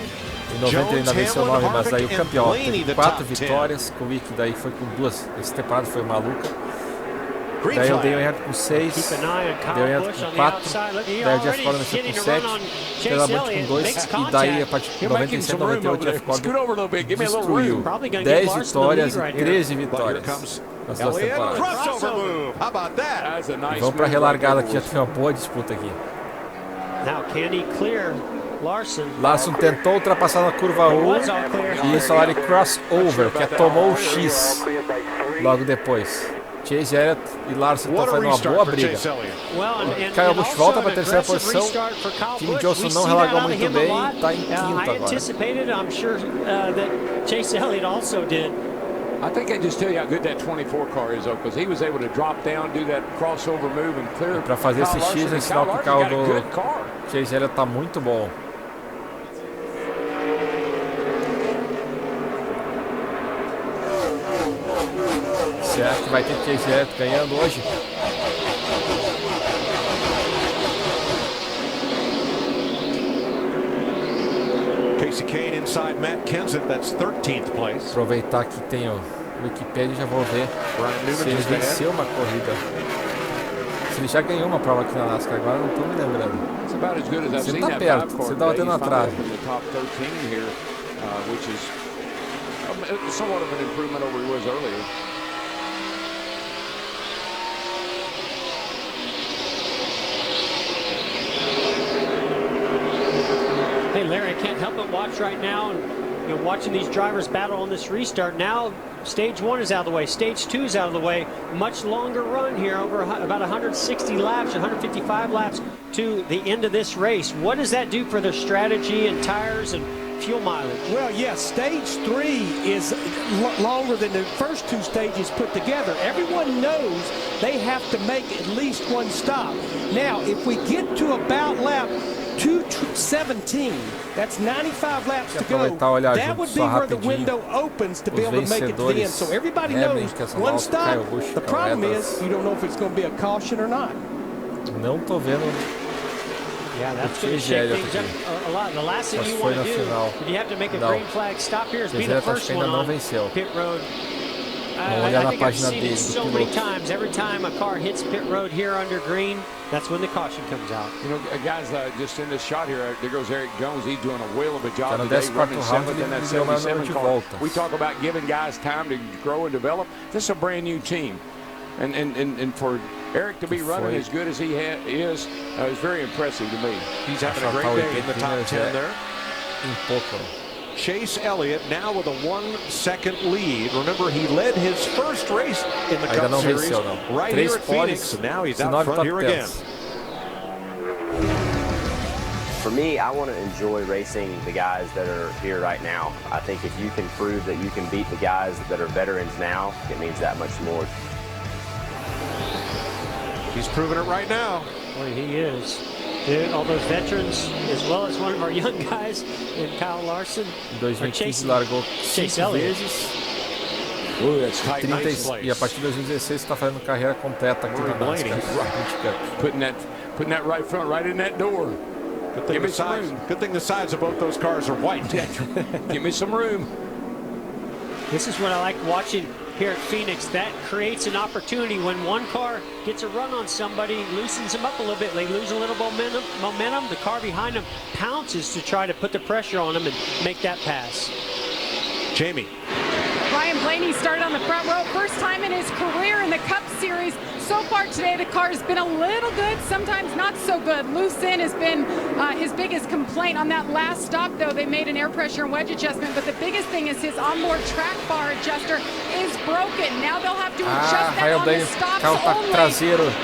Em 90 ainda venceu 9, mas aí o campeão teve 4 vitórias. Com o Wick daí foi com 2. Essa temporada foi maluca. Daí eu dei o Earnhardt com 6, dei o Earnhardt com 4, daí o Jeff Gordon venceu com 7, Taylor Busch com 2, e daí a partir de 97 e 98 o Jeff Gordon destruiu 10 vitórias e 13 vitórias nas 2 temporadas. E vamos para a relargada que já tem uma boa disputa aqui. Larson tentou ultrapassar na curva 1 e isso lá de crossover, que é tomou o X logo depois. Chase Elliott e Larson estão fazendo uma boa briga. Kyle Busch volta para a terceira posição. Jimmy Johnson não relargou muito bem e está em quinto agora. I think I just tell you how good that 24 car is, though, because he was able to drop down, do that crossover move and clear. Para fazer esse X é sinal que o carro do Chase Elliott está muito bom. Você acha que vai ter Chase ganhando hoje? Casey Kane inside Matt Kenseth, that's 13th place. Aproveitar que tem o Wikipedia, já vou ver se ele venceu uma corrida. Se ele já ganhou uma prova aqui na Nascar, agora não estou me lembrando. Você está perto, você está batendo na trave. Somewhat of an improvement over he was earlier. Hey Larry, I can't help but watch right now, and watching these drivers battle on this restart. Now stage 1 is out of the way, stage 2 is out of the way. Much longer run here, over about 160 laps, 155 laps to the end of this race. What does that do for their strategy and tires and fuel mileage? Well, yes, stage 3 is longer than the first 2 stages put together. Everyone knows they have to make at least one stop. Now, if we get to about lap 217, that's 95 laps to go. That would be where the window opens to be able to make it to the end. So everybody knows one stop. The problem is you don't know if it's going to be a caution or not. Não tô vendo. Yeah, that's going to shake things up a lot. The last thing you want to do, if you have to make a green flag stop here, is be the first one on pit road. I think I've seen it so many times. Every time a car hits pit road here under green, that's when the caution comes out. You know, guys, just in this shot here, there goes Eric Jones. He's doing a whale of a job today, running 7th in that 77 car. We talk about giving guys time to grow and develop. This is a brand new team, and for Eric to be running as good as he is very impressive to me. He's having a great day in the top 10 there. Chase Elliott now with a 1-second lead. Remember, he led his first race in the Cup Series right here at Phoenix, and now he's out front here again. For me, I want to enjoy racing the guys that are here right now. I think if you can prove that you can beat the guys that are veterans now, it means that much more. He's proving it right now. Boy, he is. Dude, all those veterans, as well as one of our young guys in Kyle Larson. Em 2015 largou 5 vezes. That's tight, nice place. E a partir de 2016 está fazendo carreira completa aqui na Nascar. Putting that right front right in that door. Good thing the sides of both those cars are white. Give me some room. This is what I like watching here at Phoenix. That creates an opportunity when one car gets a run on somebody, loosens them up a little bit, they lose a little momentum, the car behind them pounces to try to put the pressure on them and make that pass. Jamie. Ryan Blaney started on the front row, first time in his career in the Cup Series. So far today, the car has been a little good, sometimes not so good. Loose in has been his biggest complaint. On that last stop, though, they made an air pressure and wedge adjustment, but the biggest thing is his onboard track bar adjuster is broken. Now they'll have to adjust that on the stops only,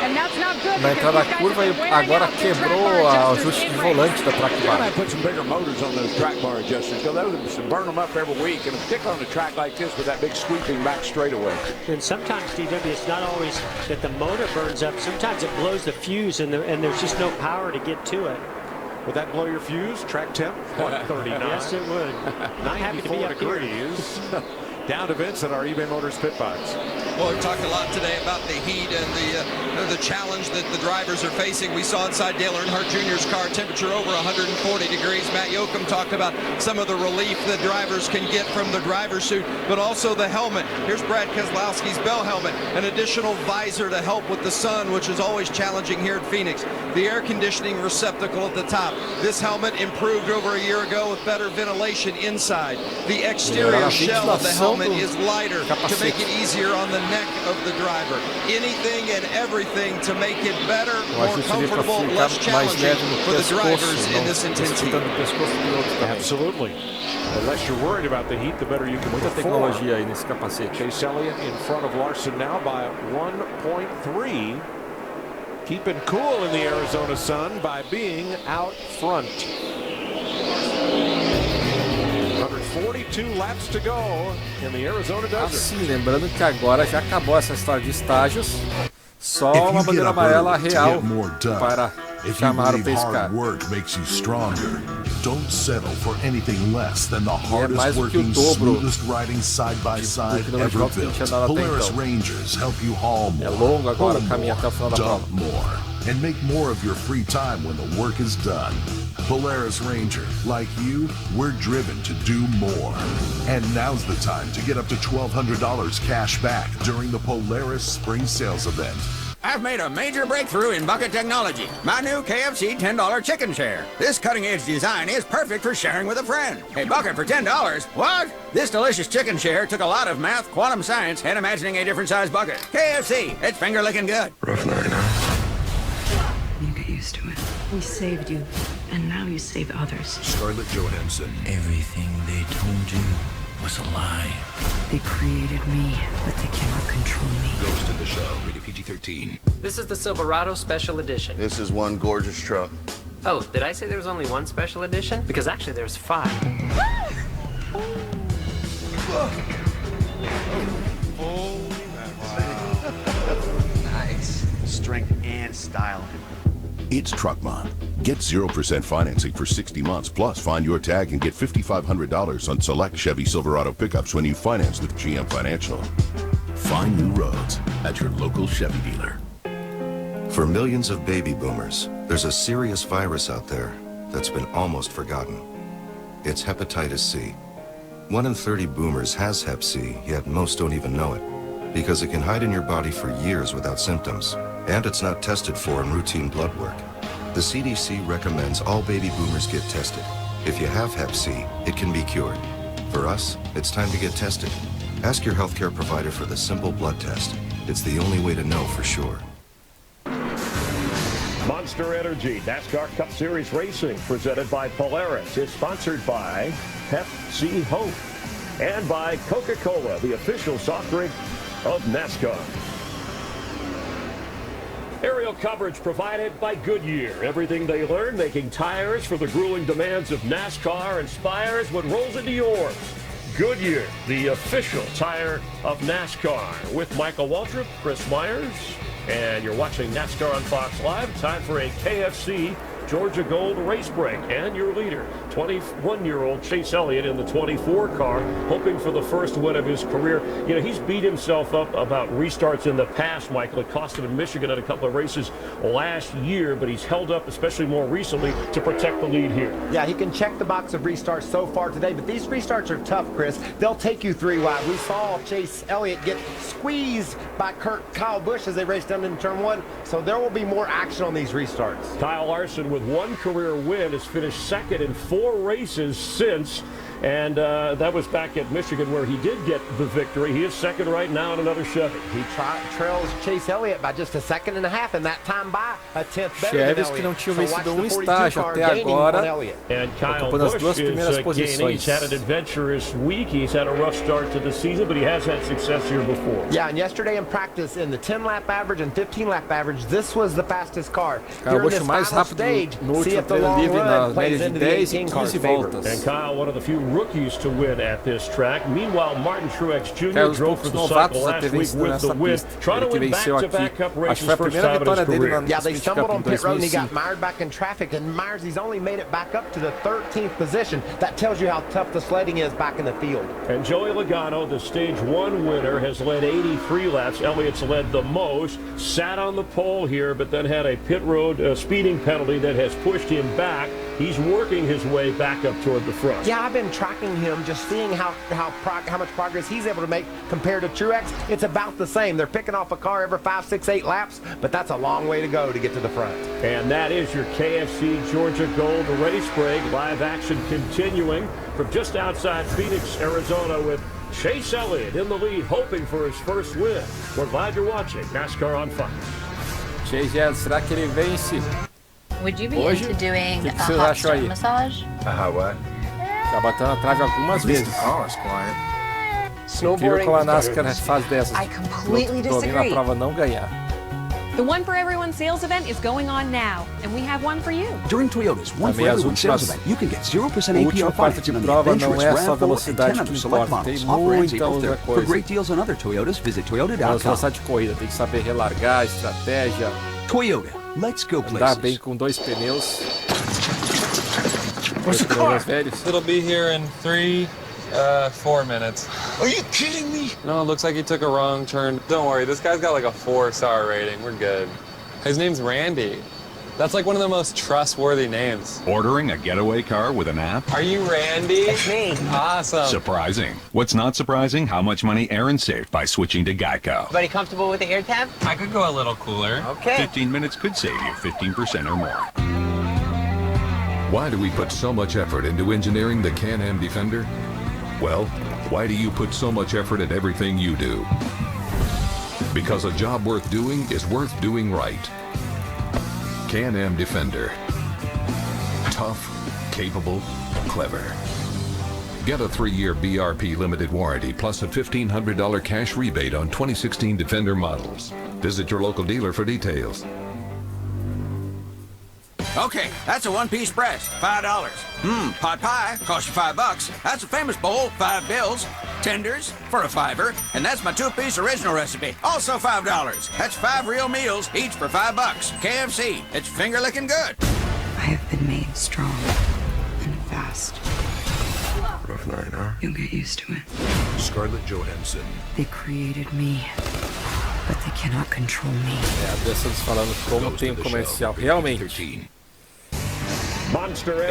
and that's not good. Na entrada da curva e agora quebrou o ajuste de volante da track bar. I put some bigger motors on those track bar adjusters, because those burn them up every week, and particularly on a track like this with that big sweeping back straightaway. And sometimes, DW, it's not always that the motor burns up. Sometimes it blows the fuse, and there's just no power to get to it. Would that blow your fuse? Track temp 139. Yes, it would. I'm happy to be up degrees. Down to Vince at our eBay Motors pit box. Well, we've talked a lot today about the heat and the challenge that the drivers are facing. We saw inside Dale Earnhardt Jr.'s car, temperature over 140 degrees. Matt Yoakum talked about some of the relief that drivers can get from the driver's suit, but also the helmet. Here's Brad Keselowski's Bell helmet, an additional visor to help with the sun, which is always challenging here at Phoenix. The air conditioning receptacle at the top. This helmet improved over a year ago with better ventilation inside. The exterior shell of the helmet is lighter to make it easier on the neck of the driver. Anything and everything to make it better, more comfortable, less challenging for the drivers in this intense heat. Absolutely. The less you're worried about the heat, the better you can perform. Chase Elliott in front of Larson now by 1.3. Keeping cool in the Arizona sun by being out front. 142 laps to go in the Arizona desert. Assim, lembrando que agora já acabou essa história de estágios. Só uma bandeira amarela real para chamar o pace car. Don't settle for anything less than the hardest working, smoothest riding side-by-side ever built. Polaris Rangers help you haul more, dump more, and make more of your free time when the work is done. Polaris Ranger, like you, we're driven to do more. And now's the time to get up to $1,200 cash back during the Polaris Spring Sales Event. I've made a major breakthrough in bucket technology. My new KFC $10 chicken share. This cutting-edge design is perfect for sharing with a friend. A bucket for $10? What? This delicious chicken share took a lot of math, quantum science, and imagining a different size bucket. KFC, it's finger-licking good. Rough night, huh? You get used to it. We saved you, and now you save others. Scarlett Johansson. Everything they told you was a lie. They created me, but they cannot control me. Ghost in the Shell, rated PG-13. This is the Silverado Special Edition. This is one gorgeous truck. Oh, did I say there was only one Special Edition? Because actually there's 5. Nice. Strength and style. It's Truckmon. Get 0% financing for 60 months, plus find your tag and get $5,500 on select Chevy Silverado pickups when you finance with GM Financial. Find new roads at your local Chevy dealer. For millions of baby boomers, there's a serious virus out there that's been almost forgotten. It's hepatitis C. 1 in 30 boomers has hep C, yet most don't even know it, because it can hide in your body for years without symptoms, and it's not tested for in routine blood work. The CDC recommends all baby boomers get tested. If you have hep C, it can be cured. For us, it's time to get tested. Ask your healthcare provider for the simple blood test. It's the only way to know for sure. Monster Energy NASCAR Cup Series Racing, presented by Polaris, is sponsored by Pepsi Hope and by Coca-Cola, the official soft drink of NASCAR. Aerial coverage provided by Goodyear. Everything they learn making tires for the grueling demands of NASCAR inspires what rolls into yours. Goodyear, the official tire of NASCAR. With Michael Waltrip, Chris Myers, and you're watching NASCAR on Fox Live. Time for a KFC Georgia Gold race break. And your leader, 21-year-old Chase Elliott in the 24 car, hoping for the first win of his career. You know, he's beat himself up about restarts in the past, Michael. It cost him in Michigan at a couple of races last year, but he's held up, especially more recently, to protect the lead here. Yeah, he can check the box of restarts so far today, but these restarts are tough, Chris. They'll take you 3 wide. We saw Chase Elliott get squeezed by Kyle Busch as they raced down into turn 1, so there will be more action on these restarts. Kyle Larson, with 1 career win, has finished second in 4 races since, and that was back at Michigan where he did get the victory. He is second right now in another Chevy. He trails Chase Elliott by just 1.5 seconds, and that time by a tenth better than Cheves que não tinham vencido estágio até agora, ocupando as 2 primeiras posições. He's had an adventurous week. He's had a rough start to the season, but he has had success here before. Yeah, and yesterday in practice, in the 10-lap average and 15-lap average, this was the fastest car. Cara, o mais rápido no último treino livre na média de 10 e 15 voltas. And Kyle, one of the few rookies to win at this track. Meanwhile, Martin Truex Jr. drove for the cycle last week with the win, trying to win back-to-back Cup races first time in his career. Yeah, they stumbled on pit road and he got mired back in traffic, and Myers, he's only made it back up to the 13th position. That tells you how tough the sledding is back in the field. And Joey Logano, the Stage 1 winner, has led 83 laps. Elliott's led the most, sat on the pole here, but then had a pit road speeding penalty that has pushed him back. He's working his way back up toward the front. Yeah, I've been tracking him, just seeing how much progress he's able to make compared to Truex. It's about the same. They're picking off a car every 5, 6, 8 laps, but that's a long way to go to get to the front. And that is your KFC Georgia Gold race break. Live action continuing from just outside Phoenix, Arizona, with Chase Elliott in the lead, hoping for his first win. We're glad you're watching NASCAR on Fox. Chase Elliott, será que ele vence? Would you be Hoje? into doing O que a vocês hot acham aí? stone massage? What? Já batendo a trave algumas vezes. Car's quiet. Incrível como a NASCAR faz dessas. I completely Domina a disagree. prova não ganhar. The One for Everyone sales event is going on now, and we have one for you. During Toyota's One for Everyone sales event, you can get 0% APR financing on the prova adventurous não é só RAV4 and velocidade 10 que other select importa, tem models. Offer ends muita April outra 3rd. For coisa. great deals on other Toyotas, visit Não é toyota.com. velocidade de corrida, tem que saber relargar, estratégia. Toyota, let's go Andar bem places. com 2 pneus. Where's the car? It'll be here in 4 minutes. Are you kidding me? No, it looks like he took a wrong turn. Don't worry, this guy's got like a 4-star rating. We're good. His name's Randy. That's like one of the most trustworthy names. Ordering a getaway car with an app? Are you Randy? That's me. Awesome. Surprising. What's not surprising? How much money Aaron saved by switching to Geico. Everybody comfortable with the air tab? I could go a little cooler. Okay. 15 minutes could save you 15% or more. Why do we put so much effort into engineering the Can-Am Defender? Well, why do you put so much effort at everything you do? Because a job worth doing is worth doing right. Can-Am Defender. Tough, capable, clever. Get a 3-year BRP limited warranty plus a $1,500 cash rebate on 2016 Defender models. Visit your local dealer for details. Okay, that's a one-piece breast, $5. Pot pie, cost you $5. That's a famous bowl, $5. Tenders for a $5, and that's my 2-piece original recipe, also $5. That's 5 real meals, each for $5. KFC, it's finger-licking good. I have been made strong and fast. Rough night, huh? You'll get used to it. Scarlett Johansson. They created me, but they cannot control me. Dessa eles falando como tem um comercial. Realmente.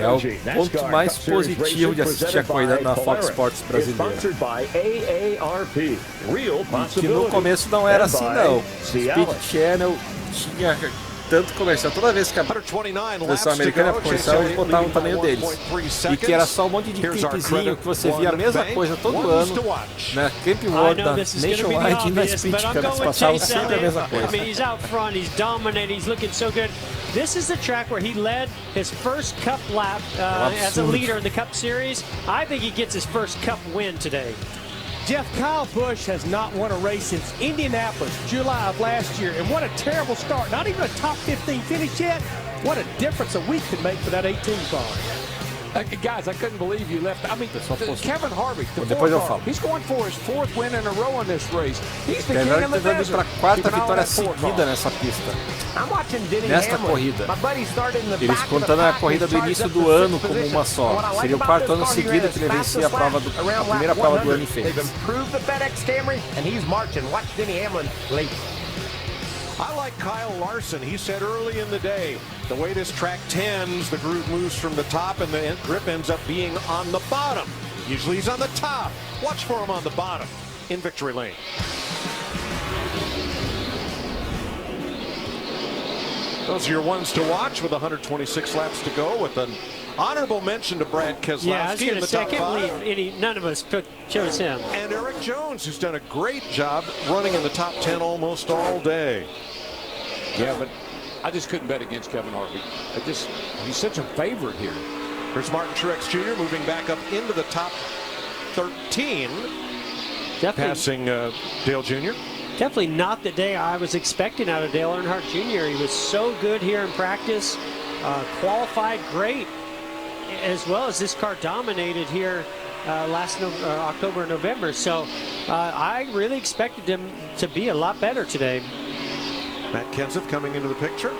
É o ponto mais positivo de assistir a corrida na Fox Sports brasileira. Que no começo não era assim não. Speed Channel tinha tanto comercial. Toda vez que a versão americana era comercial, eles botavam o tamanho deles. E que era só um monte de clipezinho que você via a mesma coisa todo ano. Na Camp World, na Nationwide e na Speed Channel. Eles passavam sempre a mesma coisa. This is the track where he led his first Cup lap as a leader in the Cup Series. I think he gets his first Cup win today. Jeff, Kyle Busch has not won a race since Indianapolis, July of last year. And what a terrible start. Not even a top 15 finish yet. What a difference a week could make for that 18 car. Guys, I couldn't believe you left. I mean, Kevin Harvick, he's going for his 4th win in a row in this race. He's the king of the desert. Para a 4ª vitória seguida nessa pista. Nesta corrida. Eles contando a corrida do início do ano como uma só. Seria o 4º ano seguido que ele vencia a primeira prova do ano em Phoenix. I like Kyle Larson. He said early in the day, the way this track tends, the groove moves from the top and the grip ends up being on the bottom. Usually he's on the top. Watch for him on the bottom in victory lane. Those are your ones to watch with 126 laps to go, with an honorable mention to Brad Keselowski in the top 5. None of us chose him. And Eric Jones, who's done a great job running in the top 10 almost all day. Yeah, but I just couldn't bet against Kevin Harvick. He's such a favorite here. Here's Martin Truex Jr. moving back up into the top 13. Passing Dale Jr. Definitely not the day I was expecting out of Dale Earnhardt Jr. He was so good here in practice, qualified great, as well as this car dominated here last October and November. So I really expected him to be a lot better today. Matt Kenseth coming into the picture.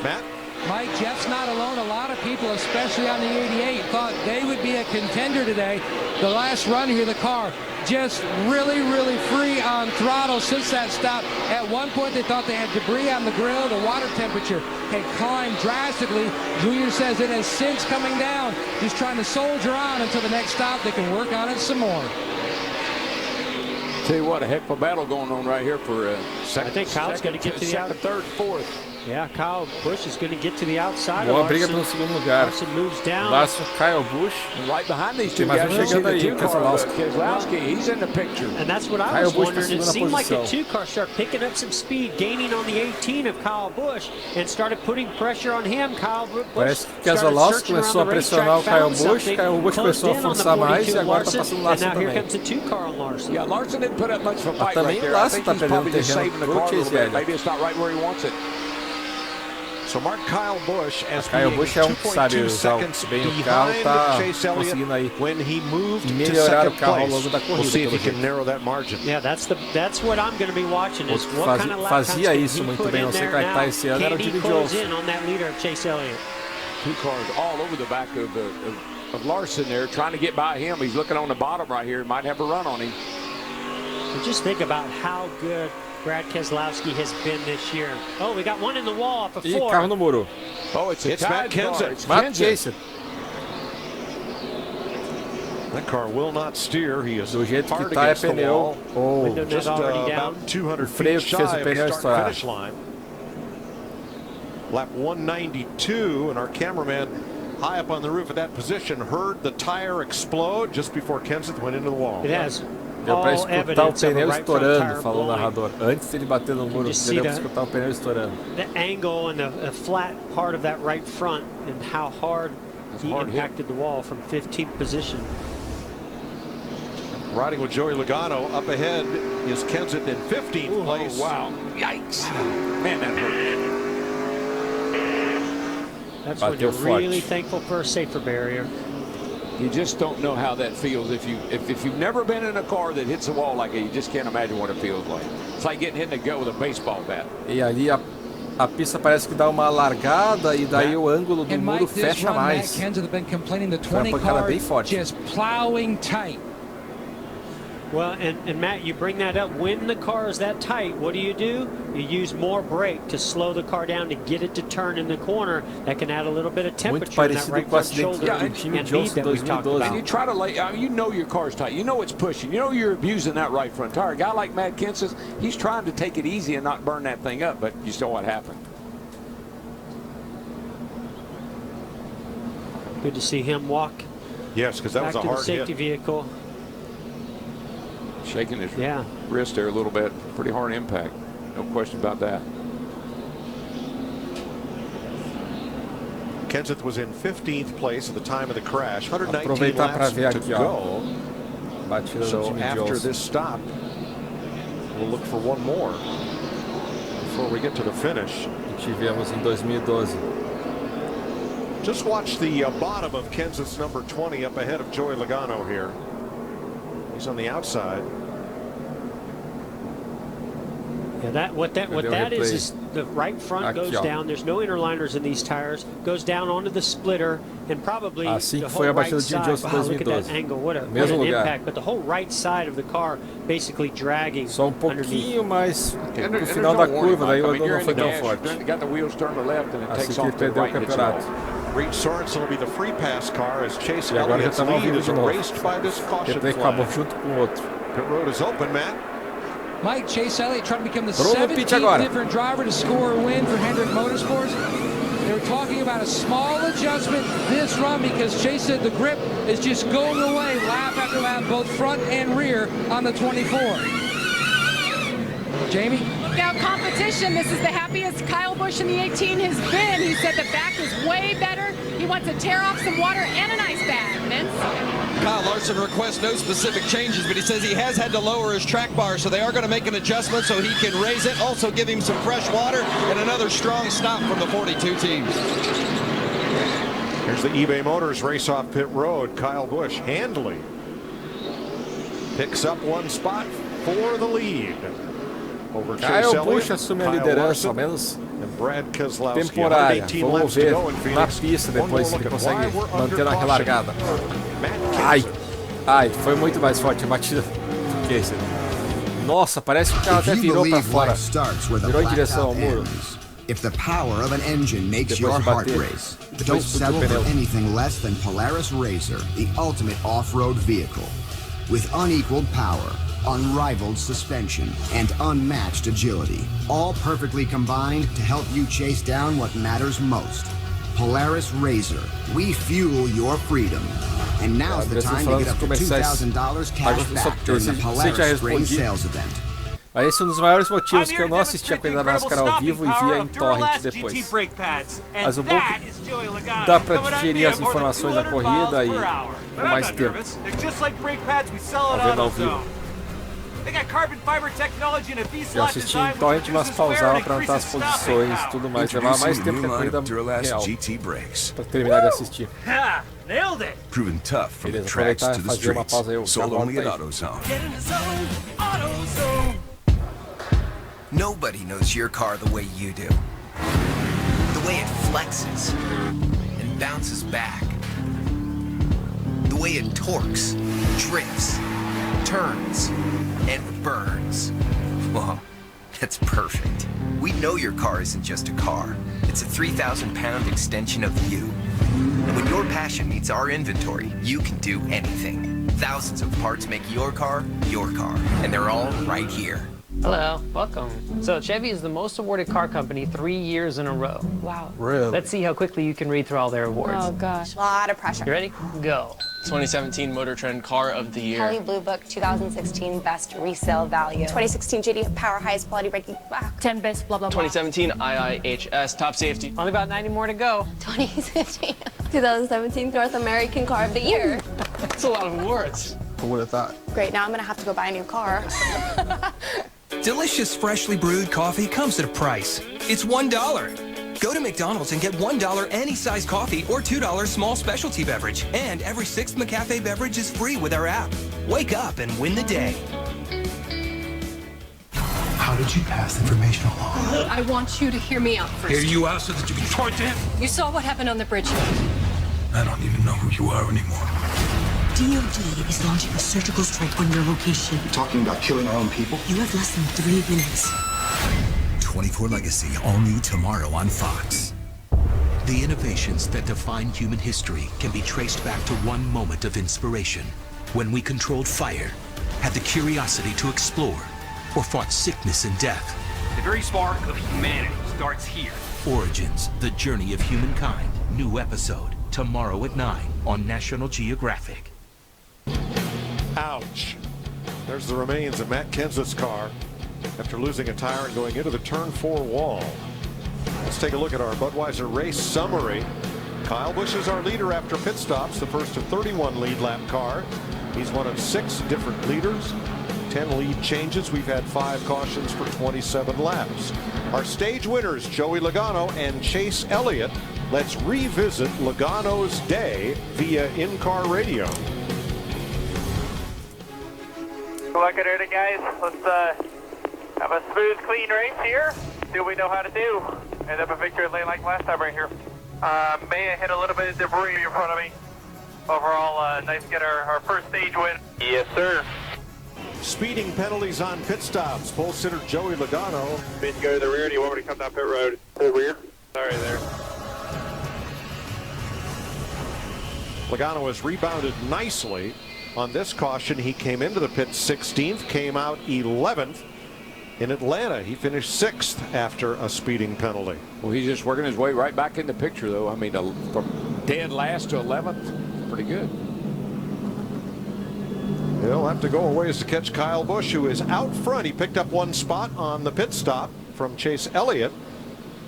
Matt? Mike, Jeff's not alone. A lot of people, especially on the 88, thought they would be a contender today. The last run here, the car just really, really free on throttle since that stop. At one point, they thought they had debris on the grill. The water temperature had climbed drastically. Junior says it has since coming down. Just trying to soldier on until the next stop. They can work on it some more. Tell you what, a heck of a battle going on right here for second. I think Kyle's going to get to the second, third, fourth. Yeah, Kyle Busch is going to get to the outside. Boa briga pelo segundo lugar. Larson moves down. Larson, Kyle Busch. And right behind these two guys, chegando aí, Keselowski, he's in the picture. And that's what I was wondering. It seemed like the 2 car started picking up some speed, gaining on the 18 of Kyle Busch, and started putting pressure on him. Kyle Busch Parece que Keselowski começou a pressionar o Kyle Busch começou a forçar mais e agora está passando o Larson também. Yeah, Larson didn't put up much of a fight right there. I think he's probably just saving the car a little bit. Maybe it's not right where he wants it. So mark Kyle Busch as Kyle Busch é que sabe usar bem o carro, tá conseguindo aí melhorar o carro ao longo da corrida. Yeah, that's what I'm going to be watching. Is what kind of lap fazia isso muito bem, não sei como é que tá esse ano, era o Jimmy Johnson. Two cars all over the back of Larson there, trying to get by him. He's looking on the bottom right here. Might have a run on him. And just think about how good Brad Keselowski has been this year. Oh, we got one in the wall off of 4. Carro no muro. Oh, it's Matt Kenseth. Matt Kenseth. That car will not steer. He is do jeito hard que tá against the wall. Oh, just about 200 feet shy of the start-finish line. Lap 192, and our cameraman high up on the roof of that position heard the tire explode just before Kenseth went into the wall. It has. Deu para escutar o pneu estourando, falou o narrador. Antes de ele bater no muro, deu para escutar o pneu estourando. The angle and the flat part of that right front and how hard he impacted the wall from 15th position. Riding with Joey Logano up ahead is Kenseth in 15th place. Oh, wow. Yikes. Man, that hurt. That's when you're really thankful for a safer barrier. You just don't know how that feels. If you've never been in a car that hits a wall like it, you just can't imagine what it feels like. It's like getting hit in the gut with a baseball bat. E ali a pista parece que dá uma alargada e daí o ângulo do muro fecha mais. Foi uma pancada bem forte. Just plowing tight. Well, and Matt, you bring that up. When the car is that tight, what do? You use more brake to slow the car down to get it to turn in the corner. That can add a little bit of temperature in that right front shoulder and speed that we talked about. And you try to lay, you know your car's tight. You know it's pushing. You know you're abusing that right front tire. A guy like Matt Kenseth, he's trying to take it easy and not burn that thing up, but you saw what happened. Good to see him walk. Yes, because that was a hard safety hit. Vehicle. Shaking his wrist there a little bit. Pretty hard impact. No question about that. Kenseth was in 15th place at the time of the crash. 119 laps to go. So after this stop, we'll look for one more before we get to the finish. Tivemos em 2012. Just watch the bottom of Kenseth's number 20 up ahead of Joey Logano here. He's on the outside. Yeah, what that is the right front goes down. There's no interliners in these tires. Goes down onto the splitter and probably the whole right side. Wow, look at that angle. What an impact. But the whole right side of the car basically dragging. Só pouquinho mais no final da curva, daí o não foi tão forte. Got the wheels turned to left and it takes off to the right. Reed Sorensen will be the free pass car as Chase Elliott's lead is erased by this caution flag. Acabou junto com o outro. Pit road is open, Matt. Mike, Chase Elliott trying to become the 17th different driver to score a win for Hendrick Motorsports. They were talking about a small adjustment this run because Chase said the grip is just going away lap after lap, both front and rear on the 24. Jamie? Look out, competition. This is the happiest Kyle Busch in the 18 has been. He said the back is way better. He wants to tear off some water and an ice bag. Vince? Kyle Larson requests no specific changes, but he says he has had to lower his track bar, so they are going to make an adjustment so he can raise it. Also give him some fresh water and another strong stop from the 42 teams. Here's the eBay Motors race off pit road. Kyle Busch handily picks up one spot for the lead. Over Chase Busch assume a liderança, ao menos temporária. Vamos ver na pista depois se ele consegue manter na relargada. Ai, foi muito mais forte a batida do que esse. Nossa, parece que o carro até virou para fora. Virou em direção ao muro. If the power of an engine makes your heart race, don't settle for anything less than Polaris RZR, the ultimate off-road vehicle. With unequaled power, unrivaled suspension, and unmatched agility, all perfectly combined to help you chase down what matters most. Polaris RZR, we fuel your freedom. And now's the time to get up to $2,000 cash back during the Polaris Spring Sales Event. Esse é um dos maiores motivos que eu não assisti a corrida da Nascar ao vivo e via em torrent depois. Mas o bom que dá para digerir as informações da corrida e com mais tempo. Vendo ao vivo. Eu assisti em torrent, mas pausava para anotar as posições e tudo mais. Levava mais tempo que a corrida real para terminar de assistir. Proven tough from the tracks to the streets. Sold only at AutoZone. Nobody knows your car the way you do. The way it flexes and bounces back. The way it torques, drifts, turns, and burns. Whoa, that's perfect. We know your car isn't just a car. It's a 3,000-pound extension of you. And when your passion meets our inventory, you can do anything. Thousands of parts make your car, and they're all right here. Hello, welcome. So Chevy is the most awarded car company 3 years in a row. Wow. Really? Let's see how quickly you can read through all their awards. Oh gosh, a lot of pressure. You ready? Go. 2017 Motor Trend Car of the Year. Kelley Blue Book 2016 Best Resale Value. 2016 JD Power Highest Quality Braking. 10 Best blah blah blah. 2017 IIHS Top Safety. Only about 90 more to go. 2015 2017 North American Car of the Year. That's a lot of awards. Who would have thought? Great, now I'm gonna have to go buy a new car. Delicious freshly brewed coffee comes at a price. It's $1. Go to McDonald's and get $1 any size coffee or $2 small specialty beverage. And every 6th McCafe beverage is free with our app. Wake up and win the day. How did you pass the information along? I want you to hear me out first. Hear you out so that you can try to. You saw what happened on the bridge. I don't even know who you are anymore. DOD is launching a surgical strike on your location. You're talking about killing our own people? You have less than 3 minutes. 24 Legacy, all new tomorrow on Fox. The innovations that define human history can be traced back to one moment of inspiration, when we controlled fire, had the curiosity to explore, or fought sickness and death. The very spark of humanity starts here. Origins, the journey of humankind. New episode, tomorrow at 9 on National Geographic. Ouch. There's the remains of Matt Kenseth's car after losing a tire and going into the turn 4 wall. Let's take a look at our Budweiser race summary. Kyle Busch is our leader after pit stops, the first of 31 lead lap cars. He's one of 6 different leaders, 10 lead changes. We've had 5 cautions for 27 laps. Our stage winners, Joey Logano and Chase Elliott. Let's revisit Logano's day via in-car radio. Look at it, guys. Let's have a smooth, clean race here. See what we know how to do. End up a victory lane like last time right here. May I hit a little bit of debris in front of me. Overall, nice to get our first stage win. Yes, sir. Speeding penalties on pit stops. Pole sitter Joey Logano. Need to go to the rear. Do you want me to come down pit road? To the rear? Sorry there. Logano has rebounded nicely. On this caution, he came into the pit 16th, came out 11th. In Atlanta, he finished 6th after a speeding penalty. Well, he's just working his way right back in the picture, though. I mean, from dead last to 11th, pretty good. He'll have to go a ways to catch Kyle Busch, who is out front. He picked up 1 spot on the pit stop from Chase Elliott.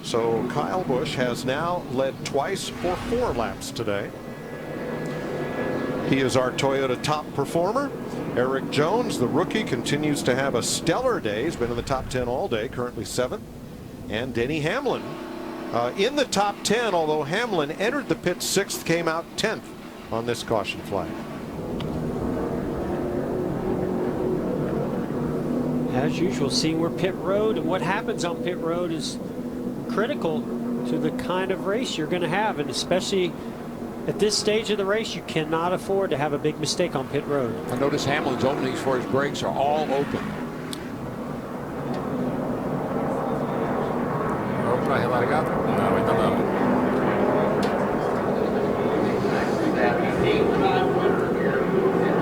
So Kyle Busch has now led twice for 4 laps today. He is our Toyota top performer. Eric Jones, the rookie, continues to have a stellar day. He's been in the top 10 all day, currently 7th. And Denny Hamlin in the top 10, although Hamlin entered the pit 6th, came out 10th on this caution flag. As usual, seeing where pit road and what happens on pit road is critical to the kind of race you're going to have, and especially at this stage of the race, you cannot afford to have a big mistake on pit road. I notice Hamlin's openings for his brakes are all open. Open, he'll let it go. No, wait,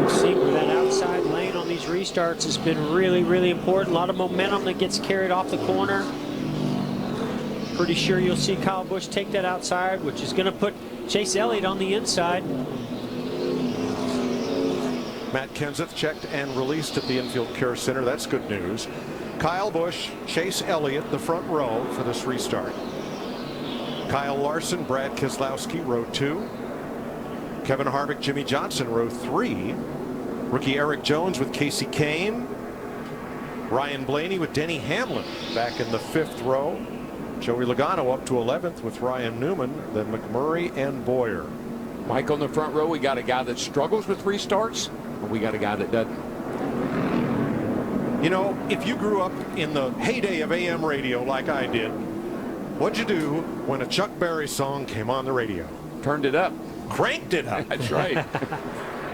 We've seen where that outside lane on these restarts has been really, really important. A lot of momentum that gets carried off the corner. Pretty sure you'll see Kyle Busch take that outside, which is going to put Chase Elliott on the inside. Matt Kenseth checked and released at the Infield Care Center. That's good news. Kyle Busch, Chase Elliott, the front row for this restart. Kyle Larson, Brad Keselowski, row 2. Kevin Harvick, Jimmy Johnson, row 3. Rookie Eric Jones with Casey Kane. Ryan Blaney with Denny Hamlin back in the 5th row. Joey Logano up to 11th with Ryan Newman, then McMurray and Boyer. Mike, on the front row, we got a guy that struggles with restarts, and we got a guy that doesn't. You know, if you grew up in the heyday of AM radio like I did, what'd you do when a Chuck Berry song came on the radio? turned it up. Cranked it up. That's right.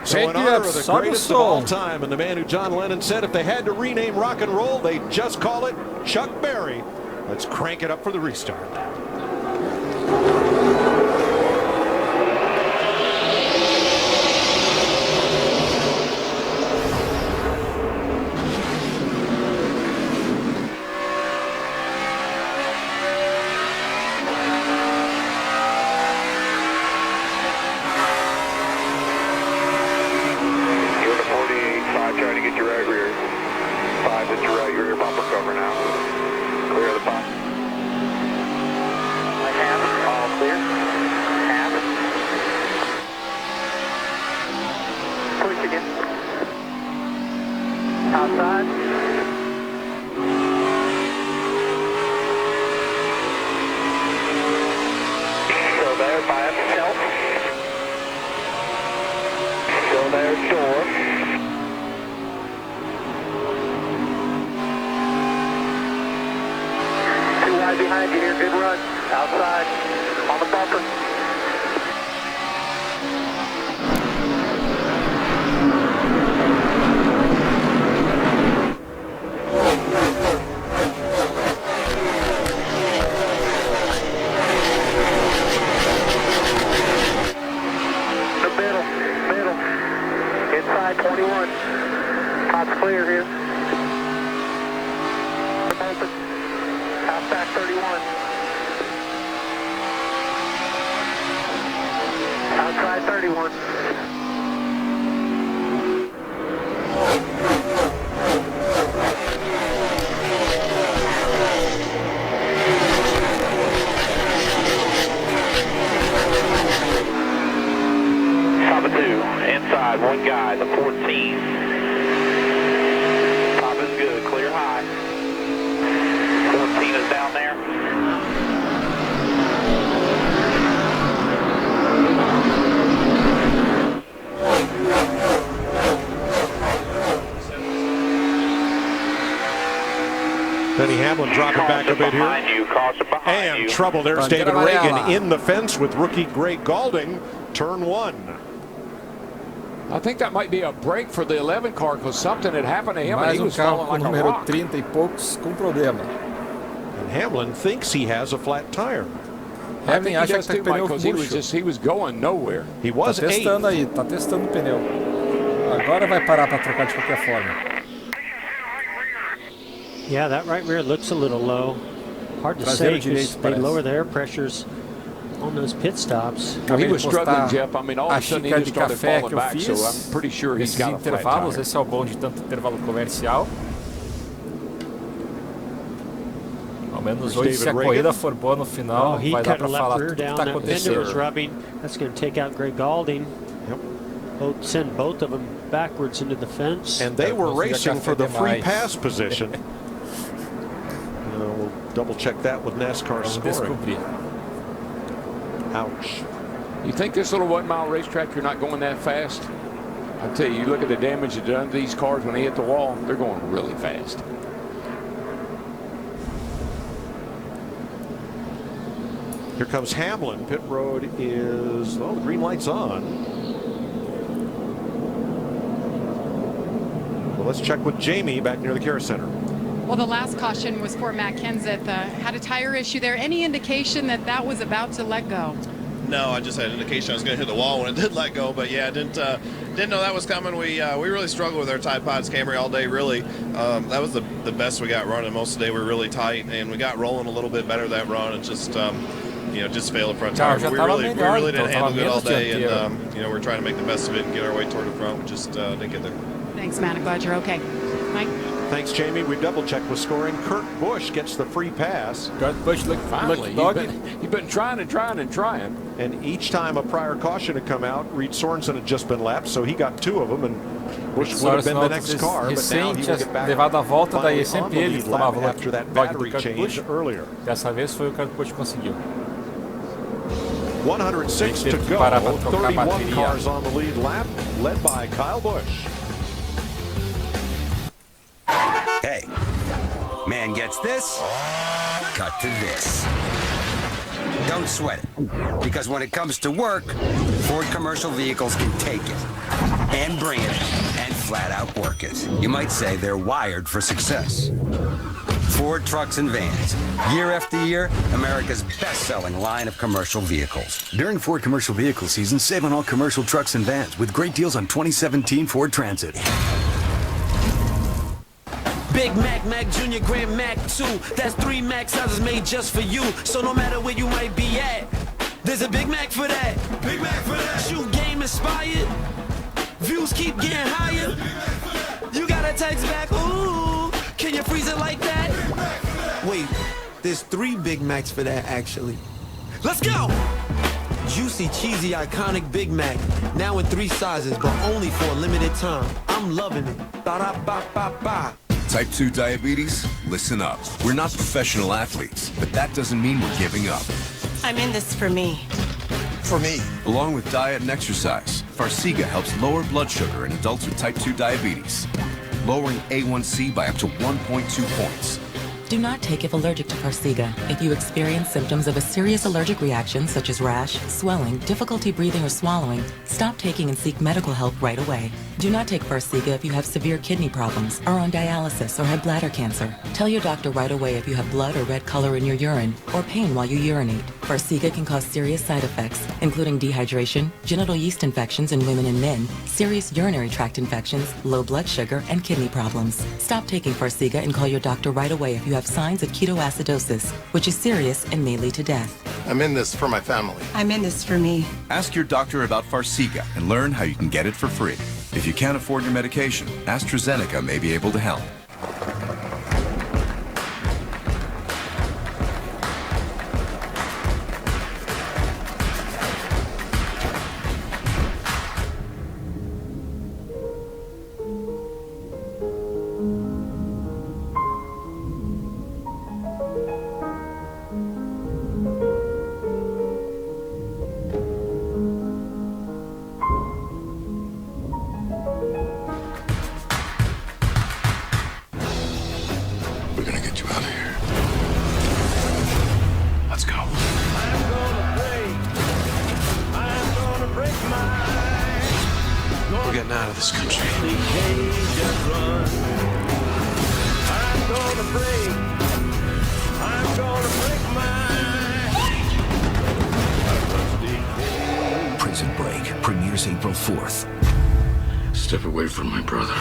So in honor of the greatest of all time, and the man who John Lennon said if they had to rename rock and roll, they'd just call it Chuck Berry. Let's crank it up for the restart. Behind you here, good run. Outside, on the bumper. The middle. Inside 21. Top's clear here. The bumper. Outside 31. Outside 31. Top of 2. Inside, one guy, the 14. Top is good, clear high. 14 is down there. Denny Hamlin dropping back a bit here. And trouble. There's David Reagan in the fence with rookie Greg Gaulding. Turn 1. I think that might be a break for the 11 car because something had happened to him and he was carro falling com like a número rock. 30 e poucos com problema. And Hamlin thinks he has a flat tire. Hamlin acha que está com pneu murcho. He was going nowhere. He was testando aí, tá testando o pneu. Agora vai parar para trocar de qualquer forma. Yeah, that right rear looks a little low. Hard to say because they lower the air pressures on those pit stops. He was struggling, Jeff. I mean, all of a sudden he just started falling back, so I'm pretty sure he's got a flat tire. Esse é o bom de tanto intervalo comercial. Ao menos hoje, se a corrida for boa no final, vai dar para falar tudo o que está acontecendo. That's going to take out Greg Gaulding. Send both of them backwards into the fence. And they were racing for the free pass position. We'll double check that with NASCAR scoring. Ouch. You think this little 1 mile racetrack, you're not going that fast? I tell you, you look at the damage done to these cars when they hit the wall, they're going really fast. Here comes Hamlin. Pit road is, well, the green light's on. Well, let's check with Jamie back near the Care Center. Well, the last caution was for Matt Kenseth. Had a tire issue there. Any indication that that was about to let go? No, I just had an indication I was going to hit the wall when it did let go. But yeah, didn't know that was coming. We really struggled with our Tide Pods Camry all day. Really, that was the best we got running. Most of the day we were really tight, and we got rolling a little bit better that run. And just just failed the front tire. We really didn't handle good all day, and we're trying to make the best of it and get our way toward the front. We just didn't get there. Thanks, Matt. I'm glad you're okay. Mike? Thanks, Jamie. We double-checked with scoring. Kurt Busch gets the free pass. Kurt Busch looked doggy. He's been trying. And each time a prior caution had come out, Reed Sorensen had just been lapped, so he got 2 of them, and Busch would have been the next car, but now he will get back levado a volta, daí sempre ele tomava o after that battery change earlier. Dessa vez foi o Kurt Busch conseguiu. 106 to go. 31 cars on the lead lap, led by Kyle Busch. Hey, man gets this, cut to this. Don't sweat it, because when it comes to work, Ford Commercial Vehicles can take it and bring it and flat out work it. You might say they're wired for success. Ford Trucks and Vans, year after year, America's best-selling line of commercial vehicles. During Ford Commercial Vehicle season, save on all commercial trucks and vans with great deals on 2017 Ford Transit. Big Mac, Mac Jr., Grand Mac 2. That's 3 Mac sizes made just for you. So no matter where you might be at, there's a Big Mac for that. Big Mac for that. Shoot game inspired. Views keep getting higher. You got a text back, ooh. Can you freeze it like that? Wait, there's 3 Big Macs for that, actually. Let's go! Juicy, cheesy, iconic Big Mac. Now in 3 sizes, but only for a limited time. I'm loving it. Ba-da-ba-ba-ba. Type 2 diabetes? Listen up. We're not professional athletes, but that doesn't mean we're giving up. I'm in this for me. For me. Along with diet and exercise, Farxiga helps lower blood sugar in adults with type 2 diabetes, lowering A1C by up to 1.2 points. Do not take if allergic to Farxiga. If you experience symptoms of a serious allergic reaction such as rash, swelling, difficulty breathing or swallowing, stop taking and seek medical help right away. Do not take Farxiga if you have severe kidney problems, are on dialysis, or have bladder cancer. Tell your doctor right away if you have blood or red color in your urine or pain while you urinate. Farxiga can cause serious side effects, including dehydration, genital yeast infections in women and men, serious urinary tract infections, low blood sugar, and kidney problems. Stop taking Farxiga and call your doctor right away if you have signs of ketoacidosis, which is serious and may lead to death. I'm in this for my family. I'm in this for me. Ask your doctor about Farxiga and learn how you can get it for free. If you can't afford your medication, AstraZeneca may be able to help. Prison Break premieres April 4th. Step away from my brother.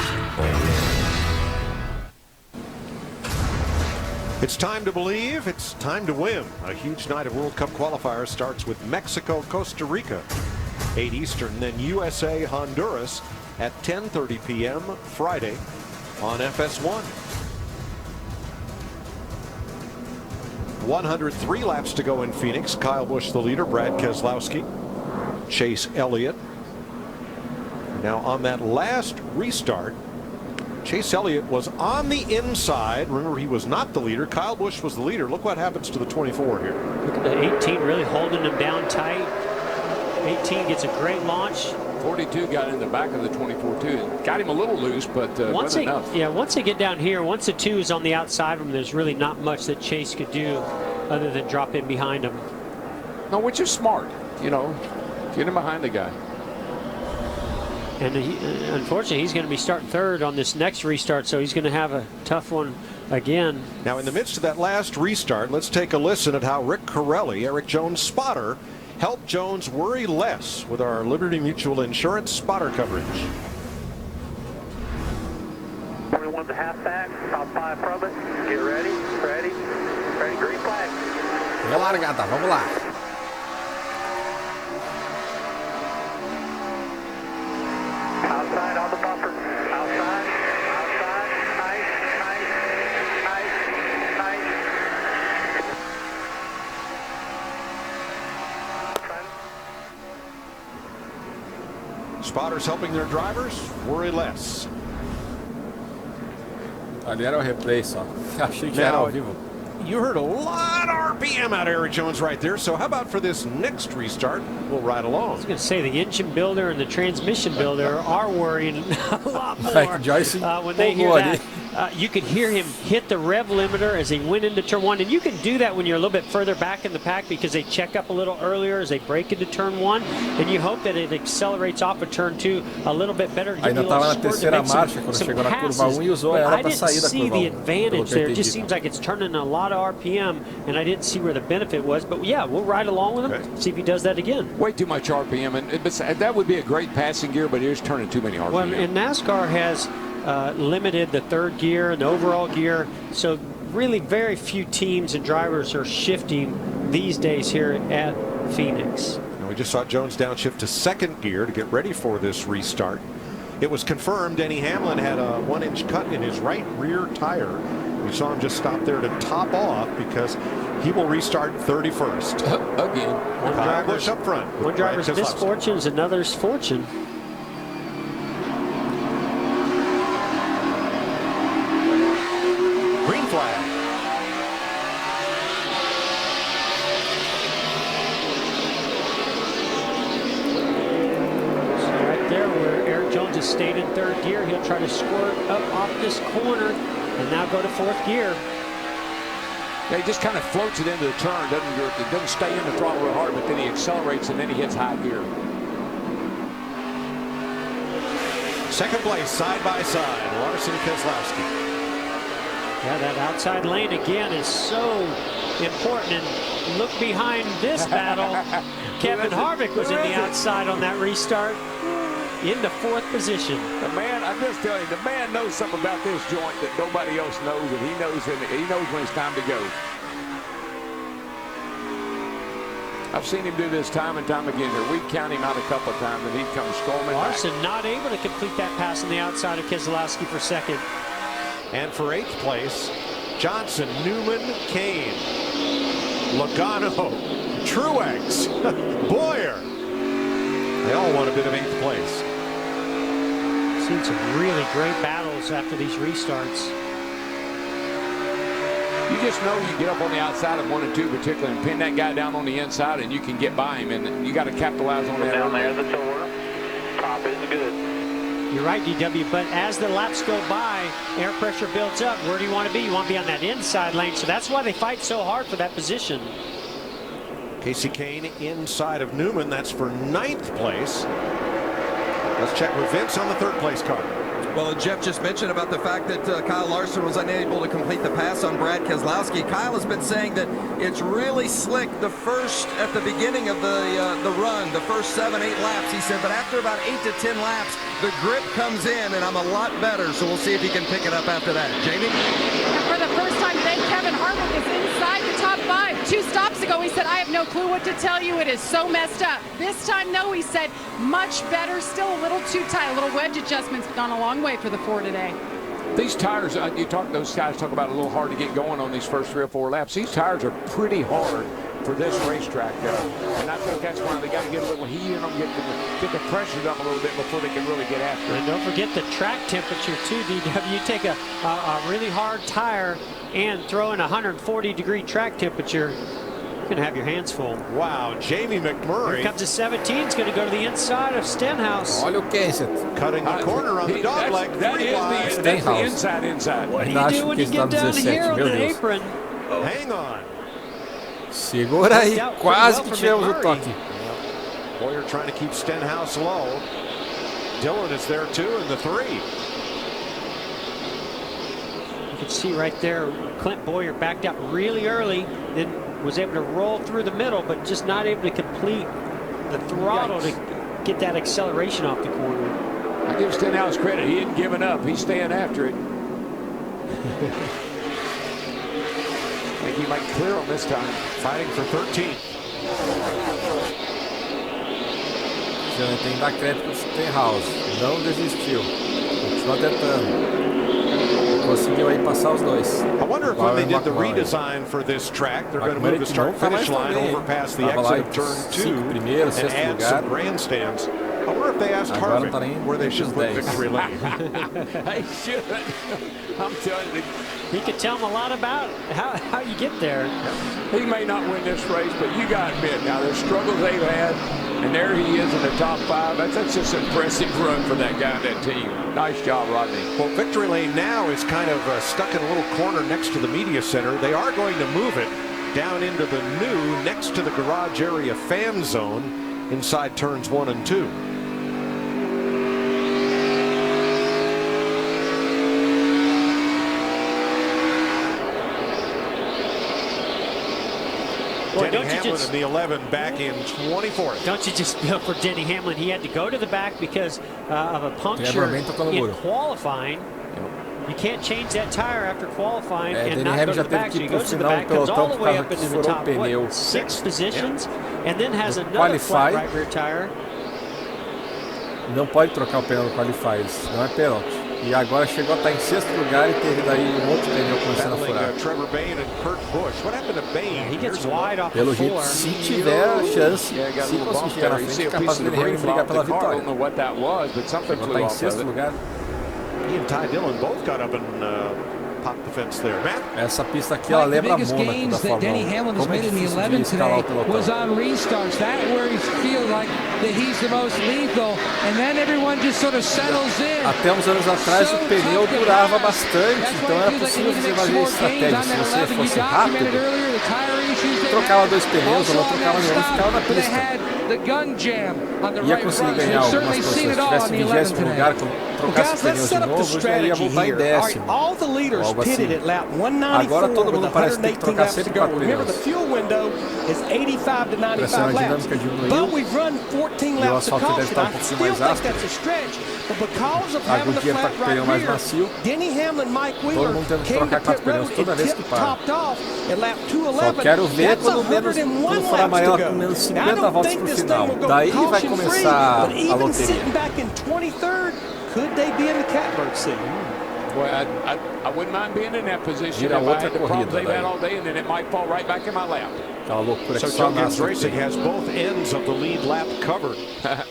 It's time to believe, it's time to win. A huge night of World Cup qualifiers starts with Mexico, Costa Rica, 8 Eastern, then USA, Honduras at 10:30 p.m. Friday on FS1. 103 laps to go in Phoenix. Kyle Busch the leader, Brad Keselowski, Chase Elliott. Now on that last restart, Chase Elliott was on the inside. Remember, he was not the leader. Kyle Busch was the leader. Look what happens to the 24 here. Look at the 18 really holding him down tight. 18 gets a great launch. 42 got in the back of the 24 too. Got him a little loose, but wasn't enough. Yeah, once they get down here, once the 2 is on the outside of him, there's really not much that Chase could do other than drop in behind him. No, which is smart, you know, get him behind the guy. And unfortunately, he's going to be starting third on this next restart, so he's going to have a tough one again. Now, in the midst of that last restart, let's take a listen at how Rick Corelli, Eric Jones' spotter, helped Jones worry less with our Liberty Mutual Insurance spotter coverage. 41's a halfback, top 5 from it. Get ready, ready, ready, green flag. Largada, vamos lá. Outside on the bumper. Outside, outside, tight, tight, tight, tight. Spotters helping their drivers worry less. Ali era o replay só. Achei que era ao vivo. You heard a lot of RPM out of Eric Jones right there. So how about for this next restart, we'll ride along. I was going to say the engine builder and the transmission builder are worrying a lot more Like Joyce, when they hear that. you could hear him hit the rev limiter as he went into turn 1. And you can do that when you're a little bit further back in the pack because they check up a little earlier as they break into turn 1. And you hope that it accelerates off of turn 2 a little bit better. Ainda estava na terceira marcha quando chegou na curva 1 e usou ela para sair da curva 1. I didn't see the advantage there. It just seems like it's turning a lot of RPM, and I didn't see where the benefit was. But yeah, we'll ride along with him, see if he does that again. Way too much RPM, and that would be a great passing gear, but it is turning too many RPM. Well, and NASCAR has limited the third gear and the overall gear, so really very few teams and drivers are shifting these days here at Phoenix. And we just saw Jones downshift to second gear to get ready for this restart. It was confirmed Denny Hamlin had a 1-inch cut in his right rear tire. We saw him just stop there to top off because he will restart 31st. Again. One driver's up front. One driver's misfortune is another's fortune. Green flag. So right there where Eric Jones has stayed in third gear, he'll try to squirt up off this corner and now go to fourth gear. Yeah, he just kind of floats it into the turn, doesn't stay in the throttle real hard, but then he accelerates and then he hits high gear. Second place, side by side, Larson Keselowski. Yeah, that outside lane again is so important. And look behind this battle. Kevin Harvick was in the outside on that restart. In the fourth position. The man, I'm just telling you, the man knows something about this joint that nobody else knows, and he knows when it's time to go. I've seen him do this time and time again here. We count him out a couple of times, and he comes storming Larson back. not able to complete that pass on the outside of Keselowski for second. And for 8th place, Johnson, Newman, Kane, Logano, Truex, Boyer. They all want a bit of 8th place. Seen some really great battles after these restarts. You just know you get up on the outside of 1 and 2 particularly and pin that guy down on the inside and you can get by him, and you got to capitalize on that. Down there, the door. Top is good. You're right, DW, but as the laps go by, air pressure builds up. Where do you want to be? You want to be on that inside lane, so that's why they fight so hard for that position. Casey Kane inside of Newman. That's for 9th place. Let's check with Vince on the 3rd place car. Well, Jeff just mentioned about the fact that Kyle Larson was unable to complete the pass on Brad Keselowski. Kyle has been saying that it's really slick at the beginning of the run, the first 7-8 laps. He said, but after about 8 to 10 laps, the grip comes in and I'm a lot better. So we'll see if he can pick it up after that. Jamie? And for the first time today, Kevin Harvick is inside the top 5. 2 stops ago, he said, I have no clue what to tell you. It is so messed up. This time, though, he said, much better. Still a little too tight. A little wedge adjustments. Gone a long way for the 4 today. These tires, those guys talk about a little hard to get going on these first 3 or 4 laps. These tires are pretty hard for this racetrack, and I think that's why they got to get a little heat in them, get the pressures up a little bit before they can really get after it. And don't forget the track temperature too, DW. You take a really hard tire and throw in 140-degree track temperature, you're going to have your hands full. Wow, Jamie McMurray. Here comes a 17. It's going to go to the inside of Stenhouse. Olha o Kenseth. Cutting the corner on the dog leg. That's the inside. What do you do when you get down here on the apron? Hang on. Segura aí, quase que tivemos o toque. Boyer trying to keep Stenhouse low. Dillon is there too in the 3. You can see right there, Clint Boyer backed out really early, then was able to roll through the middle, but just not able to complete the throttle to get that acceleration off the corner. I give Stenhouse credit. He ain't giving up. He's staying after it. I think he might clear him this time. Fighting for 13th. Já tem que dar crédito para o Stenhouse. Não desistiu. Continua tentando. Conseguiu aí passar os dois. I wonder if when they did the redesign for this track, they're going to move the start-finish line over past the exit of turn 2 and add some grandstands. I wonder if they asked Harvick where they should put victory lane. They should. I'm telling you. He could tell them a lot about how you get there. He may not win this race, but you got to admit, now the struggles they've had, and there he is in the top 5. That's just an impressive run for that guy and that team. Nice job, Rodney. Well, victory lane now is kind of stuck in a little corner next to the media center. They are going to move it down into the new, next to the garage area fan zone inside turns 1 and 2. Boy, Denny Hamlin in the 11 back in 24th. Don't you just feel for Denny Hamlin? He had to go to the back because of a puncture in qualifying. You can't change that tire after qualifying and not go to the back. So he goes to the back, comes all the way up into the top 6 positions, and then has another flat right rear tire. Não pode trocar o pneu no qualify, não é pênalti. E agora chegou a estar em 6º lugar e teve daí outro pneu começando a furar. Pelo jeito, se tiver a chance, se conseguir chegar na frente, é capaz de ele brigar pela vitória. Chegou a estar em 6º lugar. He and Ty Dillon both got up and popped the fence there. Matt? Essa pista aqui ela lembra Mônaco da Fórmula 1. Como é difícil de escalar o pelotão. Was on restarts. That where he feels like that he's the most lethal, and then everyone just sort of settles in. Até uns anos atrás o pneu durava bastante, então era possível você fazer estratégia. Se você fosse rápido, trocava 2 pneus ou não trocava nenhum, ficava na pista. Ia conseguir ganhar algumas posições. Se tivesse 20º lugar, trocasse pneus de novo, já ia voltar em 10º. Algo assim. Agora todo mundo parece ter que trocar sempre 4 pneus. Pressão aerodinâmica diminuiu. E o asfalto deve estar um pouquinho mais áspero. A Goodyear está com o pneu mais macio. Todo mundo tendo que trocar 4 pneus toda vez que para. Só quero ver quando for amarela com menos 50 voltas para o final. Daí vai começar a loteria. Boy, I wouldn't mind being in that position Vira if I outra had the corrida problems they've had daí. all day, and then it might fall right back in my lap. Aquela loucura que So só Tokens Nascar Racing tem. has both ends of the lead lap covered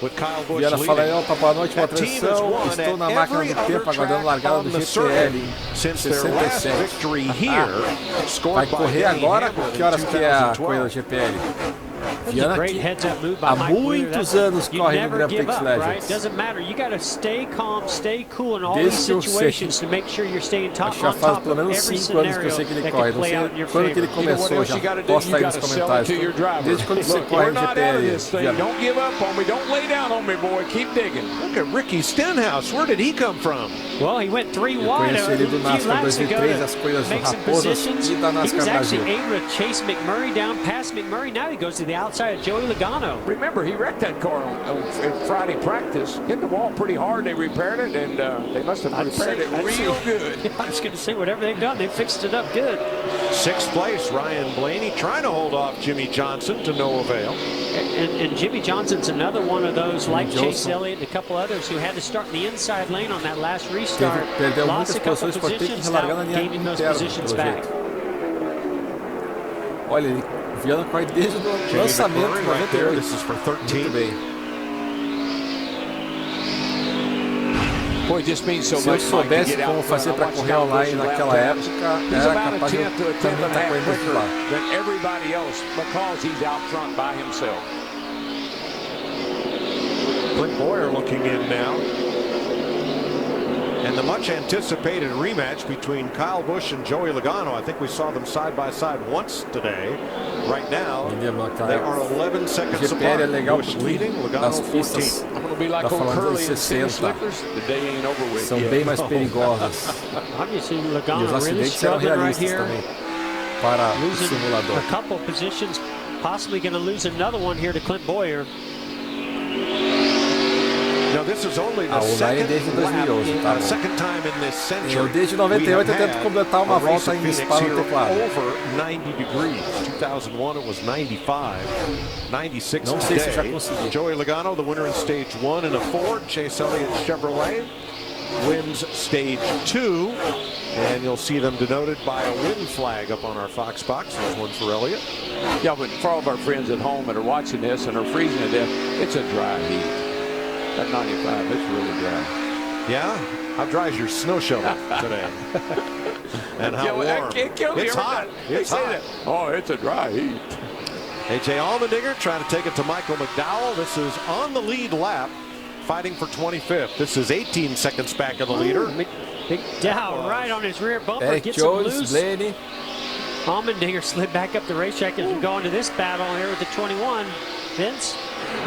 with Kyle Busch Viana fala aí, leading. opa, boa noite, boa That team has transição. won Estou na at máquina every do other tempo, aguardando a track largada on do the GPL circuit em since their last 67. victory here, Vai scored by correr Denny agora? Hamlin Que horas in que é a 2012. corrida do GPL? That's a Viana great que heads-up move by há Mike Wheeler. muitos anos You corre no never Grand give Prix up, right? Legends. Doesn't matter. You got to stay calm, stay cool in all Desde these que eu sei. situations to make sure you're staying top Acho que já on faz top pelo of menos every 5 anos que eu scenario sei que ele that corre. can Não play sei out in your quando que ele favor. começou, já posta aí nos comentários. Desde quando você corre no GPL. Viana. Don't give up on me. Don't lay down on me, boy. Keep digging. Look at Ricky Stenhouse. Where did he come from? Well, he went 3 Eu wide conheci a ele do few Nascar laps ago 2003, to as coisas do make some Raposas positions. e da He was Nascar actually Brasil. able to chase McMurray down past McMurray. Now he goes to the outside of Joey Logano. Remember, he wrecked that car in Friday practice. Hit the wall pretty hard. They repaired it, and they must have repaired it real good. I was going to say, whatever they've done, they fixed it up good. 6th place, Ryan Blaney trying to hold off Jimmy Johnson to no avail. And Jimmy Johnson's another one of those, like Chase Elliott and a couple others, who had to start in the inside lane on that last restart. Perdeu Lost muitas a couple posições por ter que positions, relargar na now linha gaining those interna, positions pelo back. jeito. Olha, ele Viana corre desde o lançamento de 98. This is for 13. Muito bem. Boy, it just means so Se eu much. soubesse como fazer para correr online naquela época, era capaz de eu também estar correndo por lá. Than everybody else because he's out front by himself. Clint Boyer looking in now. And the much anticipated rematch between Kyle Busch and Joey Logano. I think we saw them side by side once today. Right now, they are 11 seconds apart. GPL é legal Busch leading, Logano das pistas 14. da falando dos 60. São bem mais perigosas. Obviously, E os Logano really acidentes são struggling right realistas here. também para o Losing simulador. a couple positions, possibly going to lose another one here to Clint Boyer. Now this is only the A Olay é desde 2011, tá? second time in this century. Eu desde 98 eu tento completar uma volta em disparo no teclado. Over 90 degrees. 2001 it was 95. 96 Não sei se já today. consegui. Joey Logano, the winner in stage 1 in a Ford. Chase Elliott Chevrolet wins stage 2. And you'll see them denoted by a win flag up on our Fox box. There's one for Elliott. Yeah, but for all of our friends at home that are watching this and are freezing to death, it's a dry heat. That 95, it's really dry. Yeah? How dry is your snow shovel today? And how warm? It's hot. It's hot. Oh, it's a dry heat. A.J. Allmendinger trying to take it to Michael McDowell. This is on the lead lap, fighting for 25th. This is 18 seconds back of the leader. McDowell right on his rear bumper. Eric Gets Jones, him loose. Blaney. Allmendinger slid back up the racetrack as we go into this battle here with the 21. Vince?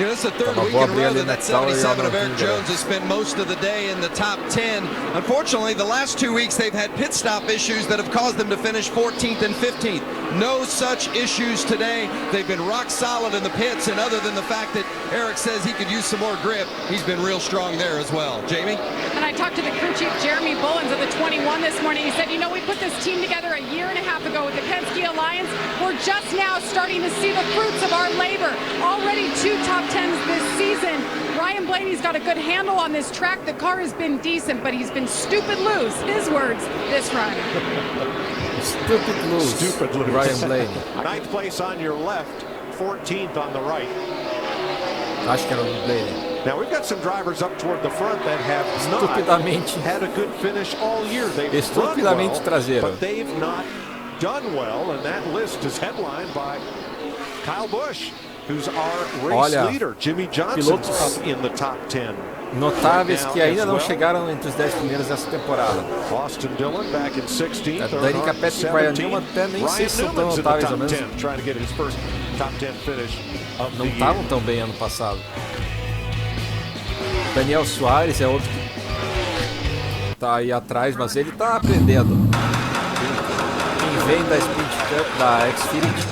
Yeah, this is the third week in a row that 77 of Eric Jones has spent most of the day in the top 10. Unfortunately, the last 2 weeks they've had pit stop issues that have caused them to finish 14th and 15th. No such issues today. They've been rock solid in the pits, and other than the fact that Eric says he could use some more grip, he's been real strong there as well. Jamie? And I talked to the crew chief, Jeremy Bullens, of the 21 this morning. He said, you know, we put this team together a year and a half ago with the Penske Alliance. We're just now starting to see the fruits of our labor. Already 2 top 10s this season. Ryan Blaney's got a good handle on this track. The car has been decent, but he's been stupid loose. His words, this run. Stupid loose. Stupid loose. Ryan Blaney. 9th place on your left, 14th on the right. Acho que era o Blaney. Now we've got some drivers up toward the front that have not had a good finish all year. They've run well, traseiro. but they've not done well, and that list is headlined by Kyle Busch, who's our race leader. Jimmy Johnson's up in the top 10. Notáveis que ainda não chegaram entre os 10 primeiros dessa temporada. Austin Dillon back in 16th. Dani Capete e Brian Newman até nem sei se são tão notáveis ao menos. Trying to get his first top 10 finish of não estavam tão bem ano passado. Daniel Soares é outro que tá aí atrás, mas ele tá aprendendo. Quem vem da Sprint Cup, da Xfinity,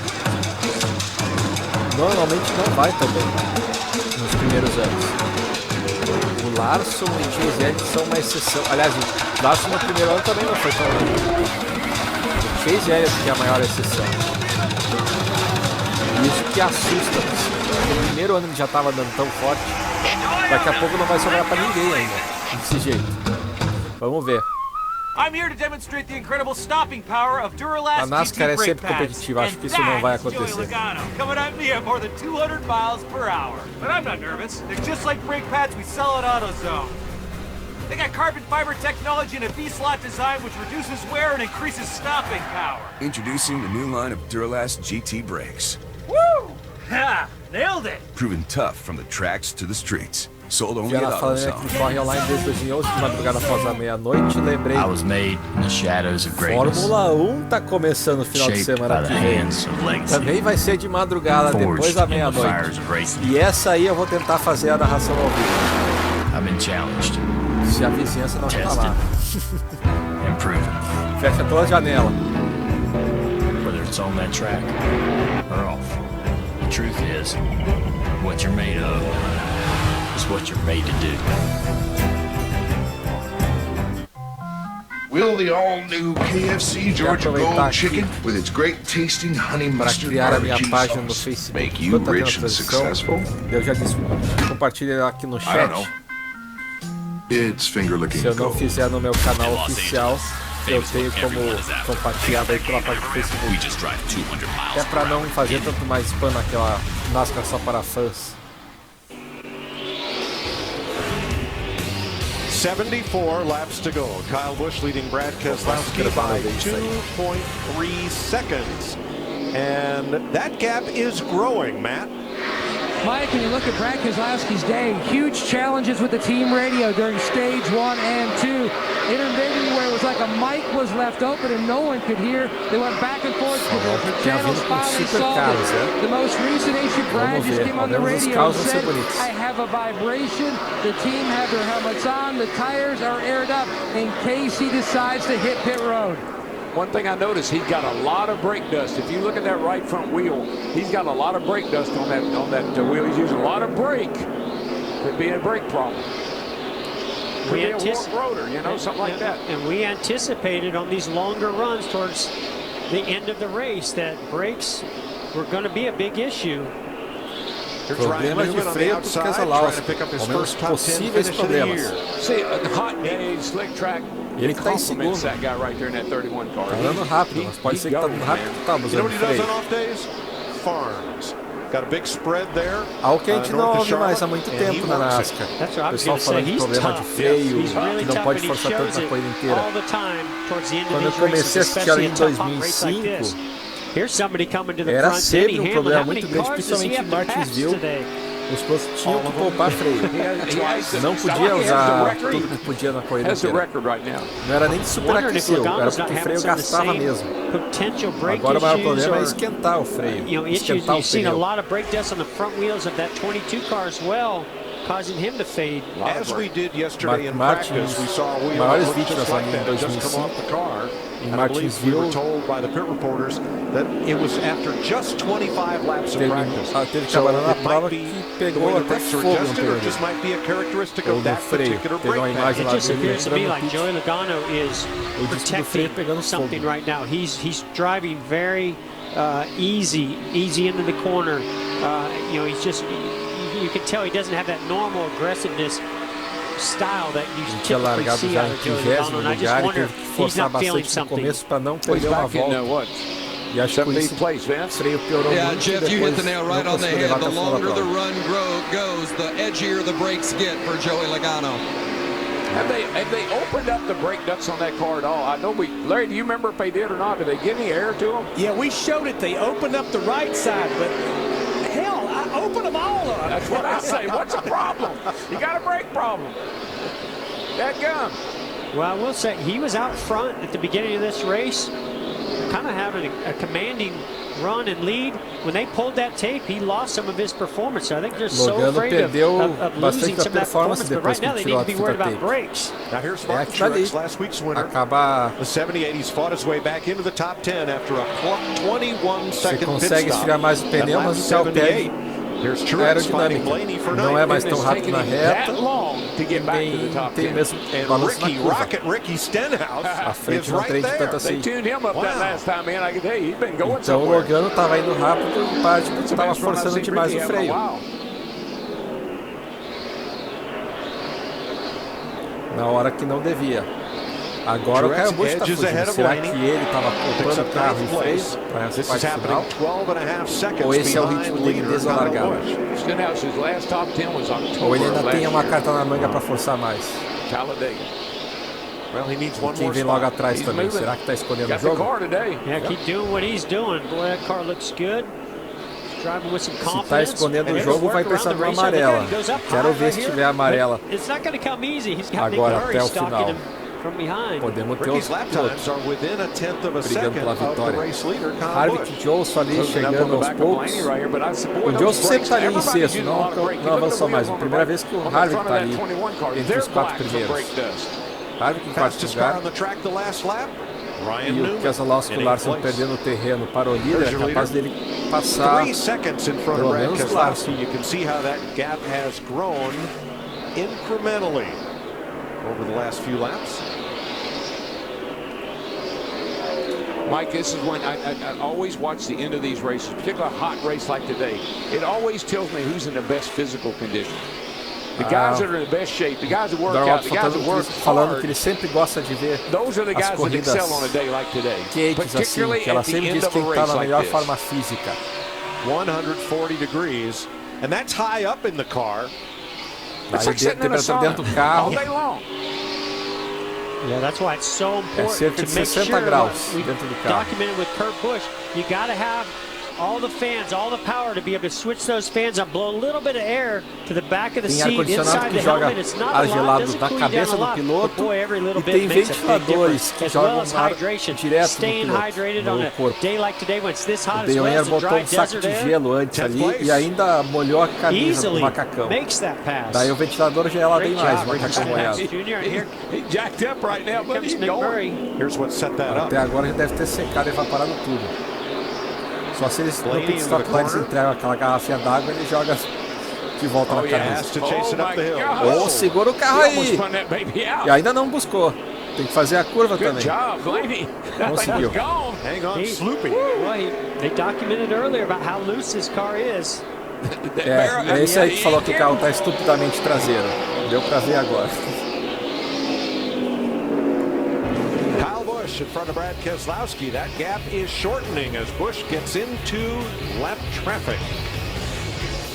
normalmente não vai também nos primeiros anos. O Larson e o Chase Elliott são uma exceção. Aliás, o Larson no primeiro ano também não foi tão bem. O Chase Elliott que é a maior exceção. Isso que assusta. No primeiro ano ele já estava andando tão forte. Daqui a pouco não vai sobrar para ninguém ainda. Desse jeito. Vamos ver. I'm here to demonstrate the incredible stopping power of Duralast A Nascar é sempre competitiva, acho que isso não vai acontecer. Coming at me at more than 200 miles per hour. But I'm not nervous. They're just like brake pads we sell at AutoZone. They got carbon fiber technology and a V-slot design which reduces wear and increases stopping power. Introducing the new line of Duralast GT brakes. Woo! Ha! Nailed it! Proven tough from the tracks to the streets. Sold only at Ela falando que corre online desde 2011, de madrugada após a meia-noite, lembrei. Fórmula 1 tá começando no final de semana que vem. Também vai ser de madrugada, depois da meia-noite. E essa aí eu vou tentar fazer a narração ao vivo. Se a vizinhança não está lá. Fecha toda a janela. Whether it's on that track or off. The truth is, what you're made of is what you're made to do. Will the all-new KFC Georgia Gold Chicken, with its great tasting honey mustard barbecue sauce, make you rich and successful? Eu já disse, compartilhe aqui no chat. It's finger-licking Se eu não fizer no meu canal oficial, eu tenho como compartilhar aí pela página do Facebook. É pra não fazer tanto mais spam naquela Nascar só para fãs. 74 laps to go. Kyle Busch leading Brad Keselowski by 2.3 seconds. And that gap is growing, Matt. Mike, when you look at Brad Keselowski's day, huge challenges with the team radio during stage 1 and 2. Intermittently where it was like a mic was left open and no one could hear. They went back and forth to the channels finally solved it. The most recent issue, Brad just came on the radio and said, I have a vibration. The team have their helmets on. The tires are aired up in case he decides to hit pit road. One thing I noticed, he's got a lot of brake dust. If you look at that right front wheel, he's got a lot of brake dust on that wheel. He's using a lot of brake. Could be a brake problem. Could be a warped rotor, you know, something like that. And we anticipated on these longer runs towards the end of the race that brakes were going to be a big issue. Problemas de freio para o Keselowski, ao menos possíveis problemas. See, a hot day, slick track. Ele que está em segundo. Tá andando rápido, mas pode ser que está andando rápido que está usando freio. Farms. Algo que a gente não ouve mais há muito tempo na Nascar. O pessoal falando de problema de freio, que não pode forçar tanto na corrida inteira. Quando eu comecei a assistir ali em 2005, era sempre um problema muito grande, principalmente em Martinsville. Os pilotos tinham que poupar freio. Não podia usar tudo que podia na corrida inteira. Não era nem de superaqueceu, era porque o freio gastava mesmo. Agora o maior problema é esquentar o freio, esquentar o pneu. Martin, maiores vítimas ali em 2005. Em Martinsville, teve trabalhando na prova que pegou até fogo no pneu ou no freio. Teve uma imagem lá dele entrando no pit. O disco do freio pegando fogo. He's driving very easy into the corner. He's just, you can tell he doesn't have that normal aggressiveness style that you typically see out of Joey Logano, and I just wonder if he's not feeling something. Para não perder uma volta. E acho que isso o freio piorou muito. Jeff, you hit the nail right on the head. The longer the run goes, the edgier the brakes get for Joey Logano. Have they opened up the brake ducts on that car at all? I know Larry, do you remember if they did or not? Did they get any air to them? Yeah, we showed it. They opened up the right side, but hell, I opened them all up. That's what I say. What's the problem? You got a brake problem. That gun. Well, I will say he was out front at the beginning of this race, kind of having a commanding run and lead. When they pulled that tape, he lost some of his performance. So I think they're so afraid of losing some of that performance. But right now they need to be worried about brakes. Now here's Martin Truex, last week's winner. The 70-80's fought his way back into the top 10 after a 21-second pit stop. Mais o pneu, mas o carro perde aerodinâmica. Não é mais tão rápido na reta. Tem o mesmo balanço na curva. A frente não treme tanto assim. Então o Logano estava indo rápido em parte porque estava forçando demais o freio. Na hora que não devia. Agora o Kyle Busch está fugindo. Será que ele estava poupando o carro em freio para essa parte final? Ou esse é o ritmo dele desde a largada? Ou ele ainda tem uma carta na manga para forçar mais? E quem vem logo atrás também? Será que está escolhendo o jogo? Yeah, keep doing what he's doing. Boy, that car looks good. Se está escondendo o jogo, vai precisar de uma amarela. Quero ver se tiver amarela agora até o final. Podemos ter os pilotos brigando pela vitória. Harvick e Johnson ali chegando aos poucos. O Johnson sempre está ali em sexto, não avançou mais. A primeira vez que o Harvick está ali entre os 4 primeiros. Harvick em quarto lugar. E o Keselowski e o Larson perdendo o terreno para o líder, é capaz dele passar pelo menos o Larson. Over the last few laps. Mike, this is when I always watch the end of these races, particularly a hot race like today. It always tells me who's in the best physical condition. The guys that are in the best shape, the guys that work out, the guys that work falando que ele sempre gosta de ver those are the guys that excel on a day like today. Quentes assim, que ela sempre diz que está na melhor forma física. 140 degrees, and that's high up in the car. It's like sitting in a sauna all day long. Yeah, that's why it's so important to make sure we document it with Kurt Busch. You got to have all the fans, all the power to be able to switch those fans up, blow a little bit of air to the back of the seat, inside the helmet. It's not a lot, it doesn't cool you down a lot, but boy, every little bit makes a big difference. As well as hydration, staying hydrated on a day like today when it's this hot as well as a dry desert air. Gelo antes ali e ainda molhou a camisa do macacão. Daí o ventilador gela bem mais o macacão molhado. Até agora já deve ter secado e evaporado tudo. Só se eles no pit stop lá eles entregam aquela garrafinha d'água e ele joga de volta na camisa. Ou segura o carro aí! E ainda não buscou. Tem que fazer a curva também. Conseguiu. É esse aí que falou que o carro está estupidamente traseiro. Deu pra ver agora. In front of Brad Keselowski, that gap is shortening as Busch gets into lap traffic.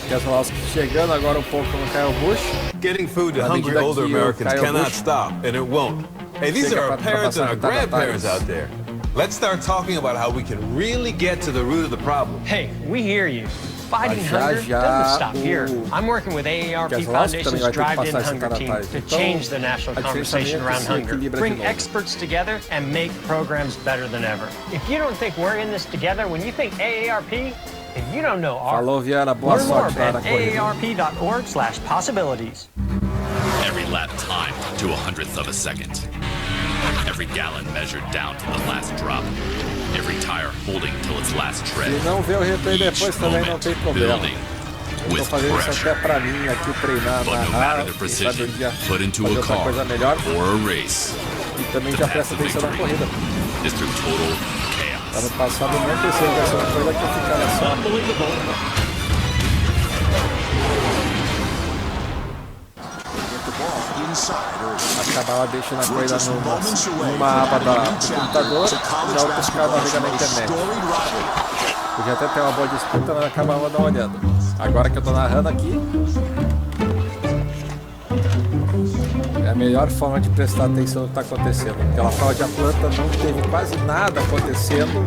Keselowski chegando agora um pouco no Kyle Busch. Getting food to hungry older Americans cannot stop, and it won't. Hey, these are our parents and our grandparents out there. Let's start talking about how we can really get to the root of the problem. Hey, we hear you. Fighting hunger doesn't stop here. I'm working with AARP Foundation's Drive-In Hunger Team to change the national conversation around hunger, bring experts together, and make programs better than ever. If you don't think we're in this together, when you think AARP, then you don't know our. Falou, Viana. Boa sorte lá na corrida. AARP.org/possibilities. Every lap timed to 100th of a second. Every gallon measured down to the last drop. Every tire holding till its last tread. Se não ver o replay depois também não tem problema. Eu tô fazendo isso até pra mim aqui treinar na rádio, sabe, um dia fazer outra coisa melhor. E também já presta atenção na corrida. Ano passado não aconteceu, vai ser uma coisa que eu ficava só. Acabava deixando a coisa numa aba do computador e na outra ficava navegando na internet. Podia até ter uma boa disputa, mas acabava dando uma olhada. Agora que eu tô narrando aqui, é a melhor forma de prestar atenção no que está acontecendo. Aquela prova de Atlanta não teve quase nada acontecendo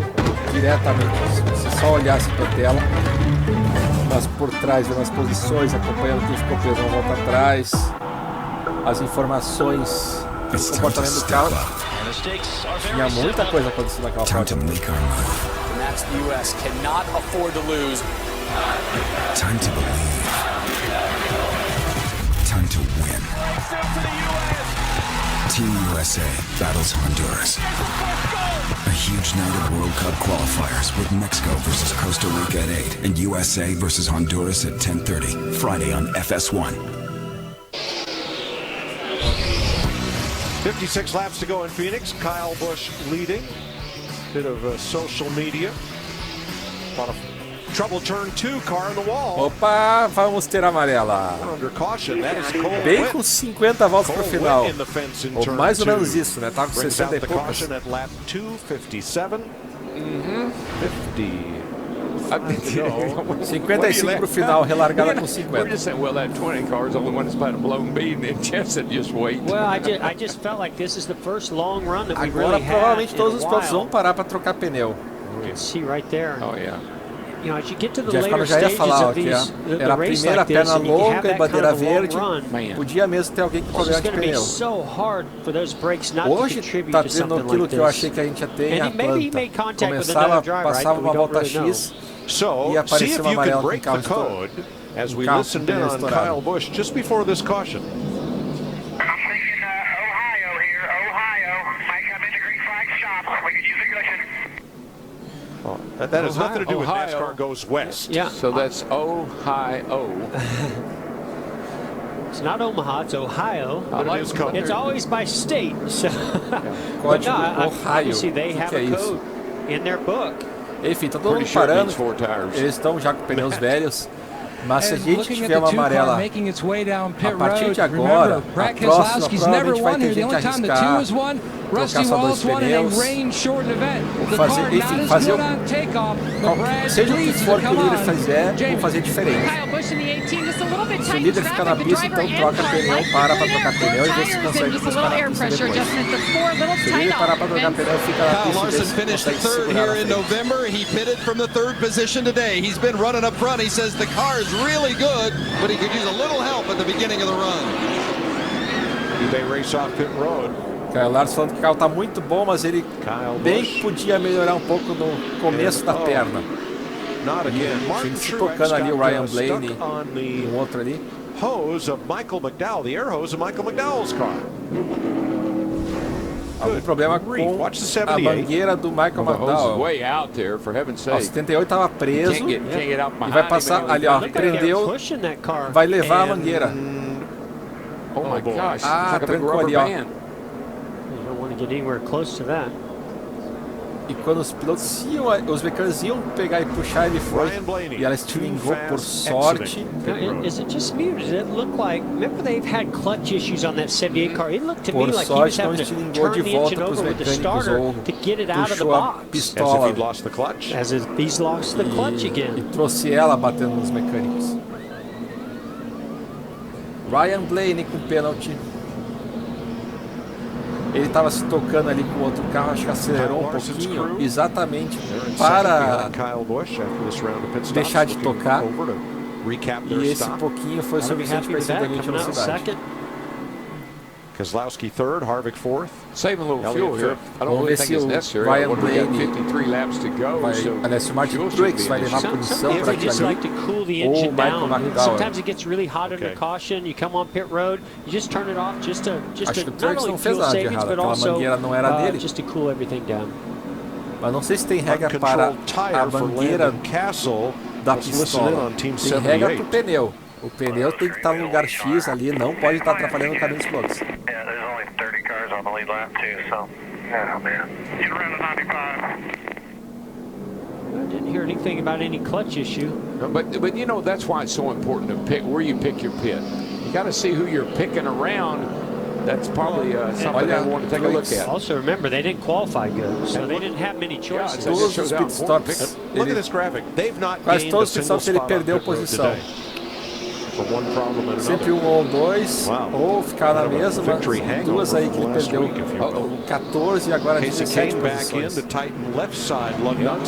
diretamente. Se você só olhasse para a tela, mas por trás, vendo as posições, acompanhando quem ficou preso na volta atrás, as informações, o comportamento do carro. Tinha muita coisa acontecendo naquela prova. Time to believe. Time to win. Team USA battles Honduras. A huge night of World Cup qualifiers with Mexico versus Costa Rica at 8 and USA versus Honduras at 10:30. Friday on FS1. 56 laps to go in Phoenix. Kyle Busch leading. Bit of social media. On a trouble turn 2, car on the wall. Opa, vamos ter amarela. Bem com 50 voltas para o final. Ou mais ou menos isso, né? Tava com 60 e poucos. 55 pro final, relargada com 50. Agora provavelmente todos os pilotos vão parar para trocar pneu. Eu já ia falar, ó, que era a primeira perna longa e bandeira verde. Podia mesmo ter alguém com problema de pneu. Hoje está tendo aquilo que eu achei que a gente ia ter em Atlanta. Passava uma volta X e aparecia uma amarela com o carro estourado. As we listen in on Kyle Busch just before this caution. That has nothing to do with NASCAR goes west. Yeah. So that's Ohio. It's not Omaha, it's Ohio. It's always by state. So. But no, obviously they have a code in their book. Enfim, tá todo mundo parando. Eles estão já com pneus velhos. Mas se a gente tiver uma amarela a partir de agora, a próxima provavelmente vai ter gente arriscar, trocar só 2 pneus, fazer seja o que for que o líder fizer, vão fazer diferente. Se o líder ficar na pista, então troca pneu, para trocar pneu e vê se consegue parar na pista depois. Se o líder parar para trocar pneu, fica na pista e vê se consegue segurar na frente. He pitted from the 3rd position today. He's been running up front. He says the car is really good, but he could use a little help at the beginning of the run. eBay race off pit road. Kyle Larson falando que o carro está muito bom, mas ele bem podia melhorar um pouco no começo da perna. E se tocando ali o Ryan Blaney, um outro ali. Hose of Michael McDowell, the air hose of Michael McDowell's car. Algum problema com a mangueira do Michael McDowell. O 78 estava preso e vai passar ali, ó, prendeu, vai levar a mangueira. Trancou ali, ó. E quando os pilotos iam, os mecânicos iam pegar e puxar, ele foi e ela estilingou por sorte. Por sorte não estilingou de volta para os mecânicos ou puxou a pistola e trouxe ela batendo nos mecânicos. Ryan Blaney com pênalti. Ele estava se tocando ali com o outro carro, acho que acelerou um pouquinho, exatamente para deixar de tocar. E esse pouquinho foi suficiente para esse ganho de velocidade. Keselowski third, Harvick fourth. Saving a little fuel here. I don't really think it's necessary. Ryan Blaney 53 laps to go. Aliás, o Martin Truex vai levar a punição para aquilo ali. Ou o Michael McDowell. Sometimes it gets really hot under caution. You come on pit road, you just turn it off just to acho que o not Truex only não fez fuel nada de savings, errado. but Aquela also mangueira não era dele. just to cool everything down. Mas não sei se tem regra para a mangueira da pistola. Tem regra para o pneu. O pneu tem que estar no lugar X ali, não pode estar atrapalhando o caminho dos pilotos. I didn't hear anything about any clutch issue. But you know, that's why it's so important to pick where you pick your pit. You got to see who you're picking around. That's probably something I want to take a look at. Also, remember, they didn't qualify good, so they didn't have many choices. Todos os pit stops, Look at this graphic. They've not quase gained todos a os pit single stops ele spot perdeu on pit road posição. today. For one problem and Sempre another. ou dois, ou ficar na mesma, duas aí que ele perdeu. Week, 14 e agora 17 posições.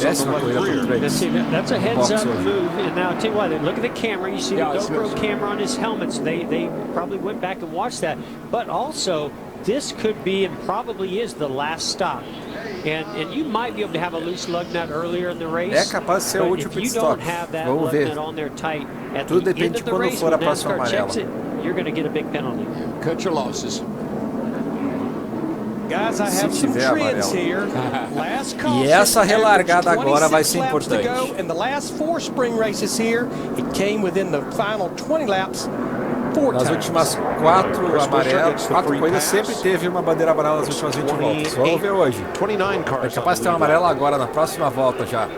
Décima corrida do Truex. That's a heads-up move, and now I'll tell you what, look at the camera, you see the GoPro camera on his helmets, they probably went back and watched that, but also, this could be and probably is the last stop. And you might be able to have a loose lug nut earlier in the race. É capaz de ser o último pit stop. Vamos ver. Tudo depende de quando for a próxima amarela. You're going to get a big penalty. Cut your losses. Guys, I have some trends here. E essa relargada agora vai ser importante. And the last 4 spring races here, it came within the final 20 laps. Nas últimas 4 corridas sempre teve uma bandeira amarela nas últimas 20 voltas. Vamos ver hoje. É capaz de ter uma amarela agora na próxima volta já.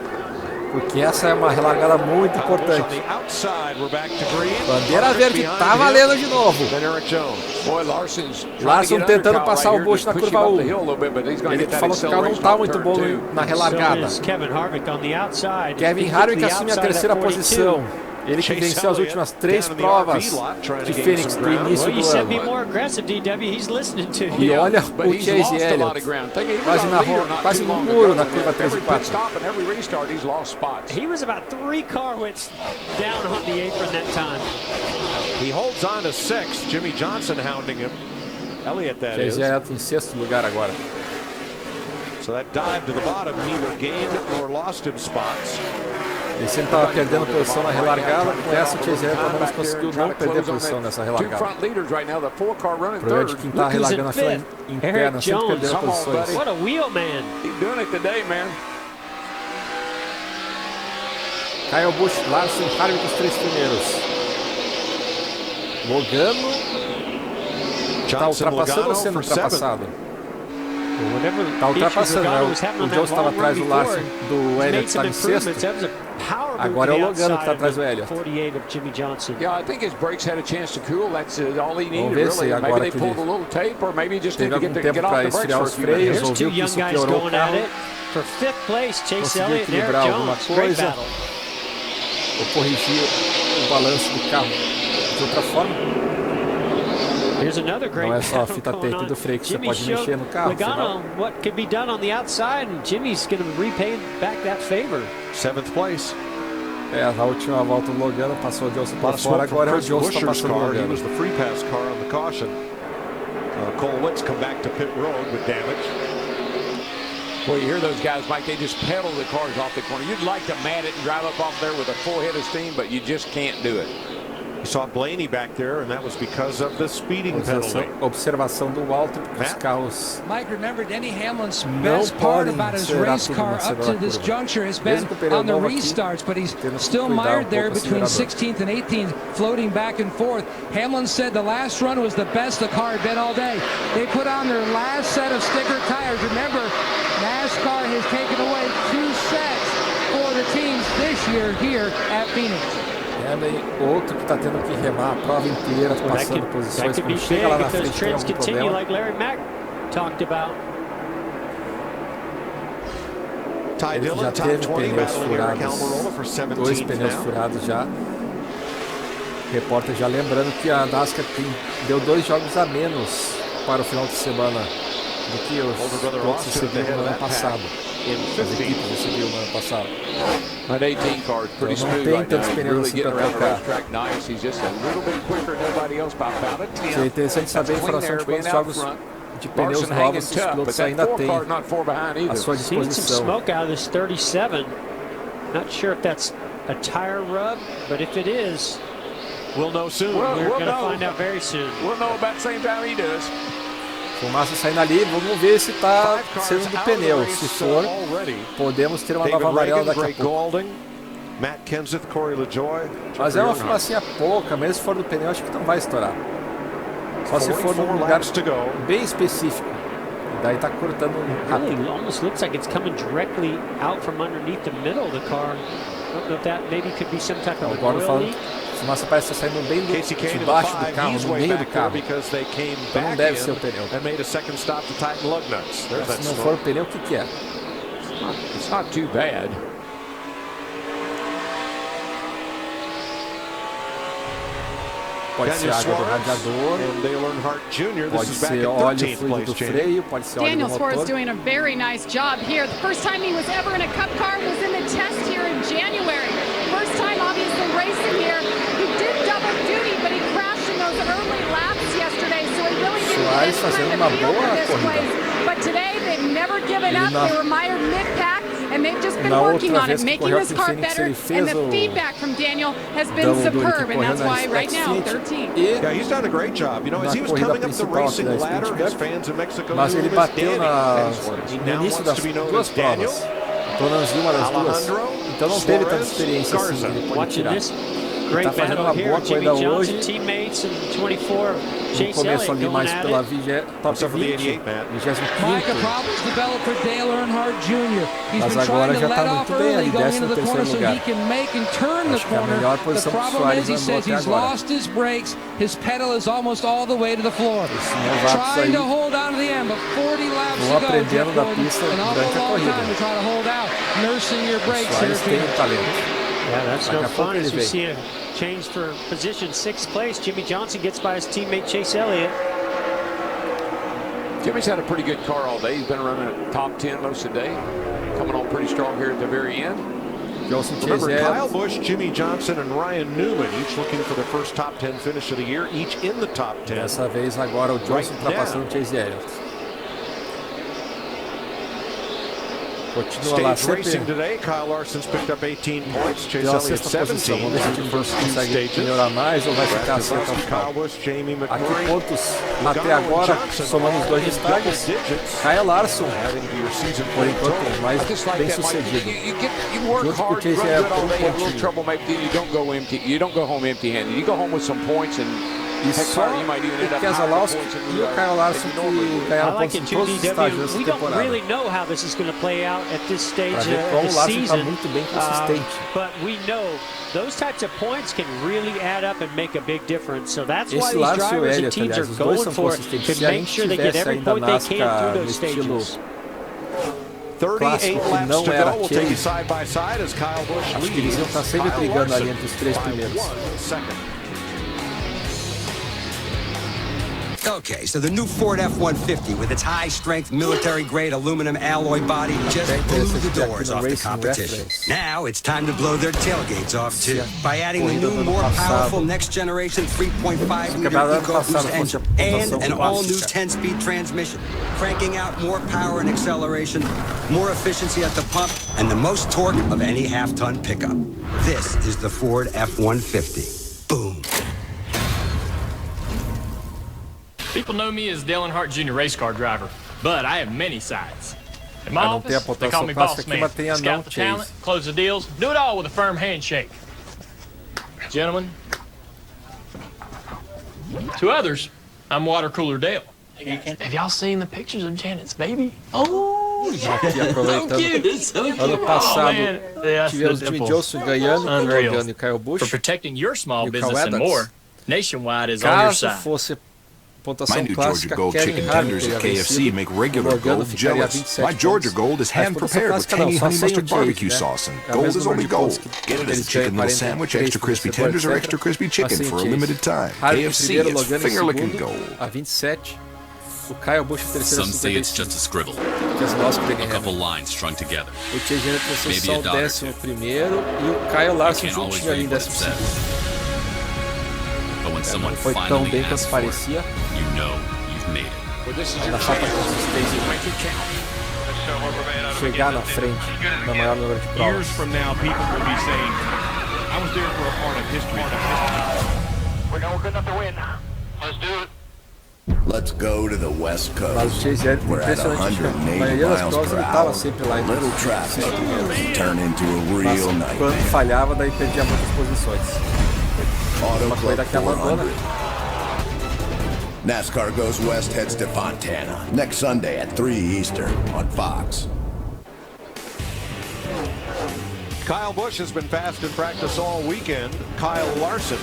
Porque essa é uma relargada muito importante. Bandeira verde tá valendo de novo. Larson tentando passar o Busch na curva 1. Ele falou que o carro não está muito bom na relargada. Kevin Harvick assume a terceira posição. Ele que venceu as últimas 3 provas de Phoenix do início do ano. E olha o Chase Elliott, quase no muro na curva 3 e 4. He was about 3 car widths down on the apron that time. He holds on to 6th. Jimmy Johnson hounding him. Elliott, that is. Chase Elliott em 6º lugar agora. So that dive to the bottom neither gained nor lost him spots. Ele sempre estava perdendo posição na relargada, com essa o Chase Elliott pelo menos conseguiu não perder posição nessa relargada. O problema de quem está relargando na fila interna, sempre perdendo posições. What a wheel man! He's doing it today, man. Kyle Busch, Larson, Harvick os 3 primeiros. Logano está ultrapassando ou sendo ultrapassado? Está ultrapassando, né? O Jones estava atrás do Larson, do Elliott está em 6º. Agora é o Logano que está atrás do Elliott. Vamos ver se agora que ele teve algum tempo para esfriar os freios, ou viu que isso piorou o carro, conseguiu equilibrar alguma coisa, ou corrigir o balanço do carro de outra forma. Não é só a fita tape do freio que você pode mexer no carro. What could be done on the outside, and Jimmy's going to repay back that favor. 7th place. Na última volta o Logano passou o Johnson para fora, agora é o Johnson que está passando o Logano. He was the free pass car on the caution. Cole Witts come back to pit road with damage. Well, you hear those guys, Mike, they just pedal the cars off the corner. You'd like to mat it and drive up off there with a full head of steam, but you just can't do it. You saw Blaney back there, and that was because of the speeding penalty. Observação do alto, os carros. Mike, remember Denny Hamlin's best part about his race car up to this juncture has been on the restarts, but he's still mired there between 16th and 18th, floating back and forth. Hamlin said the last run was the best the car had been all day. They put on their last set of sticker tires. Remember, Nascar has taken away 2 sets for the teams this year here at Phoenix. Outro que está tendo que remar a prova inteira, passando posições, quando chega lá na frente tem algum problema. Ele já teve pneus furados, 2 pneus furados já. repórter já lembrando que a Nascar deu 2 jogos a menos para o final de semana do que os pilotos receberam no ano passado. As equipes receberam no ano passado. That 18 car is pretty Então não smooth tem right now. tantos He's pneus really assim getting para around the trocar. racetrack nice. He's just a little bit quicker than everybody else by about a tenth. Seria interessante saber a informação de quantos jogos de pneus novos os pilotos ainda têm à sua Seen some disposição. smoke out of this 37. Not sure if that's a tire rub, but if it is, we'll know soon. We're going to find out very soon. We'll know about the same time he does. Fumaça saindo ali, vamos ver se está sendo do pneu. Se for, podemos ter uma nova amarela daqui a pouco. Mas é uma fumacinha pouca, mesmo se for do pneu, acho que não vai estourar. Só se for num lugar bem específico. E daí está cortando rápido. It almost looks like it's coming directly out from underneath the middle of the car. I don't know if that maybe could be some type of Agora oil falando, leak. a fumaça parece estar saindo bem debaixo do carro, no meio do carro. Então não deve ser o pneu. Se não for o pneu, o que é? It's not too bad. Pode ser água do radiador, pode ser óleo fluido do freio, pode ser óleo do Daniel Suarez motor. doing a very nice job here. The first time he was ever in a Cup car was in the test here in January. First time, obviously, racing here. He did double duty, but he crashed in those early laps yesterday, so he really didn't get Suarez fazendo uma boa this corrida. place. But today, they've never given up. They were mired mid-pack, and they've just been working on it, making this car better. And the feedback from Daniel has been superb, and that's why right now, 13. Yeah, he's done a great job. You know, as he was coming up the racing ladder, his fans in Mexico Mas ele knew him as bateu Danny. no início das duas provas. Tonanzinho uma das duas. Então não teve tanta experiência assim, ele pode tirar. Está fazendo uma boa corrida hoje. No começo ali mais pela top 20, 25º. Mas agora já está muito bem ali, 13º lugar. Acho que é a melhor posição para o Suarez andou até agora. Esses novatos aí vão aprendendo da pista durante a corrida. O Suarez tem um talento. Yeah, that's no fun as we see a change for position, 6th place. Jimmy Johnson gets by his teammate Chase Elliott. Jimmy's had a pretty good car all day. He's been running at top 10 most of the day. Coming on pretty strong here at the very end. Remember, Kyle Busch, Jimmy Johnson, and Ryan Newman each looking for the first top 10 finish of the year, each in the top 10. Dessa vez agora o Johnson ultrapassando o Chase Elliott. Continua lá Stage racing today. Kyle Larson's picked up 18 points. Chase pela Elliott sexta posição. 17. Vamos ver se o Busch consegue melhorar mais ou vai ficar assim até o final. Aqui pontos até agora, somando os dois destaques. Kyle Larson, por enquanto, mais bem sucedido. Junto com o Chase Elliott por um pontinho. You don't go home empty-handed. You go home with some points and E só o Keselowski e o Kyle Larson que ganharam pontos em todos os estágios dessa temporada. We don't really know how this is going to play out at this stage of the the season. Está muito bem consistente. But we know those types of points can really add up and make a big difference. So that's why these drivers and teams are going for it to make sure they get every point they can through those stages. 38 laps to go. We'll take you side by side as Kyle Busch leads. Acho que eles vão estar sempre brigando ali entre os três primeiros. Okay, so the new Ford F-150 with its high-strength military-grade aluminum alloy body just blew the doors off the competition. Now it's time to blow their tailgates off too by adding the new, more powerful next-generation 3.5-liter EcoBoost engine and an all-new 10-speed transmission, cranking out more power and acceleration, more efficiency at the pump, and the most torque of any half-ton pickup. This is the Ford F-150. Boom. People know me as Dale Earnhardt Jr. race car driver, but I have many sides. In my office, they call me boss man. Scout the talent, close the deals, do it all with a firm handshake. Gentlemen, to others, I'm water cooler Dale. Have y'all seen the pictures of Janet's baby? Oh, so cute. Ano passado, tivemos Jimmy Johnson ganhando, e o Kyle Busch. For protecting your small business and more, Nationwide is on your side. Fosse My new Georgia Gold chicken tenders at KFC make regular Gold jealous. My Georgia Gold is hand-prepared with tangy honey mustard barbecue sauce, and Gold is only Gold. Get it as a chicken little sandwich, extra crispy tenders, or extra crispy chicken for a limited time. KFC is finger-licking Gold. A 27. O Kyle Busch em terceiro. Some say it's just a scribble. A couple lines strung together. O TJ Anderson só o 11º e o Kyle Larson juntinho ali em 12º. But when someone foi tão bem quanto parecia. You know you've made it. Na falta consistência. Chegar na frente na maior número de provas. Years from now, people will be saying, I was there for a part of history. We're good enough to win. Let's do it. Let's go to the West Coast. Mas o Chase Elliott, impressionante, a maioria das provas ele estava sempre lá em little traffic turn into a real nightmare. Quando falhava, daí perdia muitas posições. Uma corrida que abandona. NASCAR Goes West heads to Fontana next Sunday at 3 Eastern on Fox. Kyle Busch has been fast in practice all weekend. Kyle Larson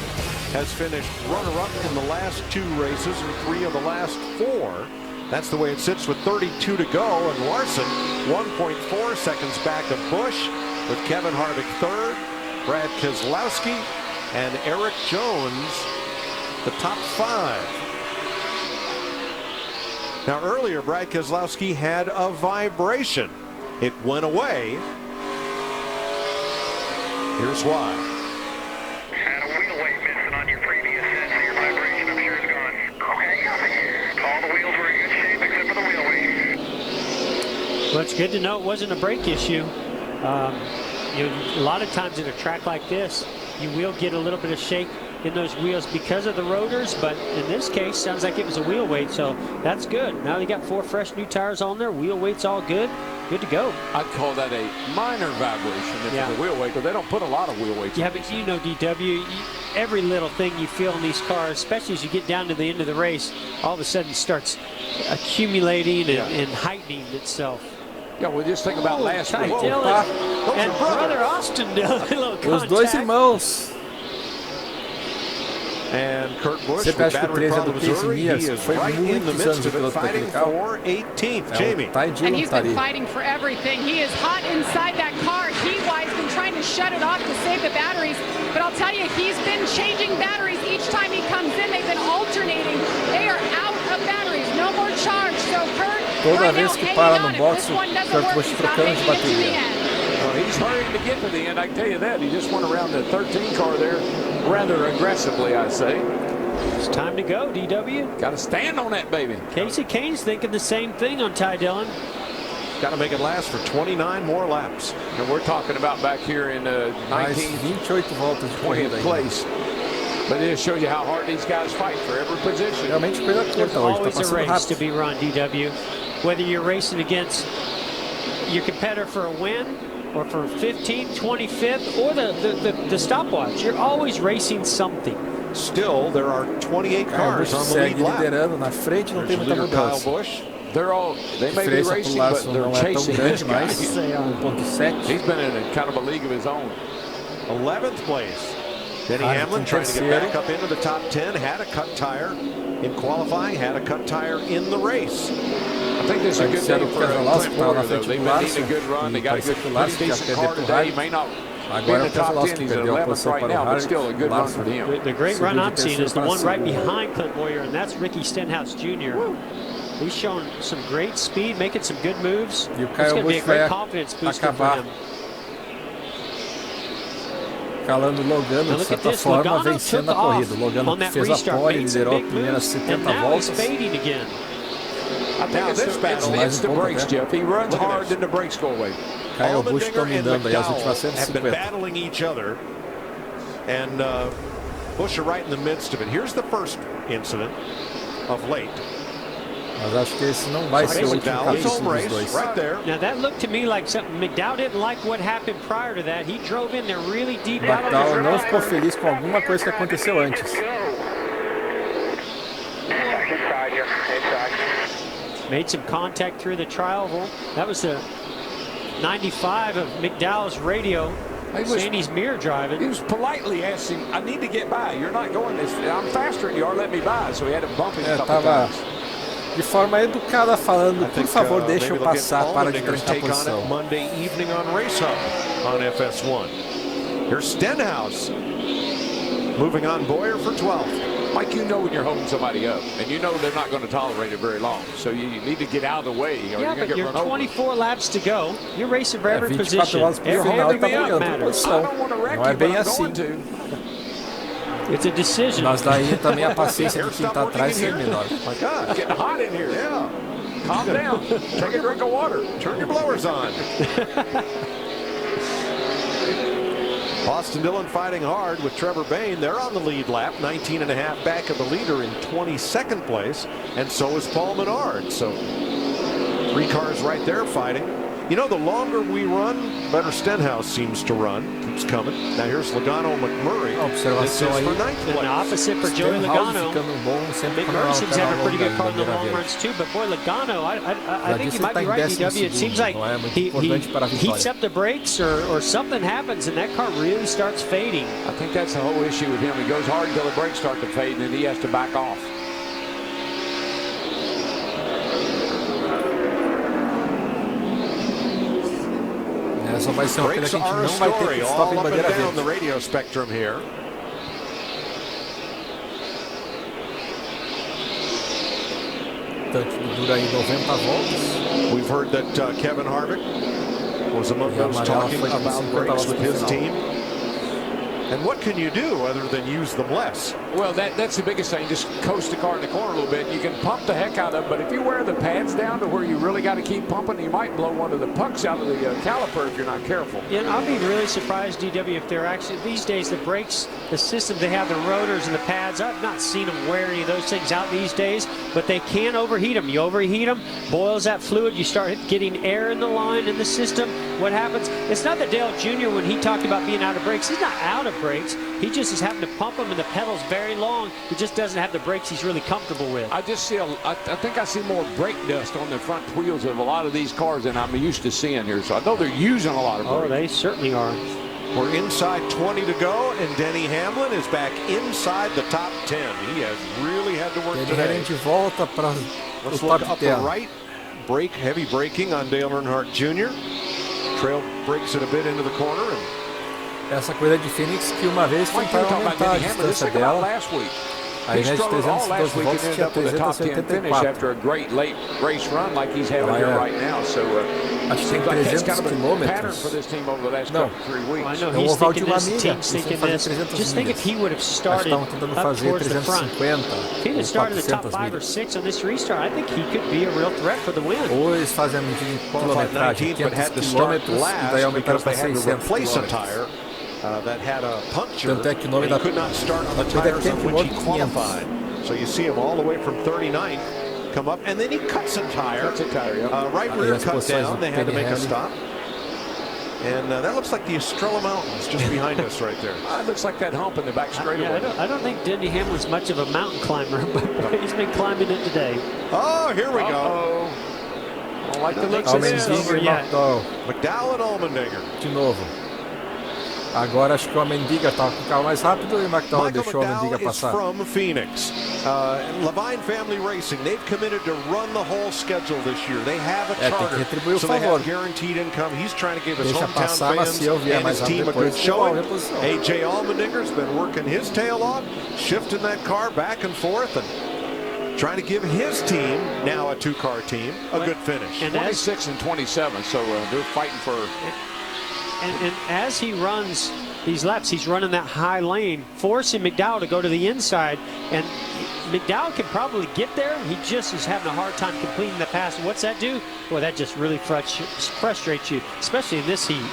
has finished runner-up in the last 2 races and 3 of the last 4. That's the way it sits with 32 to go, and Larson 1.4 seconds back of Busch, with Kevin Harvick third, Brad Keselowski, and Eric Jones the top 5. Now earlier Brad Keselowski had a vibration. It went away. Here's why. Well, it's good to know it wasn't a brake issue. A lot of times in a track like this, you will get a little bit of shake in those wheels because of the rotors, but in this case, sounds like it was a wheel weight, so that's good. Now they got 4 fresh new tires on there. Wheel weight's all good. Good to go. I'd call that a minor vibration if it's a wheel weight, because they don't put a lot of wheel weights. Yeah, but you know, DW, every little thing you feel in these cars, especially as you get down to the end of the race, all of a sudden starts accumulating and heightening itself. Yeah, well, just think about last week. And brother Austin did a little contact. Os dois irmãos. And Kurt Busch, sempre acho que o 13 é do Casey Mears, foi muitos anos de piloto daquele carro. 18th, Jamie. And he's been fighting for everything. He is hot inside that car. Heat-wise, been trying to shut it off to save the batteries. But I'll tell you, he's been changing batteries each time he comes in. They've been alternating. They are out of batteries. No more charge. So Kurt, toda vez que para no box, Kurt Busch trocando de bateria. Well, he's hurrying to get to the end, I can tell you that. He just went around the 13 car there rather aggressively, I say. It's time to go, DW. Got to stand on that, baby. Casey Kane's thinking the same thing on Ty Dillon. Got to make it last for 29 more laps. And we're talking about back here in 19th, 20th place. But it just shows you how hard these guys fight for every position. There's always a race to be run, DW. Whether you're racing against your competitor for a win, or for 15th, 25th, or the stopwatch. You're always racing something. Still, there are 28 cars on the lead lap. Na frente não tem muita Kyle Busch. They may be racing, but they're chasing this guy. He's been in a kind of a league of his own. 11th place. Denny Hamlin trying to get back up into the top 10. Had a cut tire in qualifying. Had a cut tire in the race. I think this is a good day for Clint Boyer, though. They've been needing a good run. They got a good, pretty decent car today. He may not be in the top 10. He's at 11th right now, but still a good run for him. The great run I'm seeing is the one right behind Clint Boyer, and that's Ricky Stenhouse Jr. He's showing some great speed, making some good moves. It's going to be a great confidence booster for him. Calando Logano, de certa forma, vencendo a corrida. Logano fez a pole, liderou as primeiras 70 voltas. I think this battle hits the brakes, Jeff. He runs hard, then the brakes go away. Kyle Busch está mudando aí as últimas have been battling each other, and Busch are right in the midst of it. Here's the first incident of late. Mas acho que esse não vai ser o último capítulo dos dois. Right there. Now that looked to me like something McDowell didn't like what happened prior to that. He drove in there really deep. McDowell não ficou feliz com alguma coisa que aconteceu antes. Made some contact through the trial. That was the 95 of McDowell's radio. Sandy's mirror driving. He was politely asking, I need to get by. You're not going this. I'm faster than you are. Let me by. So he had to bump him a couple times. De forma educada falando, por favor, deixa eu passar, para de trancar a posição. Monday evening on Race Hub on FS1. Here's Stenhouse moving on Boyer for 12th. Mike, you know when you're holding somebody up, and you know they're not going to tolerate it very long. So you need to get out of the way. Or yeah, you're but you're 24 laps to go. You're racing for every 24 position. horas por jornal ele tá brigando por posição. Não é bem assim. It's a decision. Mas daí também a paciência de quem está atrás é menor. My God, it's getting hot in here. Yeah. Calm down. Take a drink of water. Turn your blowers on. Austin Dillon fighting hard with Trevor Bayne. They're on the lead lap, 19.5 back of the leader in 22nd place, and so is Paul Menard. So 3 cars right there fighting. You know, the longer we run, better Stenhouse seems to run. Keeps coming. Now here's Logano McMurray. This is for 9th place. And opposite for Joey Logano. McMurray seems to have a pretty good car in the long runs too, but boy, Logano, I think you might be right, DW. It seems like he heats up the brakes or something happens and that car really starts fading. I think that's the whole issue with him. He goes hard until the brakes start to fade and then he has to back off. Essa vai ser uma coisa que a gente não vai ter que stop em bandeira verde. On the radio spectrum here. Tanque dura aí 90 voltas. We've heard that Kevin Harvick was among those talking about brakes with his team. And what can you do other than use them less? Well, that's the biggest thing. Just coast the car in the corner a little bit. You can pump the heck out of them, but if you wear the pads down to where you really got to keep pumping, you might blow one of the pucks out of the caliper if you're not careful. Yeah, and I'll be really surprised, DW, if they're actually, these days, the brakes, the system, they have the rotors and the pads. I've not seen them wear any of those things out these days, but they can overheat them. You overheat them, boils that fluid, you start getting air in the line, in the system. What happens? It's not that Dale Jr., when he talked about being out of brakes, he's not out of brakes. He just is having to pump them and the pedals very long. He just doesn't have the brakes he's really comfortable with. I just see, I think I see more brake dust on the front wheels of a lot of these cars than I'm used to seeing here. So I know they're using a lot of brakes. Oh, they certainly are. We're inside 20 to go, and Denny Hamlin is back inside the top 10. He has really had to work today. De volta para Let's look up the right. Brake, heavy braking on Dale Earnhardt Jr. Trail brakes it a bit into the corner. And essa corrida de Phoenix que uma vez tentaram aumentar a distância dela. Aí de 312 voltas tinha 384. After a great late race run like he's having here right now. So acho que tem 300 quilômetros. Não, é um oval de uma milha. Just think if he would have started up towards the front. If he had started in the top 5 or 6 on this restart, I think he could be a real threat for the win. Ou eles fazem a medida em quilometragem, 500 quilômetros, e daí aumentaram para 600 quilômetros. That had a puncture. Tanto é que o nome da could not start on the tires on which he qualified. So you see him all the way from 39th come up, and then he cuts a tire. Right rear cut down. They had to make a stop. And that looks like the Estrella Mountains just behind us right there. It looks like that hump in the back straightaway. I don't think Denny Hamlin's much of a mountain climber, but he's been climbing it today. Oh, here we go. I don't like the looks of this. McDowell and Allmendinger. De novo. Agora acho que o Allmendinger estava com o carro mais rápido e o McDowell deixou o Allmendinger passar. From Phoenix. Levine Family Racing, they've committed to run the whole schedule this year. They have a charter, so they have guaranteed income. He's trying to give his hometown fans and his team a good showing. AJ Allmendinger's been working his tail off, shifting that car back and forth, and trying to give his team, now a 2-car team, a good finish. And 26 and 27, so they're fighting for... And as he runs these laps, he's running that high lane, forcing McDowell to go to the inside. And McDowell can probably get there. He just is having a hard time completing the pass. What's that do? Boy, that just really frustrates you, especially in this heat.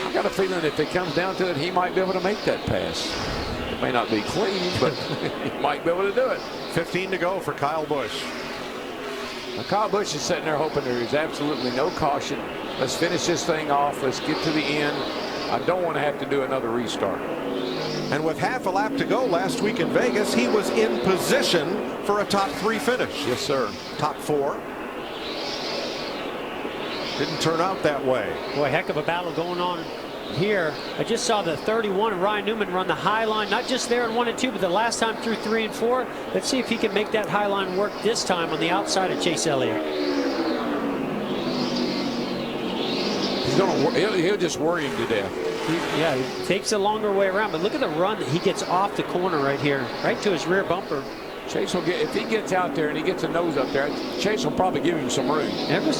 I got a feeling if it comes down to it, he might be able to make that pass. It may not be clean, but he might be able to do it. 15 to go for Kyle Busch. Now, Kyle Busch is sitting there hoping there is absolutely no caution. Let's finish this thing off. Let's get to the end. I don't want to have to do another restart. And with half a lap to go last week in Vegas, he was in position for a top 3 finish. Yes, sir. Top 4. Didn't turn out that way. Boy, heck of a battle going on here. I just saw the 31 of Ryan Newman run the high line, not just there in 1 and 2, but the last time through 3 and 4. Let's see if he can make that high line work this time on the outside of Chase Elliott. He'll just worry him to death. He takes a longer way around, but look at the run that he gets off the corner right here, right to his rear bumper. Chase will get, if he gets out there and he gets a nose up there, Chase will probably give him some room. Ever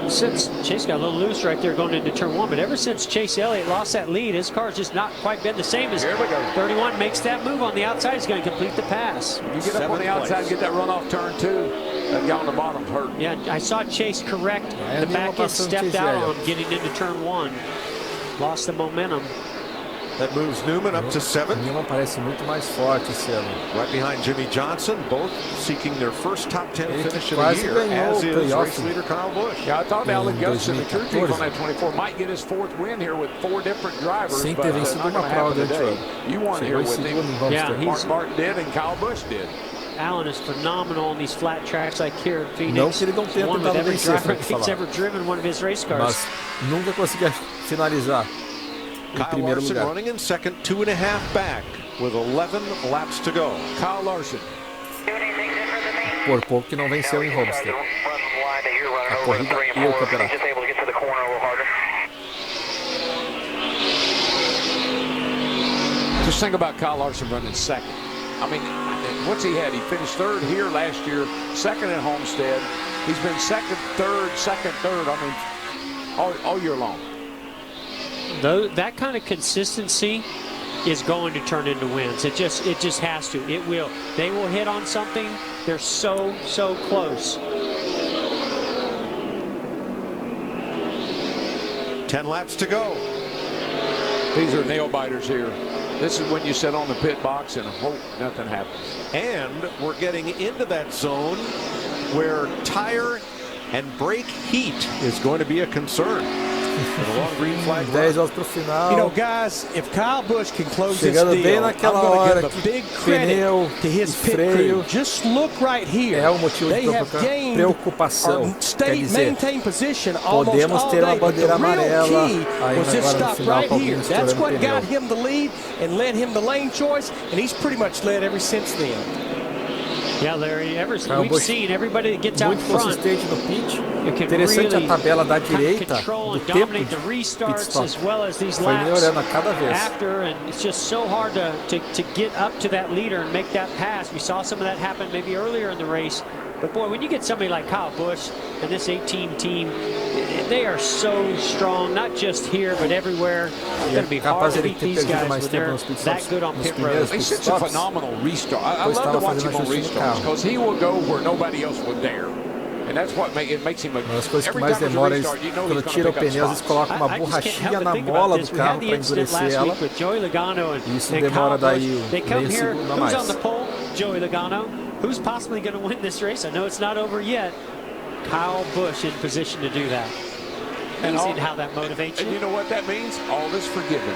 since Chase got a little loose right there going into turn 1, but ever since Chase Elliott lost that lead, his car's just not quite been the same as 31. Makes that move on the outside, he's going to complete the pass. If you get up on the outside and get that run off turn 2, that guy on the bottom's hurt. Yeah, I saw Chase correct. The back end stepped out on him getting into turn 1. Lost the momentum. That moves Newman up to 7. Newman parece muito mais forte esse ano. Right behind Jimmy Johnson, both seeking their first top 10 finish of the year, as is race leader Kyle Busch. Yeah, I thought Alec Gustin, the crew chief on that 24, might get his 4th win here with 4 different drivers. Sem ter vencido uma prova today. You won here with him. Yeah, Mark Martin did and Kyle Busch did. Allen is phenomenal on these flat tracks like here at Phoenix. Não que ele não tenha tentado vencer, he's ever driven one of his race cars. Mas nunca conseguia finalizar. Kyle Larson running in second, 2.5 back with 11 laps to go. Kyle Larson. Por pouco que não venceu em Homestead. A corrida e o campeonato. Just think about Kyle Larson running second. I mean, what's he had? He finished 3rd here last year, 2nd at Homestead. He's been 2nd, 3rd. I mean, all year long. Though that kind of consistency is going to turn into wins. It just has to. It will. They will hit on something. They're so close. 10 laps to go. These are nail biters here. This is when you sit on the pit box and hope nothing happens. And we're getting into that zone where tire and brake heat is going to be a concern. A long green flag 10 voltas pro final. You know, guys, if Kyle Busch can close Chegando this deal, bem naquela I'm hora going to give a big que credit pneu to his pit freio crew. Just look right here. É motivo they de have gained preocupação. Quer dizer, maintain position almost podemos all ter day, uma bandeira amarela was this agora no stop final right com here. alguém That's estourando what pneu. got him the lead and led him the lane choice, and he's pretty much led ever since then. Yeah, Larry, we've seen everybody that gets out front. Muito consistente no pit. Can Interessante really a tabela da direita control do and tempo dominate de the pit restarts stop. as well as these Foi laps melhorando a cada vez. after, and it's just so hard to get up to that leader and make that pass. We saw some of that happen maybe earlier in the race. But boy, when you get somebody like Kyle Busch and this 18 team, they are so strong, not just here, but everywhere. It's going to be hard to beat these guys when they're that good on pit road. He's such a phenomenal restart. I love to watch him on restarts because he will go where nobody else would dare. And that's what it makes him a... Uma das coisas que mais demora é quando tira o pneu, eles colocam uma borrachinha na mola do carro para endurecer ela. E isso demora daí meio segundo a mais. Who's on the pole? Joey Logano. Who's possibly going to win this race? I know it's not over yet. Kyle Busch in position to do that. Amazing how that motivates you. And you know what that means? All is forgiven.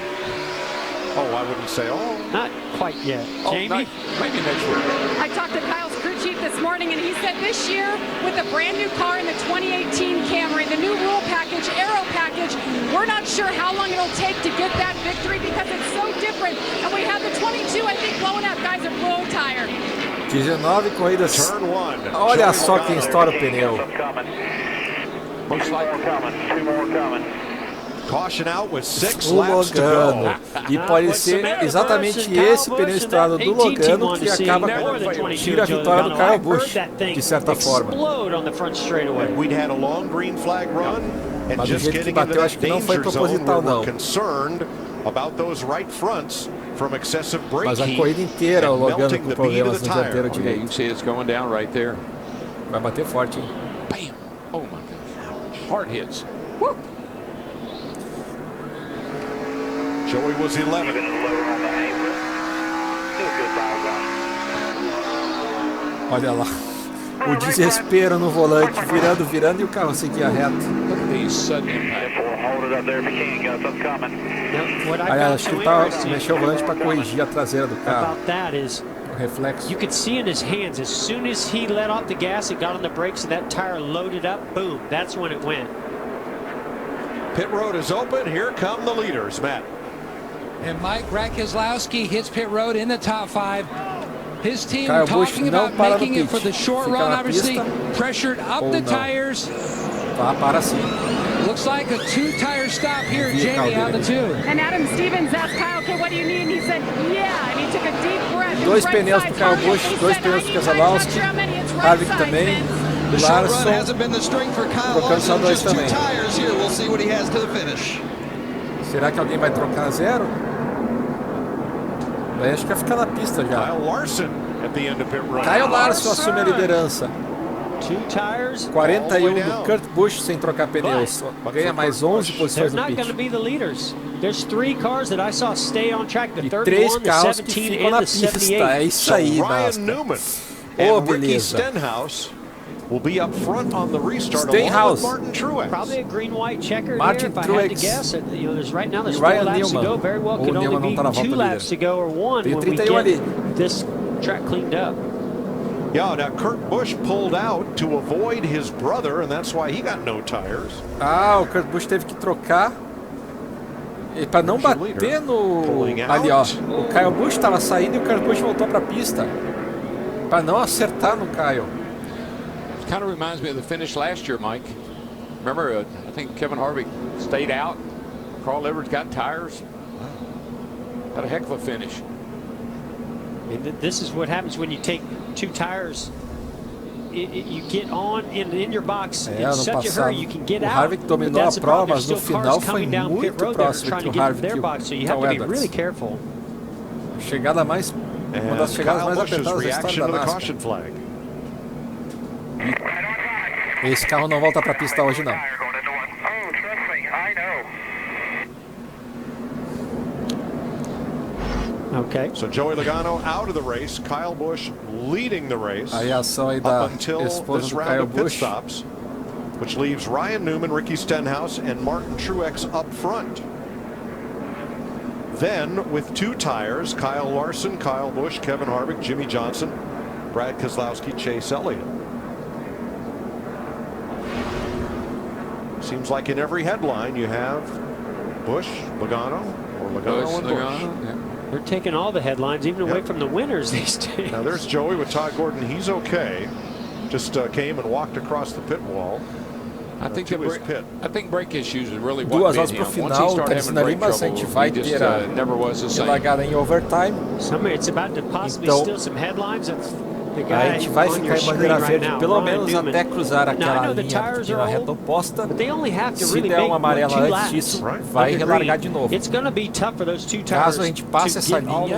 Oh, I wouldn't say all. Not quite yet. Jamie? Maybe next year. I talked to Kyle's crew chief this morning, and he said this year, with a brand new car in the 2018 Camry, the new rule package, aero package, we're not sure how long it'll take to get that victory because it's so different. And we have the 22, I think, blowing out. Guys are blow tired. 19 corridas. Olha só quem estoura o pneu. O Logano. E pode ser exatamente esse pneu estourado do Logano que acaba tira a vitória do Kyle Busch, de certa forma. Mas do jeito que bateu, acho que não foi proposital, não. Mas a corrida inteira o Logano com problemas no dianteiro direito. Vai bater forte, hein? Bam! Oh my goodness. Hard hits. Woo! Joey was 11. Olha lá. O desespero no volante, virando e o carro seguia reto. Aliás, acho que ele mexeu o volante para corrigir a traseira do carro. O reflexo. You could see in his hands, as soon as he let off the gas, it got on the brakes and that tire loaded up, boom, that's when it went. Pit road is open. Here come the leaders, Matt. And Mike, Brad Keselowski hits pit road in the top 5. His team Kyle Busch talking não about para making no it for the short Fica run, na obviously pista, pressured up the tires. Para sim. Looks like a 2-tire stop here, Jamie, on the 2. And Adam Stevens asked Kyle, okay, what do you need? And he said, yeah, and he took a deep breath. Dois pneus pro Kyle Busch, dois pneus pro Keselowski, Harvick também, Larson, trocando só dois também. Será que alguém vai trocar 0? Daí acho que vai ficar na pista já. Kyle Larson assume a liderança. 41 do Kurt Busch sem trocar pneus. Ganha mais 11 posições no pit. E 3 carros que ficam na pista. É isso aí, Nascar. Oh, beleza. Will be up front on the restart along with Martin Truex. Probably a green-white checker Martin here, if Truex. I had to guess. Right now there's 4 Ryan laps Newman. to go. Very well could only be 2 laps to go or 1 when we get this track cleaned up. Yeah, now Kurt Busch pulled out to avoid his brother, and that's why he got no tires. O Kurt Busch teve que trocar para não bater no... Ali, ó. O Kyle Busch estava saindo e o Kurt Busch voltou para a pista para não acertar no Kyle. Kind of reminds me of the finish last year, Mike. Remember, I think Kevin Harvick stayed out. Carl Edwards got tires. Had a heck of a finish. And this is what happens when you take 2 tires. You get on in your box in such a hurry you can get out. O Harvick dominou a prova, mas no final foi muito próximo entre o Harvick e o so you have to be really careful. Chegada mais, uma das chegadas mais apertadas da história da Nascar. Esse carro não volta para a pista hoje, não. Okay. So Joey Logano out of the race, Kyle Busch leading the race. Aí a ação aí da until esposa this do round Kyle of pit Busch. stops, which leaves Ryan Newman, Ricky Stenhouse, and Martin Truex up front. Then, with 2 tires, Kyle Larson, Kyle Busch, Kevin Harvick, Jimmy Johnson, Brad Keselowski, Chase Elliott. Seems like in every headline you have Busch, Logano, or Logano and Busch. Yeah. They're taking all the headlines, even away from the winners these days. Now there's Joey with Todd Gordon. He's okay. Just came and walked across the pit wall. I think brake issues is really 2 horas pro final, tá dizendo ali, mas a gente vai ter a largada em overtime. It's about to possibly steal some headlines. A gente vai ficar em bandeira verde pelo menos até cruzar aquela linha que tem na reta oposta. Se der uma amarela antes disso, vai relargar de novo. Caso a gente passe essa linha,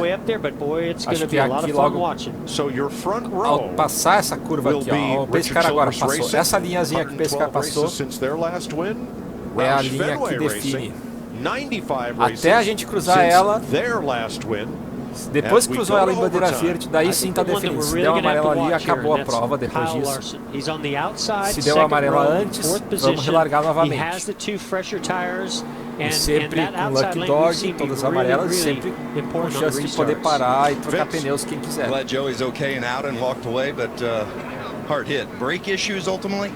acho que aqui logo, ao passar essa curva aqui, ó, o Pescar agora passou. Essa linhazinha que o Pescar passou é a linha que define. Até a gente cruzar ela, depois que cruzou ela em bandeira verde, daí sim está definido. Se der uma amarela ali, acabou a prova depois disso. Se der uma amarela antes, vamos relargar novamente. E sempre com Lucky Dog, todas as amarelas, sempre com chance de poder parar e trocar pneus quem quiser. Glad Joey's okay and out and walked away, but hard hit. Brake issues ultimately?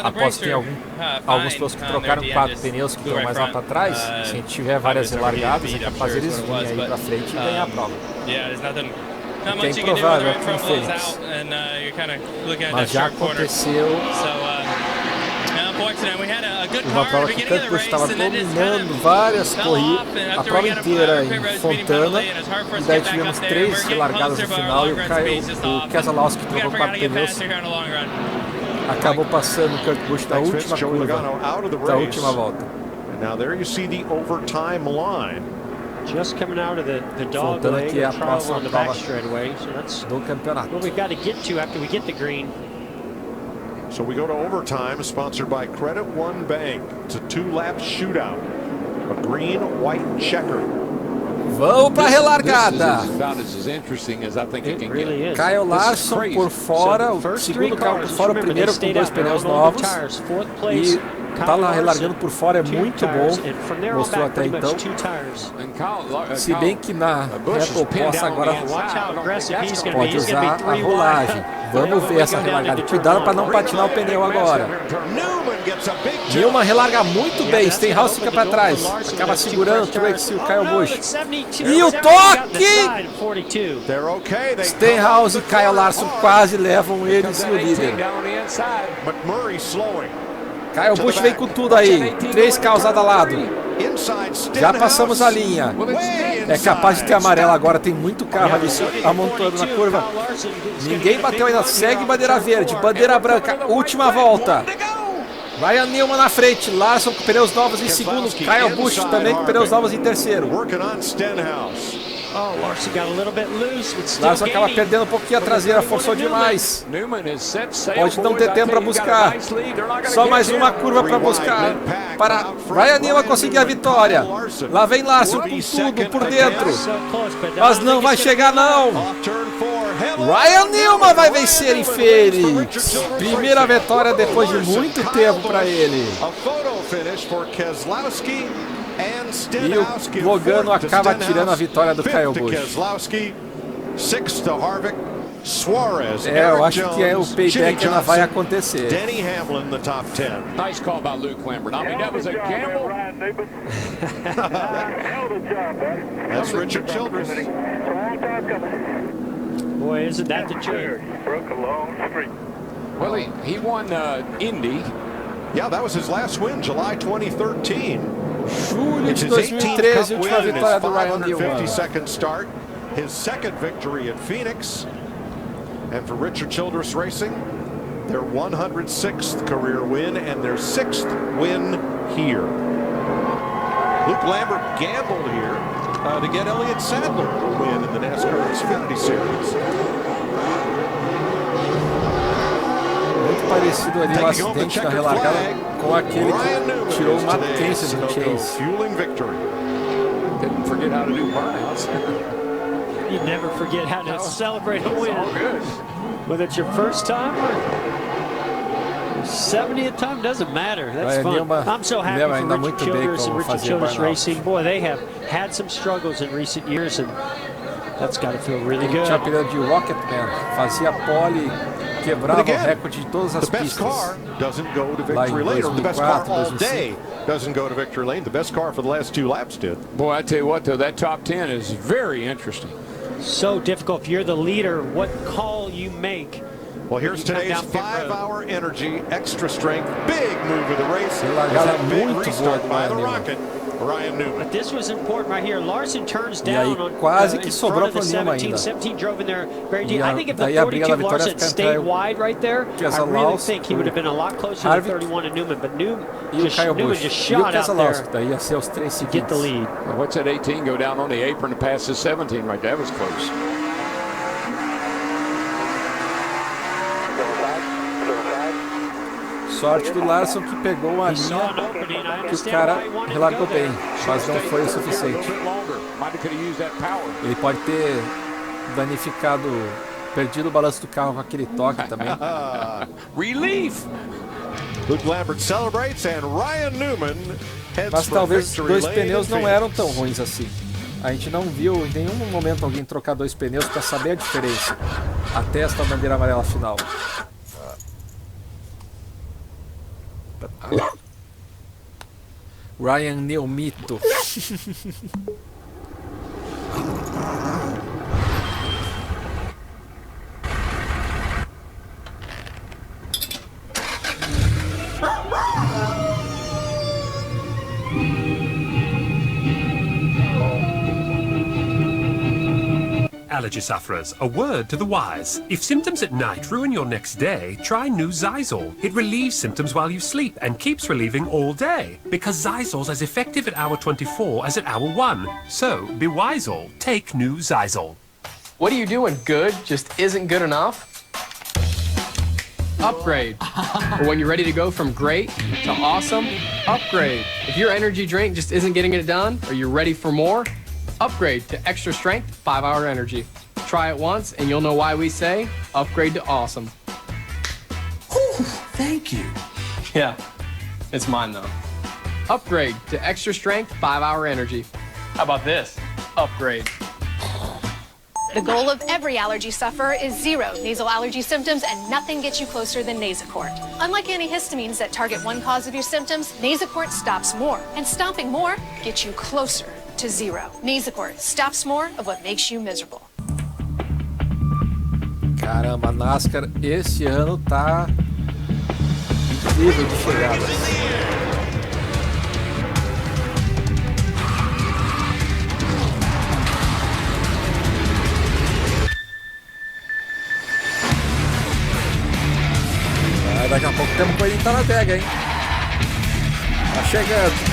Após que tem alguns pilotos que trocaram 4 pneus que estão mais lá para trás, se a gente tiver várias relargadas, é capaz eles virem aí para frente e ganhar a prova. Que é improvável aqui em Phoenix. Mas já aconteceu uma prova que o Kurt Busch estava dominando várias corridas, a prova inteira em Fontana, e daí tivemos 3 relargadas no final e o Keselowski trocou 4 pneus. Acabou passando o Kurt Busch da última curva, da última volta. Now there you see the overtime line. Just coming out of the dog leg and trouble on the back straightaway. So that's do campeonato. What we've got to get to after we get the green. So we go to overtime, sponsored by Credit One Bank. It's a 2-lap shootout. A green, white checker. Vamos para a relargada. Kyle Larson por fora, o segundo carro por fora, o primeiro com 2 pneus novos. E tá lá relargando por fora, é muito bom. Mostrou até então. Se bem que na reta oposta agora pode usar a rolagem. Vamos ver essa relargada. Cuidado para não patinar o pneu agora. Newman relarga muito bem. Stenhouse fica para trás. Acaba segurando o Truex e o Kyle Busch. E o toque! Stenhouse e Kyle Larson quase levam eles e o líder. Kyle Busch vem com tudo aí. 3 carros lado a lado. Já passamos a linha. É capaz de ter amarelo agora. Tem muito carro ali amontoando na curva. Ninguém bateu ainda. Segue bandeira verde. Bandeira branca. Última volta. Ryan Newman na frente. Larson com pneus novos em segundo. Kyle Busch também com pneus novos em terceiro. Larson acaba perdendo um pouquinho a traseira, forçou demais. Pode não ter tempo para buscar. Só mais uma curva para buscar. Para Ryan Newman conseguir a vitória. Lá vem Larson com tudo por dentro. Mas não vai chegar não. Ryan Newman vai vencer em Phoenix. Primeira vitória depois de muito tempo para ele. E o Logano acaba tirando a vitória do Kyle Busch. Eu acho que o payback ainda vai acontecer. Nice call by Luke Lambert. I mean, that was a gamble. That's Richard Childress. Boy, isn't that the truth? Well, he won Indy. Yeah, that was his last win, July 2013. Julho de 2013, última vitória do Ryan Newman. 52nd start, his second victory at Phoenix. And for Richard Childress Racing, their 106th career win and their 6th win here. Luke Lambert gambled here to get Elliott Sadler a win in the NASCAR Xfinity Series. Muito parecido ali o acidente na relargada com aquele que tirou uma Mackenzie do Chase. Didn't forget how to do burnouts. You never forget how to celebrate a win. Whether it's your first time or 70th time, doesn't matter. That's fun. I'm so happy for Richard Childress and Richard Childress Racing. Boy, they have had some struggles in recent years, and that's got to feel really good. Champion de Rocketman, fazia pole, quebrava o recorde de todas as pistas. The best car doesn't go to victory lane. The best car all day doesn't go to victory lane. The best car for the last 2 laps did. Boy, I tell you what, though, that top 10 is very interesting. So difficult. If you're the leader, what call you make? Well, here's today's 5-hour energy, extra strength, big move of the race. Largada muito boa do by the Rocket, Ryan Newman. But this was important right here. Larson turns down on quase que in sobrou front of the pro Newman 17. ainda. 17 drove in there very deep. I think if the 42 Larson stayed wide right there, I really think he would have been a lot closer to 31 to Newman. But Newman just shot out there to get the lead. What's that 18 go down on the apron to pass the 17 right there? That was close. Sorte do Larson que pegou uma linha que o cara relargou bem, mas não foi o suficiente. Ele pode ter danificado, perdido o balanço do carro com aquele toque também. Relief! Luke Lambert celebrates and Ryan Newman heads Mas talvez os for 2 victory pneus lane não eram tão ruins assim. A gente não viu em nenhum momento alguém trocar 2 pneus para saber a diferença, até esta bandeira amarela final. Ryan Neumito. Allergy sufferers, a word to the wise. If symptoms at night ruin your next day, try new Zysol. It relieves symptoms while you sleep and keeps relieving all day. Because Zysol's as effective at hour 24 as at hour 1. So, be Wisol. Take new Zysol. What are you doing? Good just isn't good enough? Upgrade. Or when you're ready to go from great to awesome, upgrade. If your energy drink just isn't getting it done, or you're ready for more, upgrade to extra strength 5-hour energy. Try it once and you'll know why we say upgrade to awesome. Whew, thank you. Yeah, it's mine though. Upgrade to extra strength 5-hour energy. How about this? Upgrade. The goal of every allergy sufferer is 0 nasal allergy symptoms, and nothing gets you closer than Nasacort. Unlike antihistamines that target one cause of your symptoms, Nasacort stops more, and stopping more gets you closer to 0. Nasacort stops more of what makes you miserable. Caramba, a Nascar esse ano tá incrível de chegadas. Daqui a pouco temos coisa na adega, hein? Tá chegando.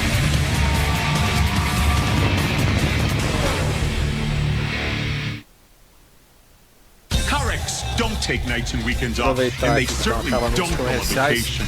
Don't take nights and weekends off, and they certainly don't go on vacation.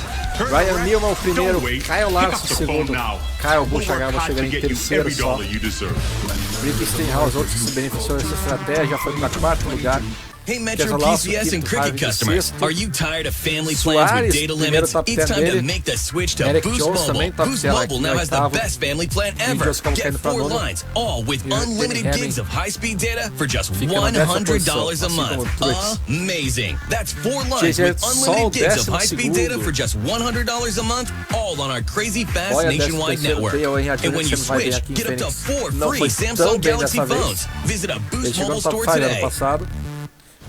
Ryan Newman o primeiro, Kyle Larson o segundo, Kyle Busch chegando em terceiro só. Rick Stenhouse, outro que se beneficiou dessa estratégia, foi para quarto lugar. Hey Metro PCS and cricket customers, are you tired of family plans with data limits? It's time to make the switch to Boost Mobile. Boost Mobile now has the best family plan ever. Get 4 lines, all with unlimited gigs of high-speed data for just $100 a month. Amazing! That's 4 lines with unlimited gigs of high-speed data for just $100 a month, all on our crazy fast nationwide network. And when you switch, get up to 4 free Samsung Galaxy phones. Visit a Boost Mobile store today.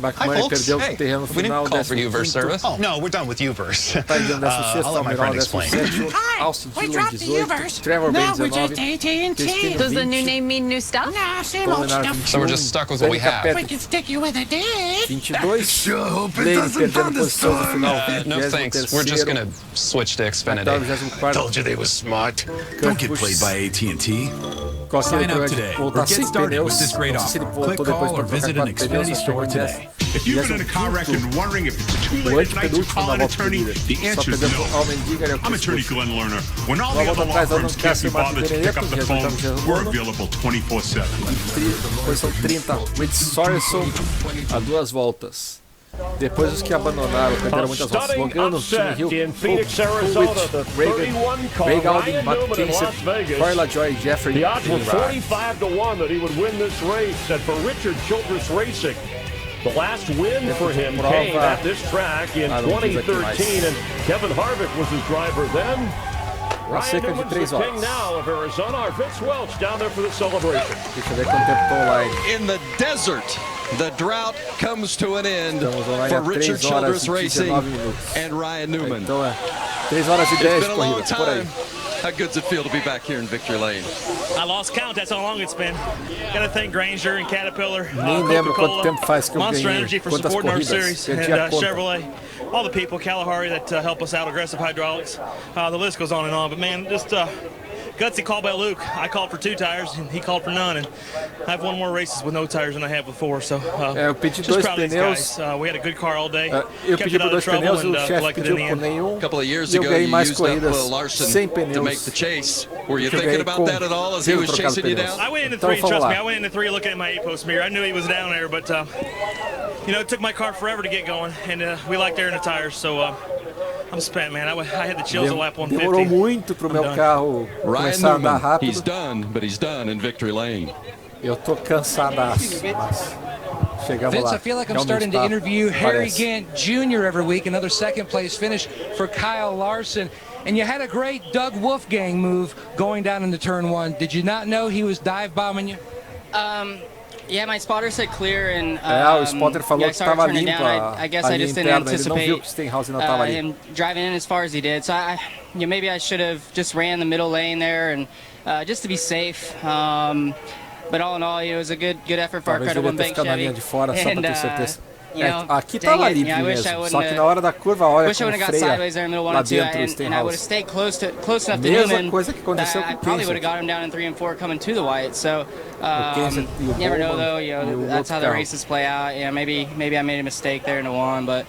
McMurray perdeu o terreno no final for Uverse service. Oh, no, we're done with Uverse. I'll let my friend explain. Austin Dillon 18, Trevor Bay 19, Does the new name mean new stuff? Nah, same old stuff. So we're just stuck with what we have. We can stick you with a dick. 22, Blaine perdendo posição no final. No thanks, we're just gonna switch to Xfinity. Told you they was smart. Don't get played by AT&T. Sign up today or get started with this great offer. Click, call, or visit an Xfinity store today. If you've been in a car wreck and wondering if it's too late at night to call an attorney, the answer is no. I'm attorney Glenn Lerner. When all the other law firms can't be bothered to pick up the phone, we're available 24/7. Posição 30, Rich Sorenson a 2 voltas. Depois os que abandonaram, perderam muitas voltas. Logano, Tim Hill, Ray Galding, Matt Kenseth, Carla Joy, Jeffrey. The odds were 45-1 that he would win this race, and for Richard Childress Racing, the last win for him came at this track in 2013, and Kevin Harvick was his driver then. Ryan Newman's the king now of Arizona. Our Vince Welch down there for the celebration. In the desert, the drought comes to an end for Richard Childress Racing and Ryan Newman. It's been a long time. How good's it feel to be back here in Victory Lane? I lost count, that's how long it's been. Gotta thank Granger and Caterpillar, Nem lembro quanto tempo faz que eu Monster ganhei, Energy for quantas supporting our corridas, series, and Chevrolet, all the people, Kalahari that help us out, Aggressive Hydraulics. The list goes on, but man, just gutsy call by Luke. I called for 2 tires, and he called for none, and I've won more races with no tires than I have with 4, so eu pedi just 2 proud of these pneus. guys. We had a good car all day. Eu pedi por 2 pneus, o chefe pediu por nenhum. E eu ganhei mais corridas sem pneus. To make the chase. Were you thinking about that at all as he was chasing you down? I went into 3, trust me, I went into 3 looking at my 8-post mirror. I knew he was down there, but you know, it took my car forever to get going, and we liked air in the tires, so I'm spent, man. I had the chills at lap 150. Demorou muito pro meu carro começar a andar rápido. He's done, but he's done in Victory Lane. Eu tô cansadaço, mas chegamos Vince, lá. I feel like I'm starting to interview Harry Gant Jr. every week. Another second-place finish for Kyle Larson. And you had a great Doug Wolfgang move going down into turn 1. Did you not know he was dive bombing you? Yeah, my spotter said clear, and o spotter falou que estava limpo I guess I just didn't anticipate him driving in as far as he did. So maybe I should have just ran the middle lane there, and just to be safe. But all in all, it was a good effort for our Credit Bank Chevy. Aqui tava livre mesmo, só que na hora da curva, olha como freia lá dentro o Stenhouse. Mesma coisa que aconteceu com o probably would have got him down in 3 and 4 coming to the white. So you never know though. That's how the races play out. Maybe I made a mistake there in the 1, but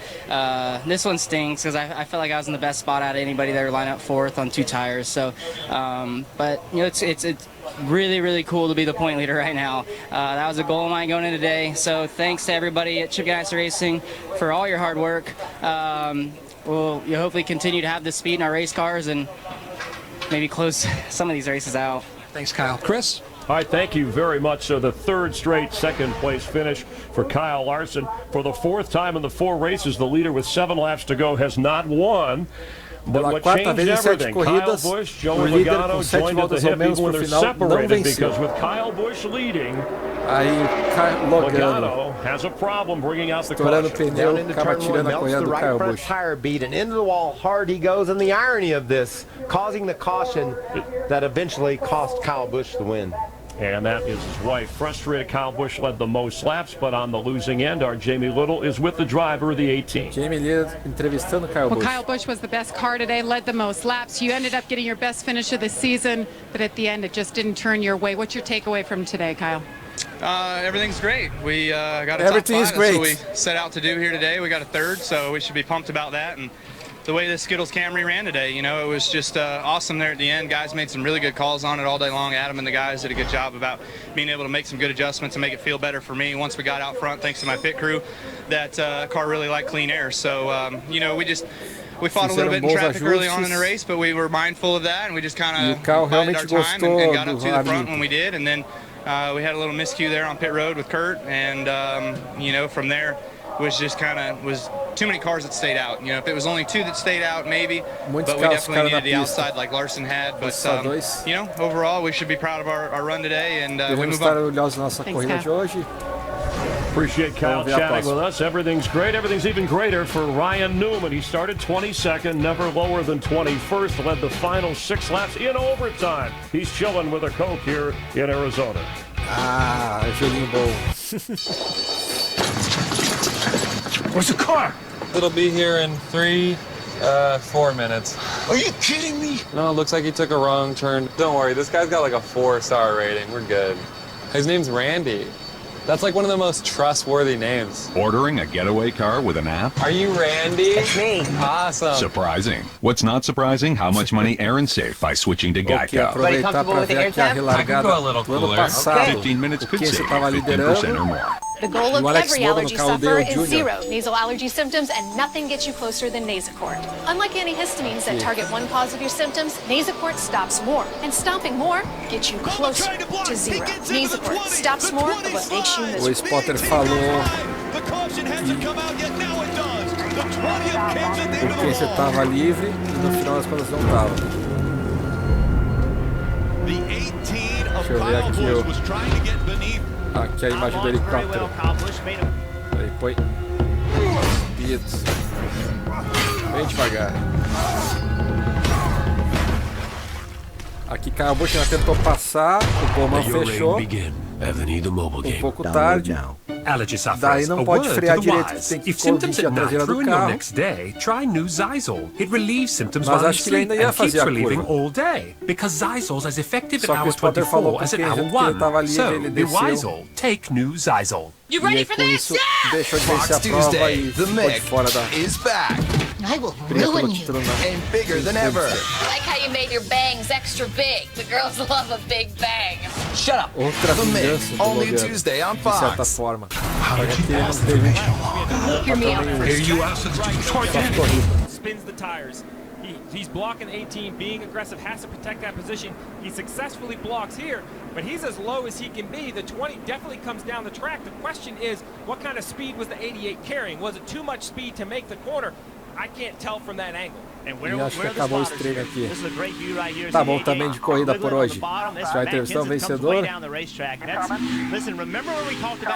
this one stings because I felt like I was in the best spot out of anybody there, line up 4th on 2 tires. So, but it's really cool to be the point leader right now. That was a goal of mine going in today. So thanks to everybody at Chip Ganassi Racing for all your hard work. We'll hopefully continue to have this speed in our race cars and maybe close some of these races out. Thanks, Kyle. Chris? All right, thank you very much. So the third straight second-place finish for Kyle Larson. For the fourth time in the 4 races, the leader with 7 laps to go has not won. But what changed everything? Kyle Busch, Joey Logano joined at the hip even when they're separated, because with Kyle Busch leading, Logano has a problem bringing out the caution. Down into turn 1, melts the right front tire bead, and into the wall hard he goes. And the irony of this, causing the caution that eventually cost Kyle Busch the win. And that is his wife. Frustrated, Kyle Busch led the most laps, but on the losing end, our Jamie Little is with the driver of the 18. Jamie Little entrevistando Kyle Busch. Well, Kyle Busch was the best car today, led the most laps. You ended up getting your best finish of the season, but at the end, it just didn't turn your way. What's your takeaway from today, Kyle? Everything's great. We got a top 5. That's what we set out to do here today. We got a 3rd, so we should be pumped about that. And the way the Skittles Camry ran today, you know, it was just awesome there at the end. Guys made some really good calls on it all day long. Adam and the guys did a good job about being able to make some good adjustments and make it feel better for me. Once we got out front, thanks to my pit crew, that car really liked clean air. So, you know, we fought a little bit in traffic early on in the race, but we were mindful of that, and we just kind of bided our time and got up to the front when we did. And then we had a little miscue there on pit road with Kurt, and, you know, from there, was just was too many cars that stayed out. You know, if it was only 2 that stayed out, maybe, but we definitely needed the outside like Larson had. But, you know, overall, we should be proud of our run today, and we move on. Appreciate Kyle chatting with us. Everything's great. Everything's even greater for Ryan Newman. He started 22nd, never lower than 21st, led the final 6 laps in overtime. He's chilling with a Coke here in Arizona. Gelinho bom. Where's the car? It'll be here in 4 minutes. Are you kidding me? No, it looks like he took a wrong turn. Don't worry, this guy's got like a 4-star rating. We're good. His name's Randy. That's like one of the most trustworthy names. Ordering a getaway car with an app? Are you Randy? It's me. Awesome. Surprising. What's not surprising? How much money Aaron saved by switching to Geico. Everybody comfortable with the air temp? I can go a little cooler. 15 minutes could save 15% or more. The goal of every allergy sufferer is 0 nasal allergy symptoms, and nothing gets you closer than Nasacort. Unlike antihistamines that target one cause of your symptoms, Nasacort stops more, and stopping more gets you closer to 0. Nasacort stops more of what makes you miserable. O Spotter falou porque você estava livre e no final das contas não estava. Deixa eu ver aqui aqui a imagem do helicóptero. Aí põe. Speeds. Bem devagar. Aqui Kyle Busch já tentou passar, o Bowman fechou. Um pouco tarde. Daí não pode frear direito, tem que corrigir a traseira do carro. Mas acho que ele ainda ia fazer a curva. Só que o Spotter falou com quem já que ele estava livre, ele desceu. E aí com isso deixou de vencer a prova e ficou de fora da... I will ruin you. And bigger than ever. I like how you made your bangs extra big. The girls love a big bang. Shut up. Outra vingança do Logan, de certa forma. Aqui ele não teve... Hear me out. Here you are, spins the tires. He's blocking 18, being aggressive, has to protect that position. He successfully blocks here, but he's as low as he can be. The 20 definitely comes down the track. The question is, what kind of speed was the 88 carrying? Was it too much speed to make the corner? I can't tell from that angle. E acho que acabou o treino aqui. Tá bom também de corrida por hoje. Você vai entrevistar o vencedor.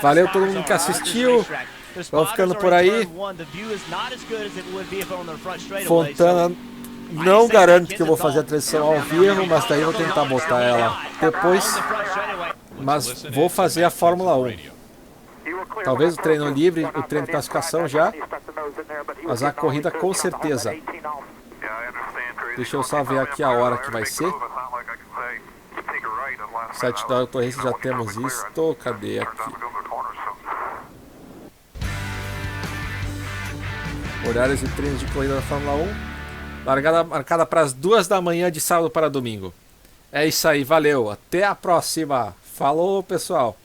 Valeu todo mundo que assistiu. Vamos ficando por aí. Fontana, não garanto que eu vou fazer a transição ao vivo, mas daí eu vou tentar botar ela depois. Mas vou fazer a Fórmula 1. Talvez o treino livre, o treino de classificação já, mas a corrida com certeza. Deixa eu só ver aqui a hora que vai ser. 7 da ocorrência, já temos isto. Cadê aqui? Horários e treinos de corrida da Fórmula 1. Largada marcada para as 2 da manhã de sábado para domingo. É isso aí, valeu. Até a próxima. Falou, pessoal.